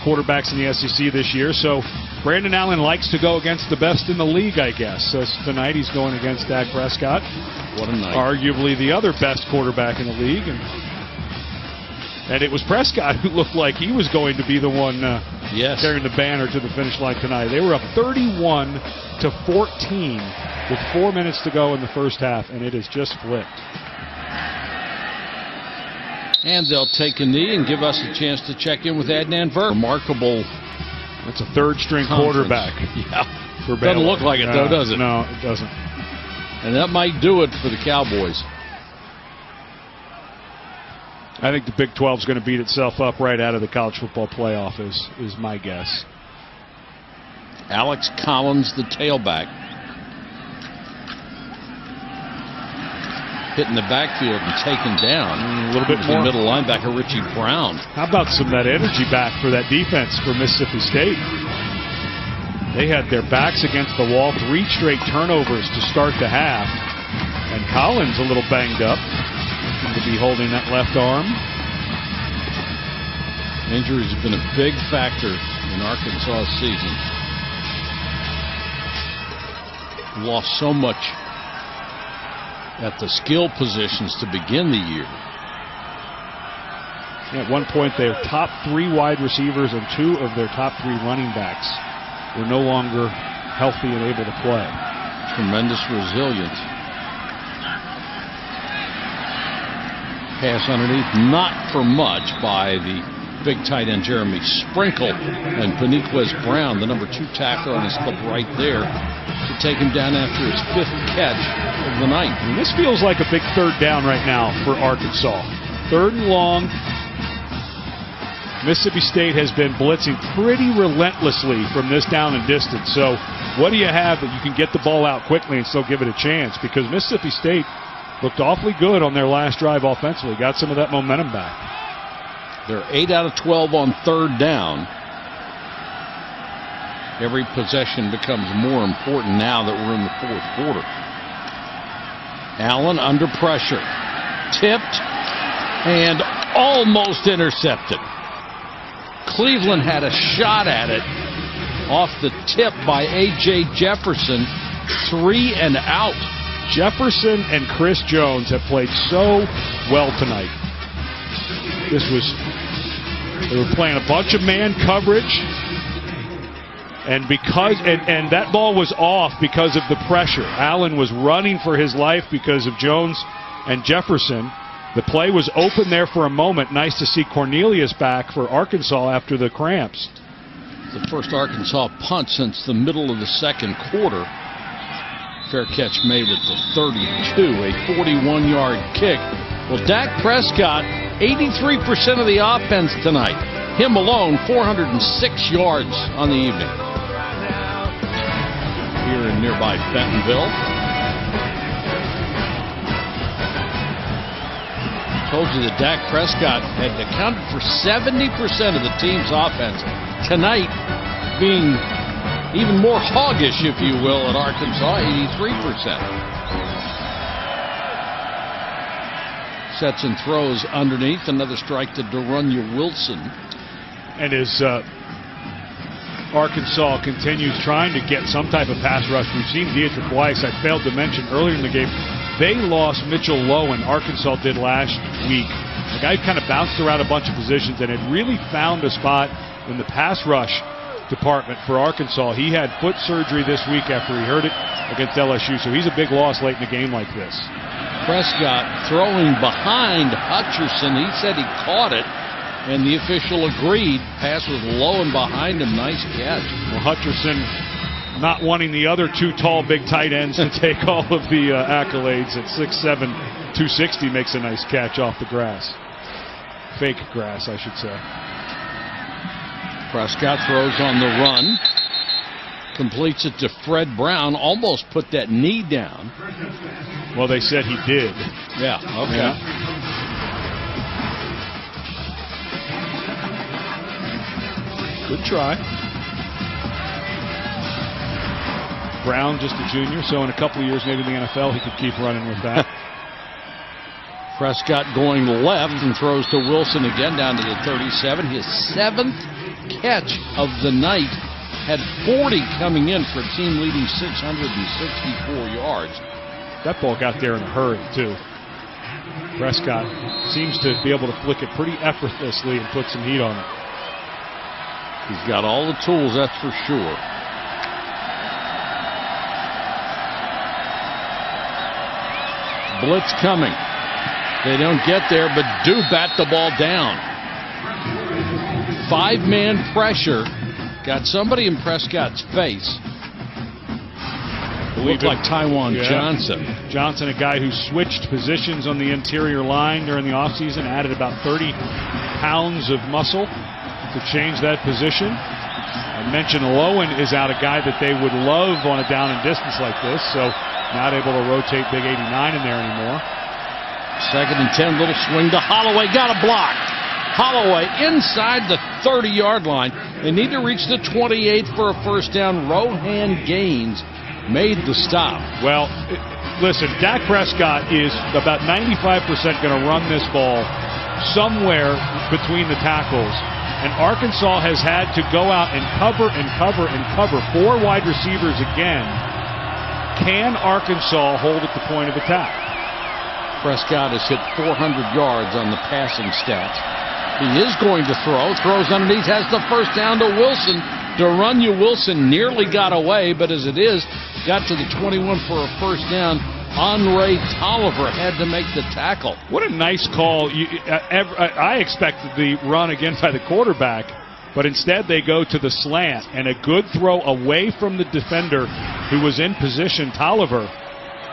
B: quarterbacks in the SEC this year. So Brandon Allen likes to go against the best in the league, I guess. So tonight he's going against Dak Prescott.
A: What a night.
B: Arguably the other best quarterback in the league. And it was Prescott who looked like he was going to be the one carrying the banner to the finish line tonight. They were up 31-14 with 4 minutes to go in the first half, and it has just flipped.
A: And they'll take a knee and give us a chance to check in with Adnan Ver. Remarkable.
B: That's a third-string quarterback.
A: Yeah.
B: For
A: doesn't look like it, though, does it?
B: No, it doesn't.
A: And that might do it for the Cowboys.
B: I think the Big 12 is going to beat itself up right out of the college football playoff is my guess.
A: Alex Collins, the tailback, hitting the backfield and taken down.
B: A little bit more.
A: Middle linebacker Richie Brown.
B: How about some of that energy back for that defense for Mississippi State? They had their backs against the wall, 3 straight turnovers to start the half. And Collins a little banged up. To be holding that left arm.
A: Injuries have been a big factor in Arkansas' season. Lost so much at the skill positions to begin the year.
B: At one point, their top 3 wide receivers and 2 of their top 3 running backs were no longer healthy and able to play.
A: Tremendous resilience. Pass underneath, not for much by the big tight end Jeremy Sprinkle, and Beniquez Brown, the number 2 tackler on his clip right there, to take him down after his 5th catch of the night.
B: And this feels like a big third down right now for Arkansas. 3rd and long. Mississippi State has been blitzing pretty relentlessly from this down and distance. So what do you have that you can get the ball out quickly and still give it a chance? Because Mississippi State looked awfully good on their last drive offensively. Got some of that momentum back.
A: They're 8 out of 12 on 3rd down. Every possession becomes more important now that we're in the 4th quarter. Allen under pressure. Tipped and almost intercepted. Cleveland had a shot at it off the tip by A.J. Jefferson. 3 and out.
B: Jefferson and Chris Jones have played so well tonight. They were playing a bunch of man coverage, and and that ball was off because of the pressure. Allen was running for his life because of Jones and Jefferson. The play was open there for a moment. Nice to see Cornelius back for Arkansas after the cramps.
A: The first Arkansas punt since the middle of the 2nd quarter. Fair catch made at the 32, a 41-yard kick. Well, Dak Prescott, 83% of the offense tonight. Him alone, 406 yards on the evening. Here in nearby Bentonville. Told you that Dak Prescott had accounted for 70% of the team's offense. Tonight being even more hoggish, if you will, at Arkansas, 83%. Sets and throws underneath. Another strike to Derunya Wilson.
B: And as Arkansas continues trying to get some type of pass rush, we've seen Dietrich Weiss, I failed to mention earlier in the game, they lost Mitchell Lowen. Arkansas did last week. The guy kind of bounced around a bunch of positions and had really found a spot in the pass rush department for Arkansas. He had foot surgery this week after he hurt it against LSU, so he's a big loss late in a game like this.
A: Prescott throwing behind Hutcherson. He said he caught it, and the official agreed. Pass was low and behind him. Nice catch.
B: Well, Hutcherson not wanting the other two tall, big tight ends to take all of the accolades at 6'7", 260, makes a nice catch off the grass. Fake grass, I should say.
A: Prescott throws on the run. Completes it to Fred Brown. Almost put that knee down.
B: Well, they said he did.
A: Yeah, okay.
B: Yeah. Good try. Brown, just a junior, so in a couple of years, maybe in the NFL, he could keep running with that.
A: Prescott going left and throws to Wilson again down to the 37. His 7th catch of the night. Had 40 coming in for a team leading 664 yards.
B: That ball got there in a hurry, too. Prescott seems to be able to flick it pretty effortlessly and put some heat on it.
A: He's got all the tools, that's for sure. Blitz coming. They don't get there, but do bat the ball down. 5-man pressure. Got somebody in Prescott's face. Looked like Taiwan Johnson.
B: Johnson, a guy who switched positions on the interior line during the offseason, added about 30 pounds of muscle to change that position. I mentioned Lowen is out, a guy that they would love on a down and distance like this, so not able to rotate Big 89 in there anymore.
A: 2nd and 10, little swing to Holloway, got a block. Holloway inside the 30-yard line. They need to reach the 28 for a first down. Rohan Gaines made the stop.
B: Well, listen, Dak Prescott is about 95% going to run this ball somewhere between the tackles. And Arkansas has had to go out and cover and cover and cover 4 wide receivers again. Can Arkansas hold at the point of attack?
A: Prescott has hit 400 yards on the passing stats. He is going to throw. Throws underneath, has the first down to Wilson. Derunya Wilson nearly got away, but as it is, got to the 21 for a first down. Andre Tolliver had to make the tackle.
B: What a nice call. I expected the run again by the quarterback, but instead they go to the slant, and a good throw away from the defender who was in position, Tolliver.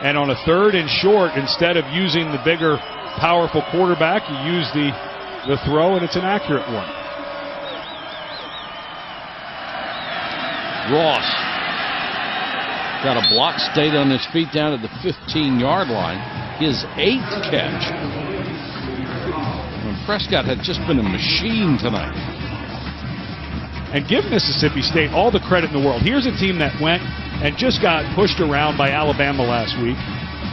B: And on a 3rd and short, instead of using the bigger, powerful quarterback, you use the throw, and it's an accurate one. Ross got a block, stayed on his feet down at the 15-yard line. His 8th catch. And Prescott had just been a machine tonight. And give Mississippi State all the credit in the world. Here's a team that went and just got pushed around by Alabama last week.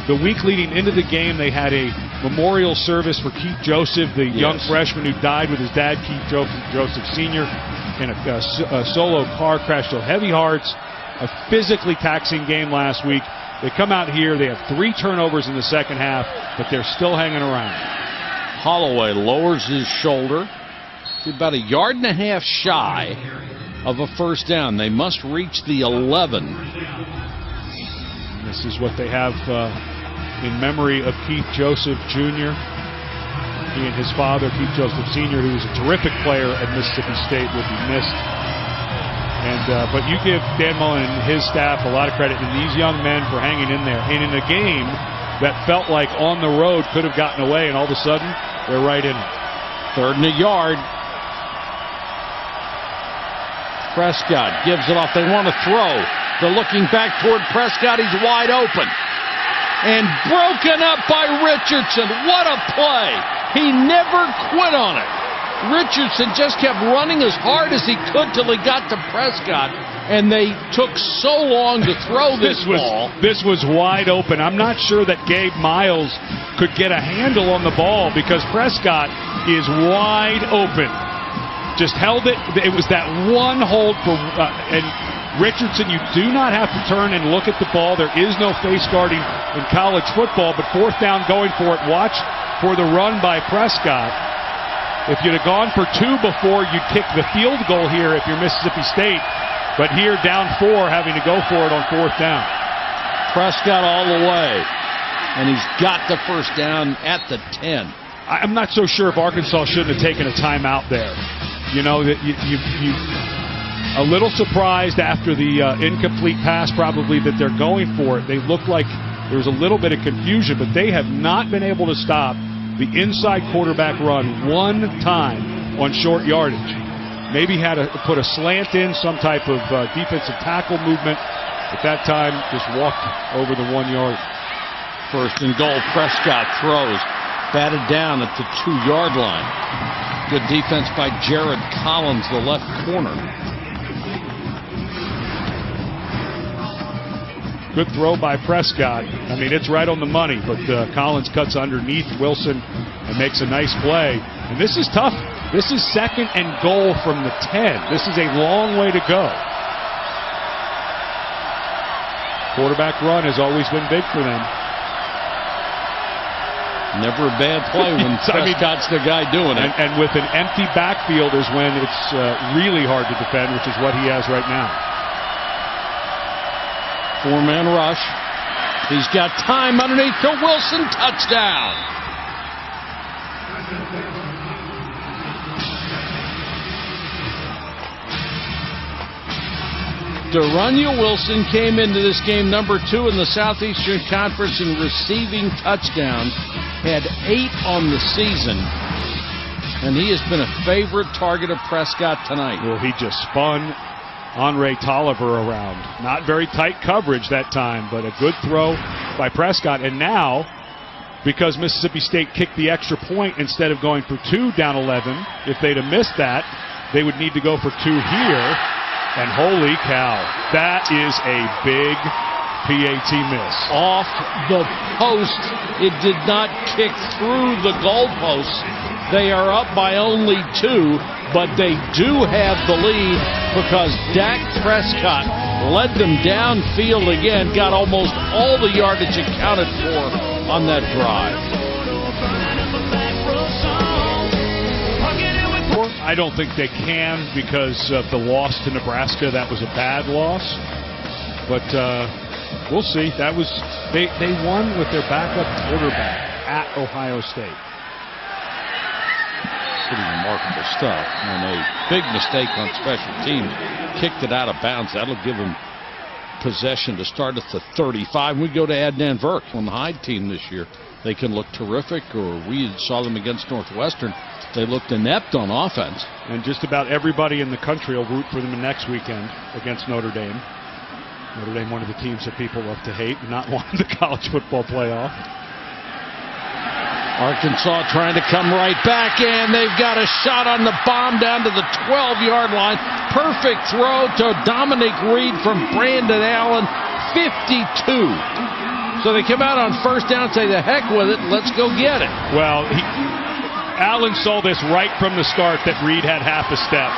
B: The week leading into the game, they had a memorial service for Keith Joseph, the young freshman who died with his dad, Keith Joseph Sr., in a solo car crash. So heavy hearts, a physically taxing game last week. They come out here, they have 3 turnovers in the second half, but they're still hanging around. Holloway lowers his shoulder. About 1.5 yards shy of a first down. They must reach the 11. This is what they have in memory of Keith Joseph Jr. He and his father, Keith Joseph Sr., who was a terrific player at Mississippi State, will be missed. And but you give Dan Mullen and his staff a lot of credit, and these young men for hanging in there. And in a game that felt like on the road could have gotten away, and all of a sudden they're right in it. 3rd and 1 yard. Prescott gives it off. They want to throw. They're looking back toward Prescott. He's wide open. And broken up by Richardson. What a play. He never quit on it. Richardson just kept running as hard as he could till he got to Prescott. And they took so long to throw this ball. This was wide open. I'm not sure that Gabe Miles could get a handle on the ball because Prescott is wide open. Just held it. It was that one hold for and Richardson. You do not have to turn and look at the ball. There is no face guarding in college football. But 4th down, going for it. Watch for the run by Prescott. If you'd have gone for 2 before, you'd kick the field goal here if you're Mississippi State. But here, down 4, having to go for it on 4th down.
A: Prescott all the way, and he's got the first down at the 10.
B: I'm not so sure if Arkansas shouldn't have taken a timeout there. You know, that you a little surprised after the incomplete pass, probably, that they're going for it. They look like there was a little bit of confusion, but they have not been able to stop the inside quarterback run one time on short yardage. Maybe had to put a slant in, some type of defensive tackle movement. At that time, just walked over the 1 yard.
A: First and goal, Prescott throws. Batted down at the 2-yard line. Good defense by Jared Collins, the left corner.
B: Good throw by Prescott. I mean, it's right on the money, but Collins cuts underneath Wilson and makes a nice play. And this is tough. This is 2nd and goal from the 10. This is a long way to go. Quarterback run has always been big for them.
A: Never a bad play when Prescott's the guy doing it.
B: And with an empty backfield is when it's really hard to defend, which is what he has right now.
A: 4-man rush. He's got time underneath to Wilson. Touchdown. De'Runnya Wilson came into this game number 2 in the Southeastern Conference in receiving touchdowns. Had 8 on the season. And he has been a favorite target of Prescott tonight.
B: Well, he just spun Andre Tolliver around. Not very tight coverage that time, but a good throw by Prescott. And now, because Mississippi State kicked the extra point instead of going for 2 down 11, if they'd have missed that, they would need to go for 2 here. And holy cow, that is a big PAT miss.
A: Off the post. It did not kick through the goalposts. They are up by only 2, but they do have the lead because Dak Prescott led them downfield again, got almost all the yardage accounted for on that drive.
B: I don't think they can because of the loss to Nebraska. That was a bad loss. But we'll see. That was they won with their backup quarterback at Ohio State.
A: Pretty remarkable stuff. And a big mistake on special teams. Kicked it out of bounds. That'll give them possession to start at the 35. We go to Adnan Virk on the Hyde team this year. They can look terrific, or we saw them against Northwestern. They looked inept on offense.
B: And just about everybody in the country will root for them next weekend against Notre Dame. Notre Dame, one of the teams that people love to hate and not want in the college football playoff.
A: Arkansas trying to come right back, and they've got a shot on the bomb down to the 12-yard line. Perfect throw to Dominic Reed from Brandon Allen, 52. So they come out on first down, say the heck with it, let's go get it.
B: Well, Allen saw this right from the start that Reed had half a step.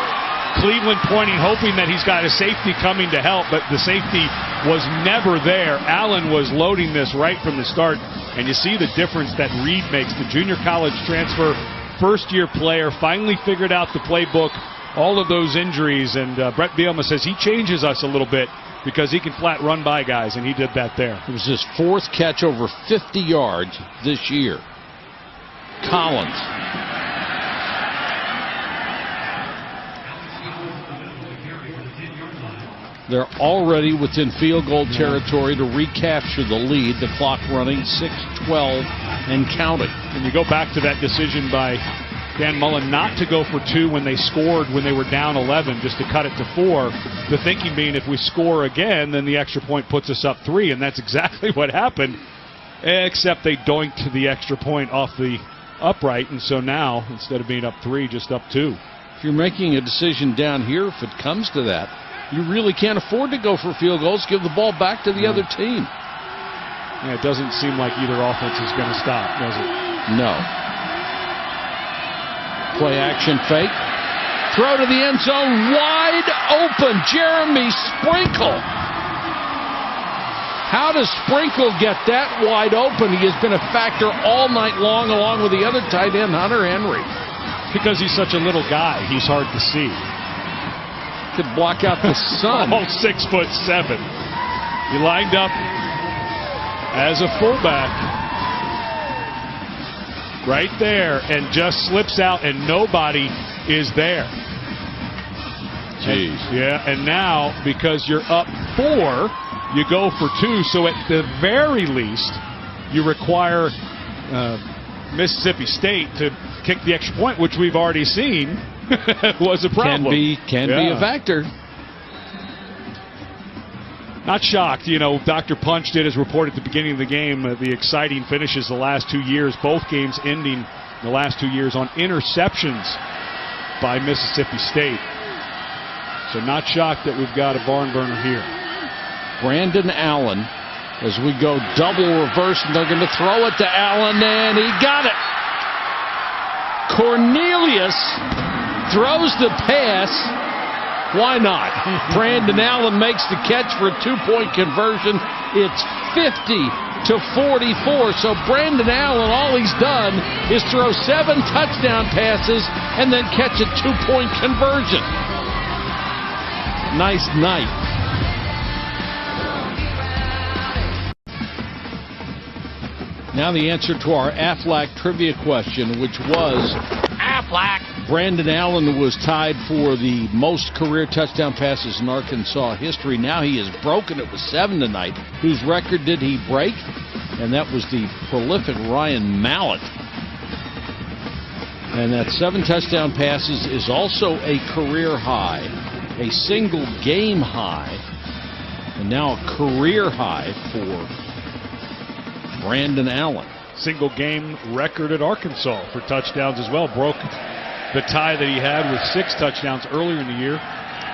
B: Cleveland pointing, hoping that he's got a safety coming to help, but the safety was never there. Allen was loading this right from the start, and you see the difference that Reed makes. The junior college transfer, first-year player, finally figured out the playbook, all of those injuries, and Brett Bielema says he changes us a little bit because he can flat run by guys, and he did that there.
A: It was his 4th catch over 50 yards this year. Collins. They're already within field goal territory to recapture the lead. The clock running 6:12 and counting.
B: And you go back to that decision by Dan Mullen not to go for 2 when they scored when they were down 11, just to cut it to 4. The thinking being if we score again, then the extra point puts us up 3, and that's exactly what happened, except they doinked the extra point off the upright, and so now, instead of being up 3, just up 2.
A: If you're making a decision down here, if it comes to that, you really can't afford to go for field goals. Give the ball back to the other team.
B: Yeah, it doesn't seem like either offense is going to stop, does it?
A: No. Play action fake. Throw to the end zone. Wide open. Jeremy Sprinkle. How does Sprinkle get that wide open? He has been a factor all night long, along with the other tight end, Hunter Henry.
B: because he's such a little guy, he's hard to see.
A: Could block out the sun.
B: Oh, 6'7". He lined up as a fullback right there and just slips out and nobody is there.
A: Jeez.
B: And now, because you're up 4, you go for 2. So at the very least, you require Mississippi State to kick the extra point, which we've already seen was a problem.
A: Can be a factor.
B: Not shocked. Dr. Punch did his report at the beginning of the game, the exciting finishes the last 2 years, both games ending the last 2 years on interceptions by Mississippi State. So not shocked that we've got a barn burner here.
A: Brandon Allen, as we go double reverse, and they're going to throw it to Allen, and he got it. Cornelius throws the pass. Why not? Brandon Allen makes the catch for a 2-point conversion. It's 50-44. So Brandon Allen, all he's done is throw 7 touchdown passes and then catch a 2-point conversion. Nice night. Now the answer to our Aflac trivia question, which was Aflac. Brandon Allen was tied for the most career touchdown passes in Arkansas history. Now he has broken it with 7 tonight. Whose record did he break? And that was the prolific Ryan Mallett. And that 7 touchdown passes is also a career high, a single game high, and now a career high for Brandon Allen.
B: Single game record at Arkansas for touchdowns as well. Broke the tie that he had with 6 touchdowns earlier in the year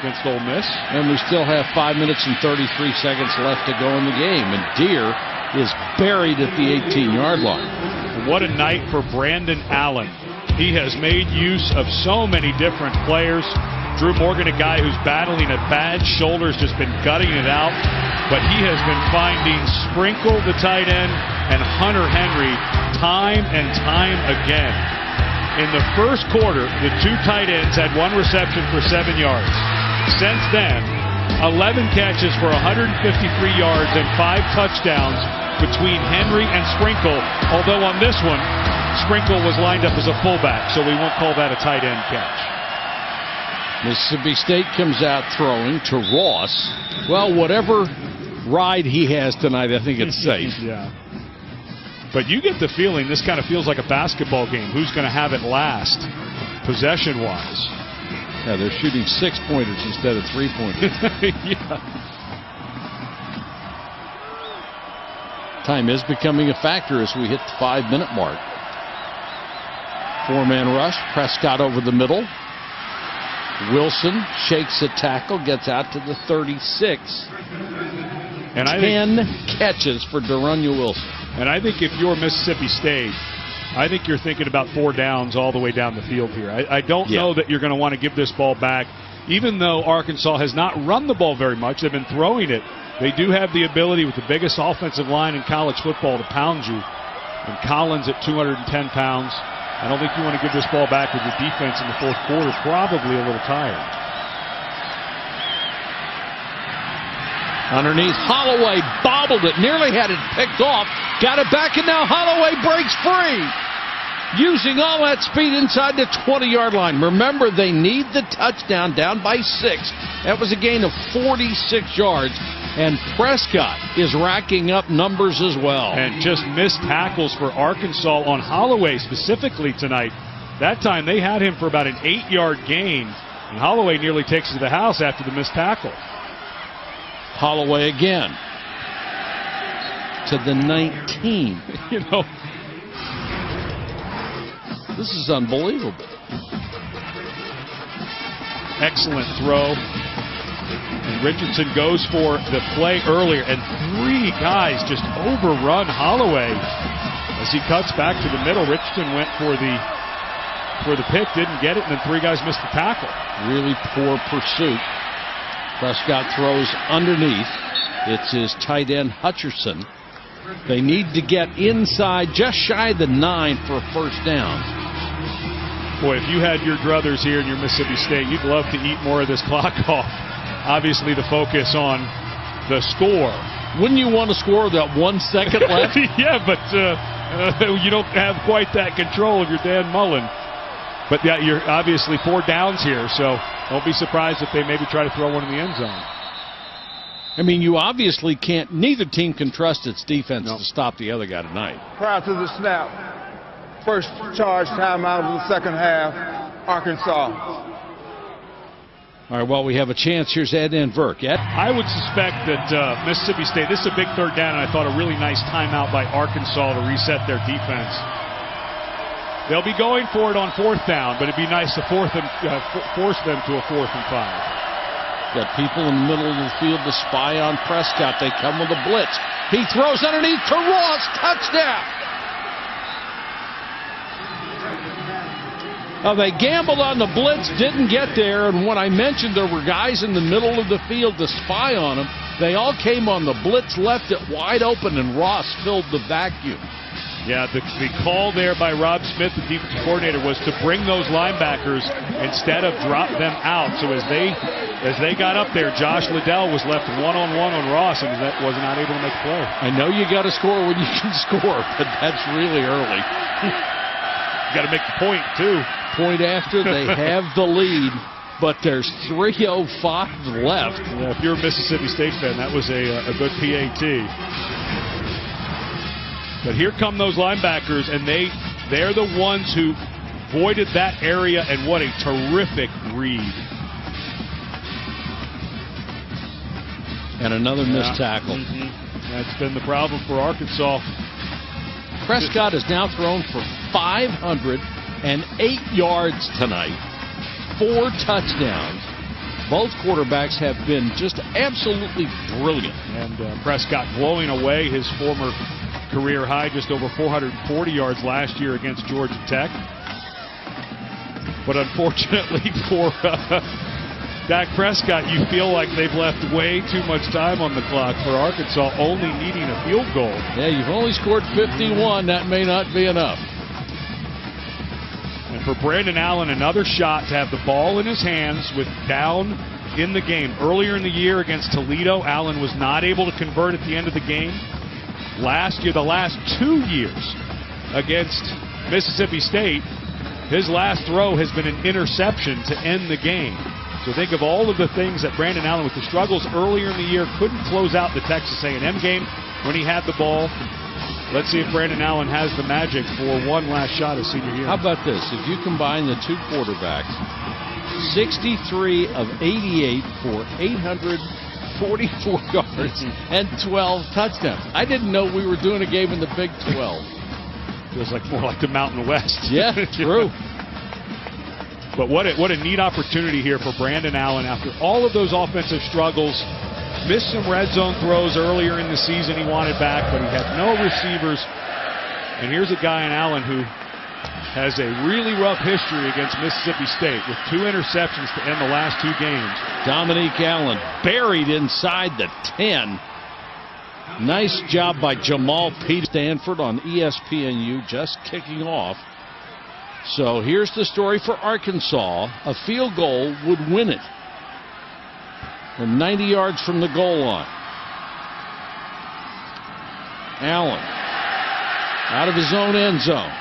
B: against Ole Miss.
A: And we still have 5 minutes and 33 seconds left to go in the game. And Deere is buried at the 18-yard line.
B: What a night for Brandon Allen. He has made use of so many different players. Drew Morgan, a guy who's battling a bad shoulder, has just been gutting it out. But he has been finding Sprinkle, the tight end, and Hunter Henry time and time again. In the first quarter, the 2 tight ends had 1 reception for 7 yards. Since then, 11 catches for 153 yards and 5 touchdowns between Henry and Sprinkle. Although on this one, Sprinkle was lined up as a fullback, so we won't call that a tight end catch.
A: Mississippi State comes out throwing to Ross. Well, whatever ride he has tonight, I think it's safe.
B: Yeah. But you get the feeling this kind of feels like a basketball game. Who's going to have it last, possession-wise?
A: Yeah, they're shooting 6-pointers instead of 3-pointers.
B: Yeah.
A: Time is becoming a factor as we hit the 5-minute mark. 4-man rush. Prescott over the middle. Wilson shakes a tackle, gets out to the 36.
B: And
A: 10 catches for De'Runnya Wilson.
B: And I think if you're Mississippi State, I think you're thinking about 4 downs all the way down the field here. I don't know that you're going to want to give this ball back. Even though Arkansas has not run the ball very much, they've been throwing it. They do have the ability with the biggest offensive line in college football to pound you. And Collins at 210 pounds. I don't think you want to give this ball back with your defense in the fourth quarter. Probably a little tired.
A: Underneath, Holloway bobbled it, nearly had it picked off, got it back, and now Holloway breaks free. Using all that speed inside the 20-yard line. Remember, they need the touchdown, down by 6. That was a gain of 46 yards. And Prescott is racking up numbers as well.
B: And just missed tackles for Arkansas on Holloway specifically tonight. That time they had him for about an 8-yard gain. And Holloway nearly takes it to the house after the missed tackle.
A: Holloway again to the 19.
B: You know,
A: this is unbelievable.
B: Excellent throw. And Richardson goes for the play earlier, and 3 guys just overrun Holloway as he cuts back to the middle. Richardson went for the pick, didn't get it, and then 3 guys missed the tackle.
A: Really poor pursuit. Prescott throws underneath. It's his tight end Hutcherson. They need to get inside, just shy of the 9 for a first down.
B: Boy, if you had your druthers here in your Mississippi State, you'd love to eat more of this clock off. Obviously, the focus on the score.
A: Wouldn't you want to score with that 1 second left?
B: Yeah, but you don't have quite that control of your Dan Mullen. But yeah, you're obviously 4 downs here, so don't be surprised if they maybe try to throw one in the end zone.
A: I mean, you obviously can't. Neither team can trust its defense to stop the other guy tonight.
D: Prior to the snap, first charge timeout of the second half, Arkansas.
A: All right, well, we have a chance. Here's Ed and Verk. Ed?
B: I would suspect that Mississippi State, this is a big third down, and I thought a really nice timeout by Arkansas to reset their defense. They'll be going for it on 4th down, but it'd be nice to force them to a 4th and 5.
A: Got people in the middle of the field to spy on Prescott. They come with a blitz. He throws underneath to Ross. Touchdown! They gambled on the blitz, didn't get there, and when I mentioned there were guys in the middle of the field to spy on him, they all came on the blitz, left it wide open, and Ross filled the vacuum.
B: Yeah, the call there by Rob Smith, the defensive coordinator, was to bring those linebackers instead of drop them out. So as they got up there, Josh Liddell was left one-on-one on Ross and was not able to make a play.
A: I know you got to score when you can score, but that's really early.
B: You got to make the point, too.
A: Point after they have the lead, but there's 3:05 left.
B: Yeah, if you're a Mississippi State fan, that was a good PAT. But here come those linebackers, and they're the ones who voided that area, and what a terrific read.
A: And another missed tackle.
B: That's been the problem for Arkansas.
A: Prescott has now thrown for 508 yards tonight, 4 touchdowns. Both quarterbacks have been just absolutely brilliant.
B: And Prescott blowing away his former career high, just over 440 yards last year against Georgia Tech. But unfortunately for Dak Prescott, you feel like they've left way too much time on the clock for Arkansas, only needing a field goal.
A: Yeah, you've only scored 51. That may not be enough.
B: And for Brandon Allen, another shot to have the ball in his hands with down in the game. Earlier in the year against Toledo, Allen was not able to convert at the end of the game. Last year, the last 2 years against Mississippi State, his last throw has been an interception to end the game. So think of all of the things that Brandon Allen, with the struggles earlier in the year, couldn't close out the Texas A&M game when he had the ball. Let's see if Brandon Allen has the magic for one last shot his senior year.
A: How about this? If you combine the two quarterbacks, 63 of 88 for 844 yards and 12 touchdowns. I didn't know we were doing a game in the Big 12.
B: Feels like more like the Mountain West.
A: Yeah, true.
B: But what a neat opportunity here for Brandon Allen after all of those offensive struggles. Missed some red zone throws earlier in the season he wanted back, but he had no receivers. And here's a guy in Allen who has a really rough history against Mississippi State with 2 interceptions to end the last 2 games.
A: Dominique Allen buried inside the 10. Nice job by Jamal Pete. Stanford on ESPNU just kicking off. So here's the story for Arkansas. A field goal would win it. They're 90 yards from the goal line. Allen out of his own end zone.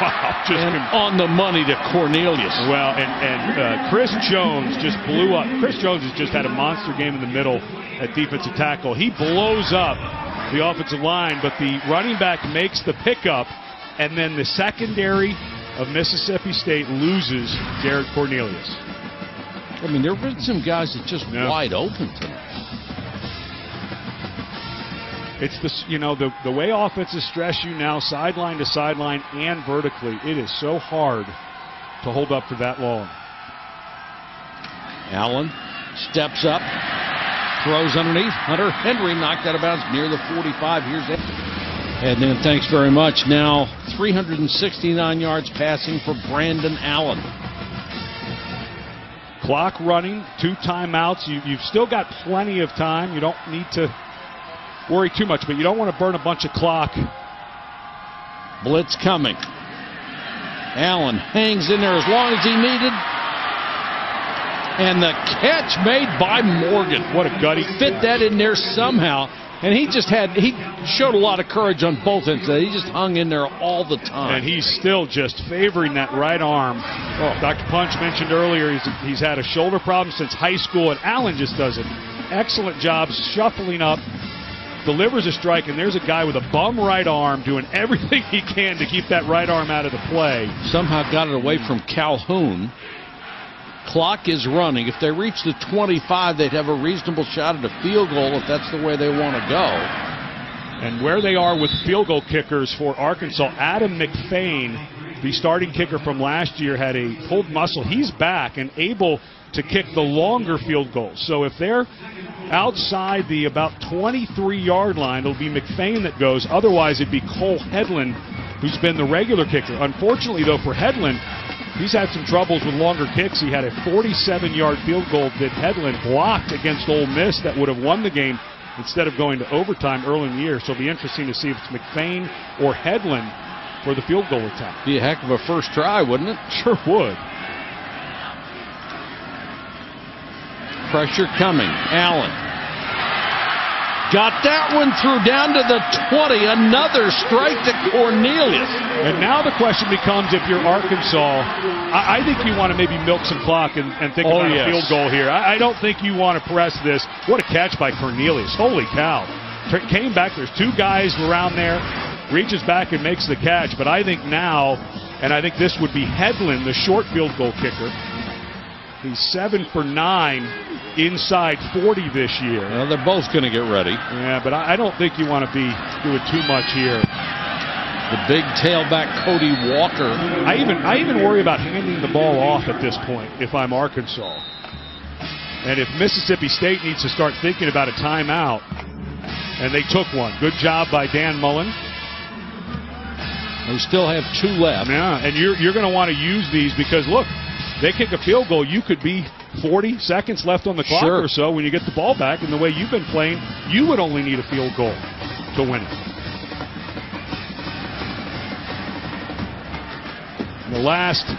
B: Wow,
A: and on the money to Cornelius.
B: Well, and Chris Jones just blew up. Chris Jones has just had a monster game in the middle at defensive tackle. He blows up the offensive line, but the running back makes the pickup, and then the secondary of Mississippi State loses Jared Cornelius.
A: I mean, there have been some guys that just wide open tonight.
B: It's the way offenses stress you now, sideline to sideline and vertically. It is so hard to hold up for that long.
A: Allen steps up, throws underneath. Hunter Henry knocked out of bounds near the 45. Here's it. And then thanks very much. Now 369 yards passing for Brandon Allen.
B: Clock running, 2 timeouts. You've still got plenty of time. You don't need to worry too much, but you don't want to burn a bunch of clock.
A: Blitz coming. Allen hangs in there as long as he needed. And the catch made by Morgan.
B: What a gut. He
A: fit that in there somehow. And he showed a lot of courage on both ends. He just hung in there all the time.
B: And he's still just favoring that right arm. Oh, Dr. Punch mentioned earlier he's had a shoulder problem since high school, and Allen just does an excellent job shuffling up, delivers a strike, and there's a guy with a bum right arm doing everything he can to keep that right arm out of the play.
A: Somehow got it away from Calhoun. Clock is running. If they reach the 25, they'd have a reasonable shot at a field goal if that's the way they want to go.
B: And where they are with field goal kickers for Arkansas, Adam McFain, the starting kicker from last year, had a pulled muscle. He's back and able to kick the longer field goals. So if they're outside the about 23-yard line, it'll be McFain that goes. Otherwise, it'd be Cole Hedlund, who's been the regular kicker. Unfortunately, though, for Hedlund, he's had some troubles with longer kicks. He had a 47-yard field goal that Hedlund blocked against Ole Miss that would have won the game instead of going to overtime early in the year. So it'll be interesting to see if it's McFain or Hedlund for the field goal attempt.
A: Be a heck of a first try, wouldn't it?
B: Sure would.
A: Pressure coming. Allen got that one through down to the 20. Another strike to Cornelius.
B: And now the question becomes, if you're Arkansas, I think you want to maybe milk some clock and think about a field goal here. I don't think you want to press this. What a catch by Cornelius. Holy cow. Came back. There's two guys around there. Reaches back and makes the catch. But I think now, and I think this would be Hedlund, the short field goal kicker. He's 7 for 9 inside 40 this year.
A: Well, they're both going to get ready.
B: Yeah, but I don't think you want to be doing too much here.
A: The big tailback Cody Walker.
B: I even worry about handing the ball off at this point if I'm Arkansas. And if Mississippi State needs to start thinking about a timeout, and they took one. Good job by Dan Mullen.
A: They still have 2 left.
B: Yeah, and you're going to want to use these because, look, they kick a field goal, you could be 40 seconds left on the clock or so when you get the ball back. And the way you've been playing, you would only need a field goal to win it. The last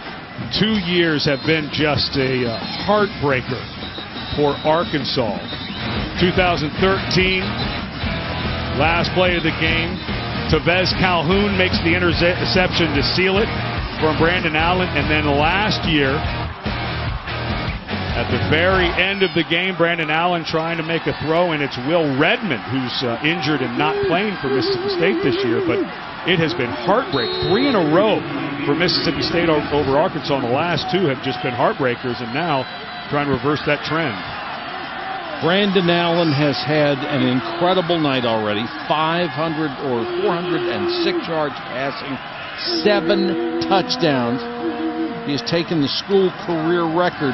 B: 2 years have been just a heartbreaker for Arkansas. 2013, last play of the game, Tevez Calhoun makes the interception to seal it from Brandon Allen. And then last year, at the very end of the game, Brandon Allen trying to make a throw, and it's Will Redmond who's injured and not playing for Mississippi State this year. But it has been heartbreak. 3 in a row for Mississippi State over Arkansas, and the last 2 have just been heartbreakers, and now trying to reverse that trend.
A: Brandon Allen has had an incredible night already. 406 yards passing, 7 touchdowns. He has taken the school career record,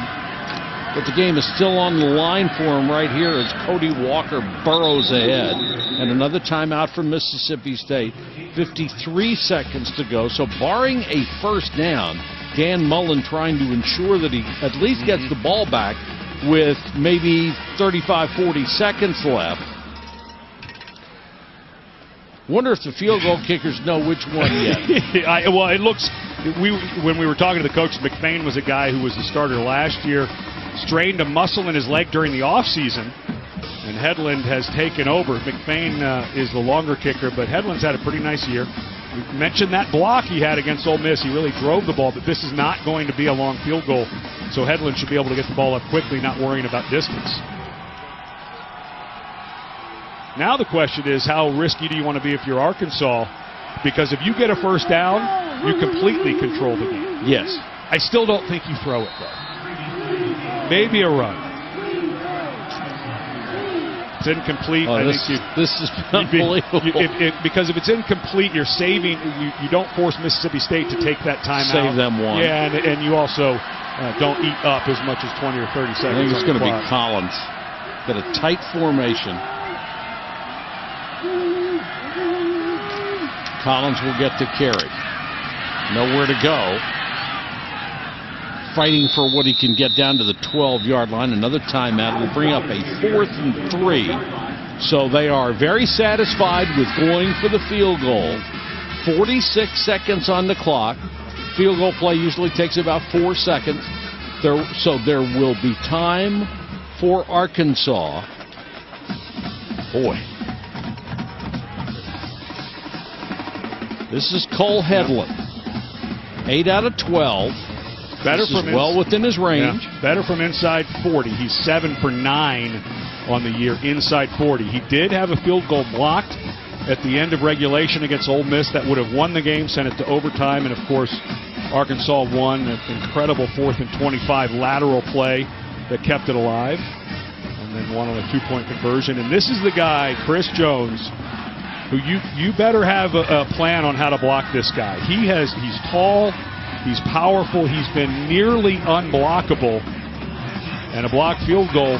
A: but the game is still on the line for him right here as Cody Walker burrows ahead. And another timeout from Mississippi State. 53 seconds to go. So barring a first down, Dan Mullen trying to ensure that he at least gets the ball back with maybe 35, 40 seconds left. Wonder if the field goal kickers know which one yet.
B: Well, it looks, when we were talking to the coach, McFain was a guy who was the starter last year, strained a muscle in his leg during the offseason, and Hedlund has taken over. McFain is the longer kicker, but Hedlund's had a pretty nice year. We mentioned that block he had against Ole Miss. He really drove the ball, but this is not going to be a long field goal, so Hedlund should be able to get the ball up quickly, not worrying about distance. Now the question is, how risky do you want to be if you're Arkansas? Because if you get a first down, you completely control the game.
A: Yes.
B: I still don't think you throw it, though. Maybe a run. It's incomplete.
A: Oh, this is unbelievable.
B: Because if it's incomplete, you're saving. You don't force Mississippi State to take that timeout.
A: Save them one.
B: Yeah, and you also don't eat up as much as 20 or 30 seconds.
A: I think it's going to be Collins. Got a tight formation. Collins will get the carry. Nowhere to go. Fighting for what he can get down to the 12-yard line. Another timeout will bring up a 4th and 3. So they are very satisfied with going for the field goal. 46 seconds on the clock. field goal play usually takes about 4 seconds. So there will be time for Arkansas. Boy. This is Cole Hedlund. 8 out of 12.
B: Better
A: this
B: from
A: is well within his range.
B: Yeah, better from inside 40. He's 7 for 9 on the year inside 40. He did have a field goal blocked at the end of regulation against Ole Miss that would have won the game, sent it to overtime, and of course Arkansas won an incredible 4th and 25 lateral play that kept it alive, and then won on a 2-point conversion. And this is the guy, Chris Jones, who you better have a plan on how to block this guy. He's tall, he's powerful, he's been nearly unblockable, and a blocked field goal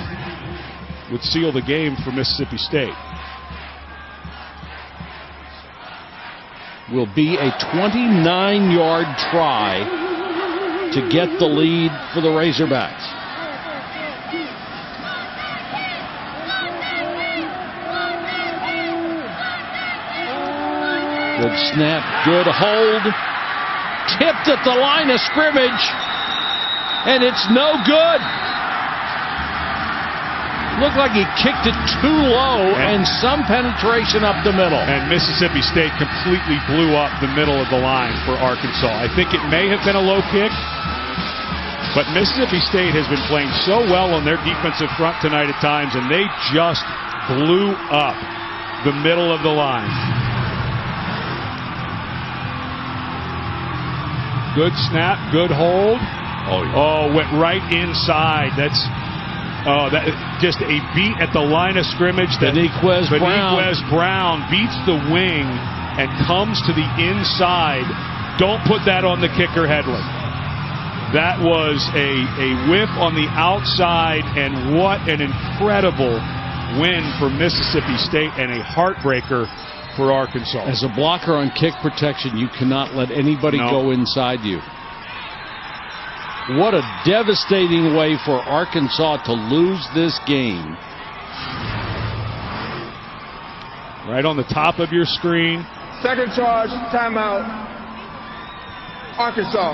B: would seal the game for Mississippi State.
A: Will be a 29-yard try to get the lead for the Razorbacks. Good snap, good hold. Tipped at the line of scrimmage, and it's no good. Looked like he kicked it too low, and some penetration up the middle.
B: And Mississippi State completely blew up the middle of the line for Arkansas. I think it may have been a low kick, but Mississippi State has been playing so well on their defensive front tonight at times, and they just blew up the middle of the line. Good snap, good hold. Oh, went right inside. That's just a beat at the line of scrimmage.
A: Beniquez
B: Brown beats the wing and comes to the inside. Don't put that on the kicker, Hedlund. That was a whiff on the outside, and what an incredible win for Mississippi State and a heartbreaker for Arkansas.
A: As a blocker on kick protection, you cannot let anybody go inside you. What a devastating way for Arkansas to lose this game.
B: Right on the top of your screen.
D: Second charge, timeout, Arkansas.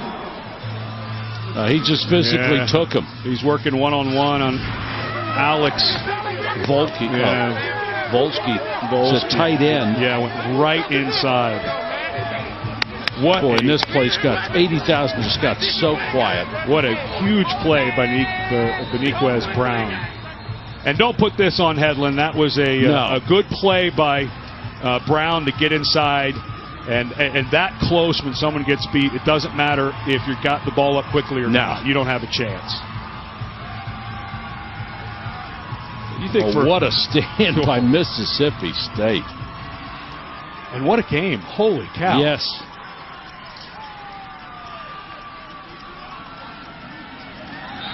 A: He just physically took him.
B: He's working one-on-one on Alex
A: Volsky.
B: Yeah.
A: Volsky. It's a tight end.
B: Yeah, went right inside.
A: Boy, and this place got 80,000, just got so quiet.
B: What a huge play by Beniquez Brown. And don't put this on Hedlund. That was a good play by Brown to get inside. And that close when someone gets beat, it doesn't matter if you got the ball up quickly or not. You don't have a chance. You think
A: what a stand by Mississippi State.
B: And what a game. Holy cow.
A: Yes.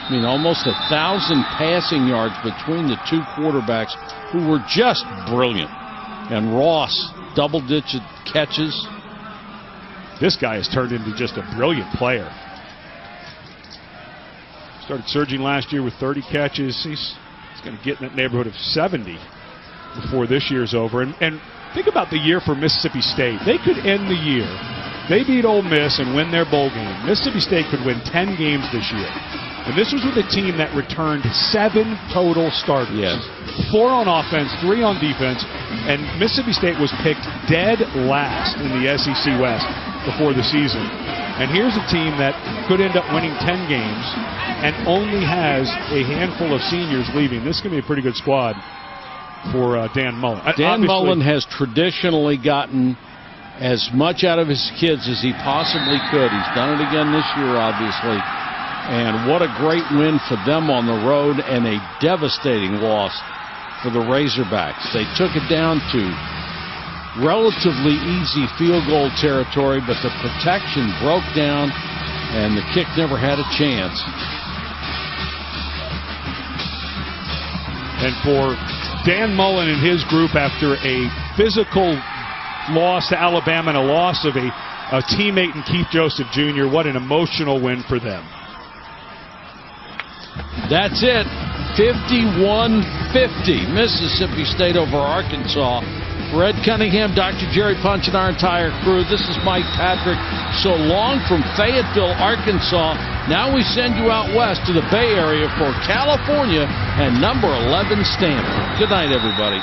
A: I mean, almost 1,000 passing yards between the two quarterbacks who were just brilliant. And Ross, double-digit catches.
B: This guy has turned into just a brilliant player. Started surging last year with 30 catches. He's going to get in that neighborhood of 70 before this year's over. And think about the year for Mississippi State. They could end the year. They beat Ole Miss and win their bowl game. Mississippi State could win 10 games this year. And this was with a team that returned 7 total starters.
A: Yes.
B: 4 on offense, 3 on defense. And Mississippi State was picked dead last in the SEC West before the season. And here's a team that could end up winning 10 games and only has a handful of seniors leaving. This is going to be a pretty good squad for Dan Mullen.
A: Dan Mullen has traditionally gotten as much out of his kids as he possibly could. He's done it again this year, obviously. And what a great win for them on the road, and a devastating loss for the Razorbacks. They took it down to relatively easy field goal territory, but the protection broke down, and the kick never had a chance.
B: And for Dan Mullen and his group, after a physical loss to Alabama and a loss of a teammate in Keith Joseph Jr., what an emotional win for them.
A: That's it. 51-50. Mississippi State over Arkansas. For Ed Cunningham, Dr. Jerry Punch, and our entire crew, this is Mike Patrick So long from Fayetteville, Arkansas. Now we send you out west to the Bay Area for California and number 11 Stanford. Good night, everybody.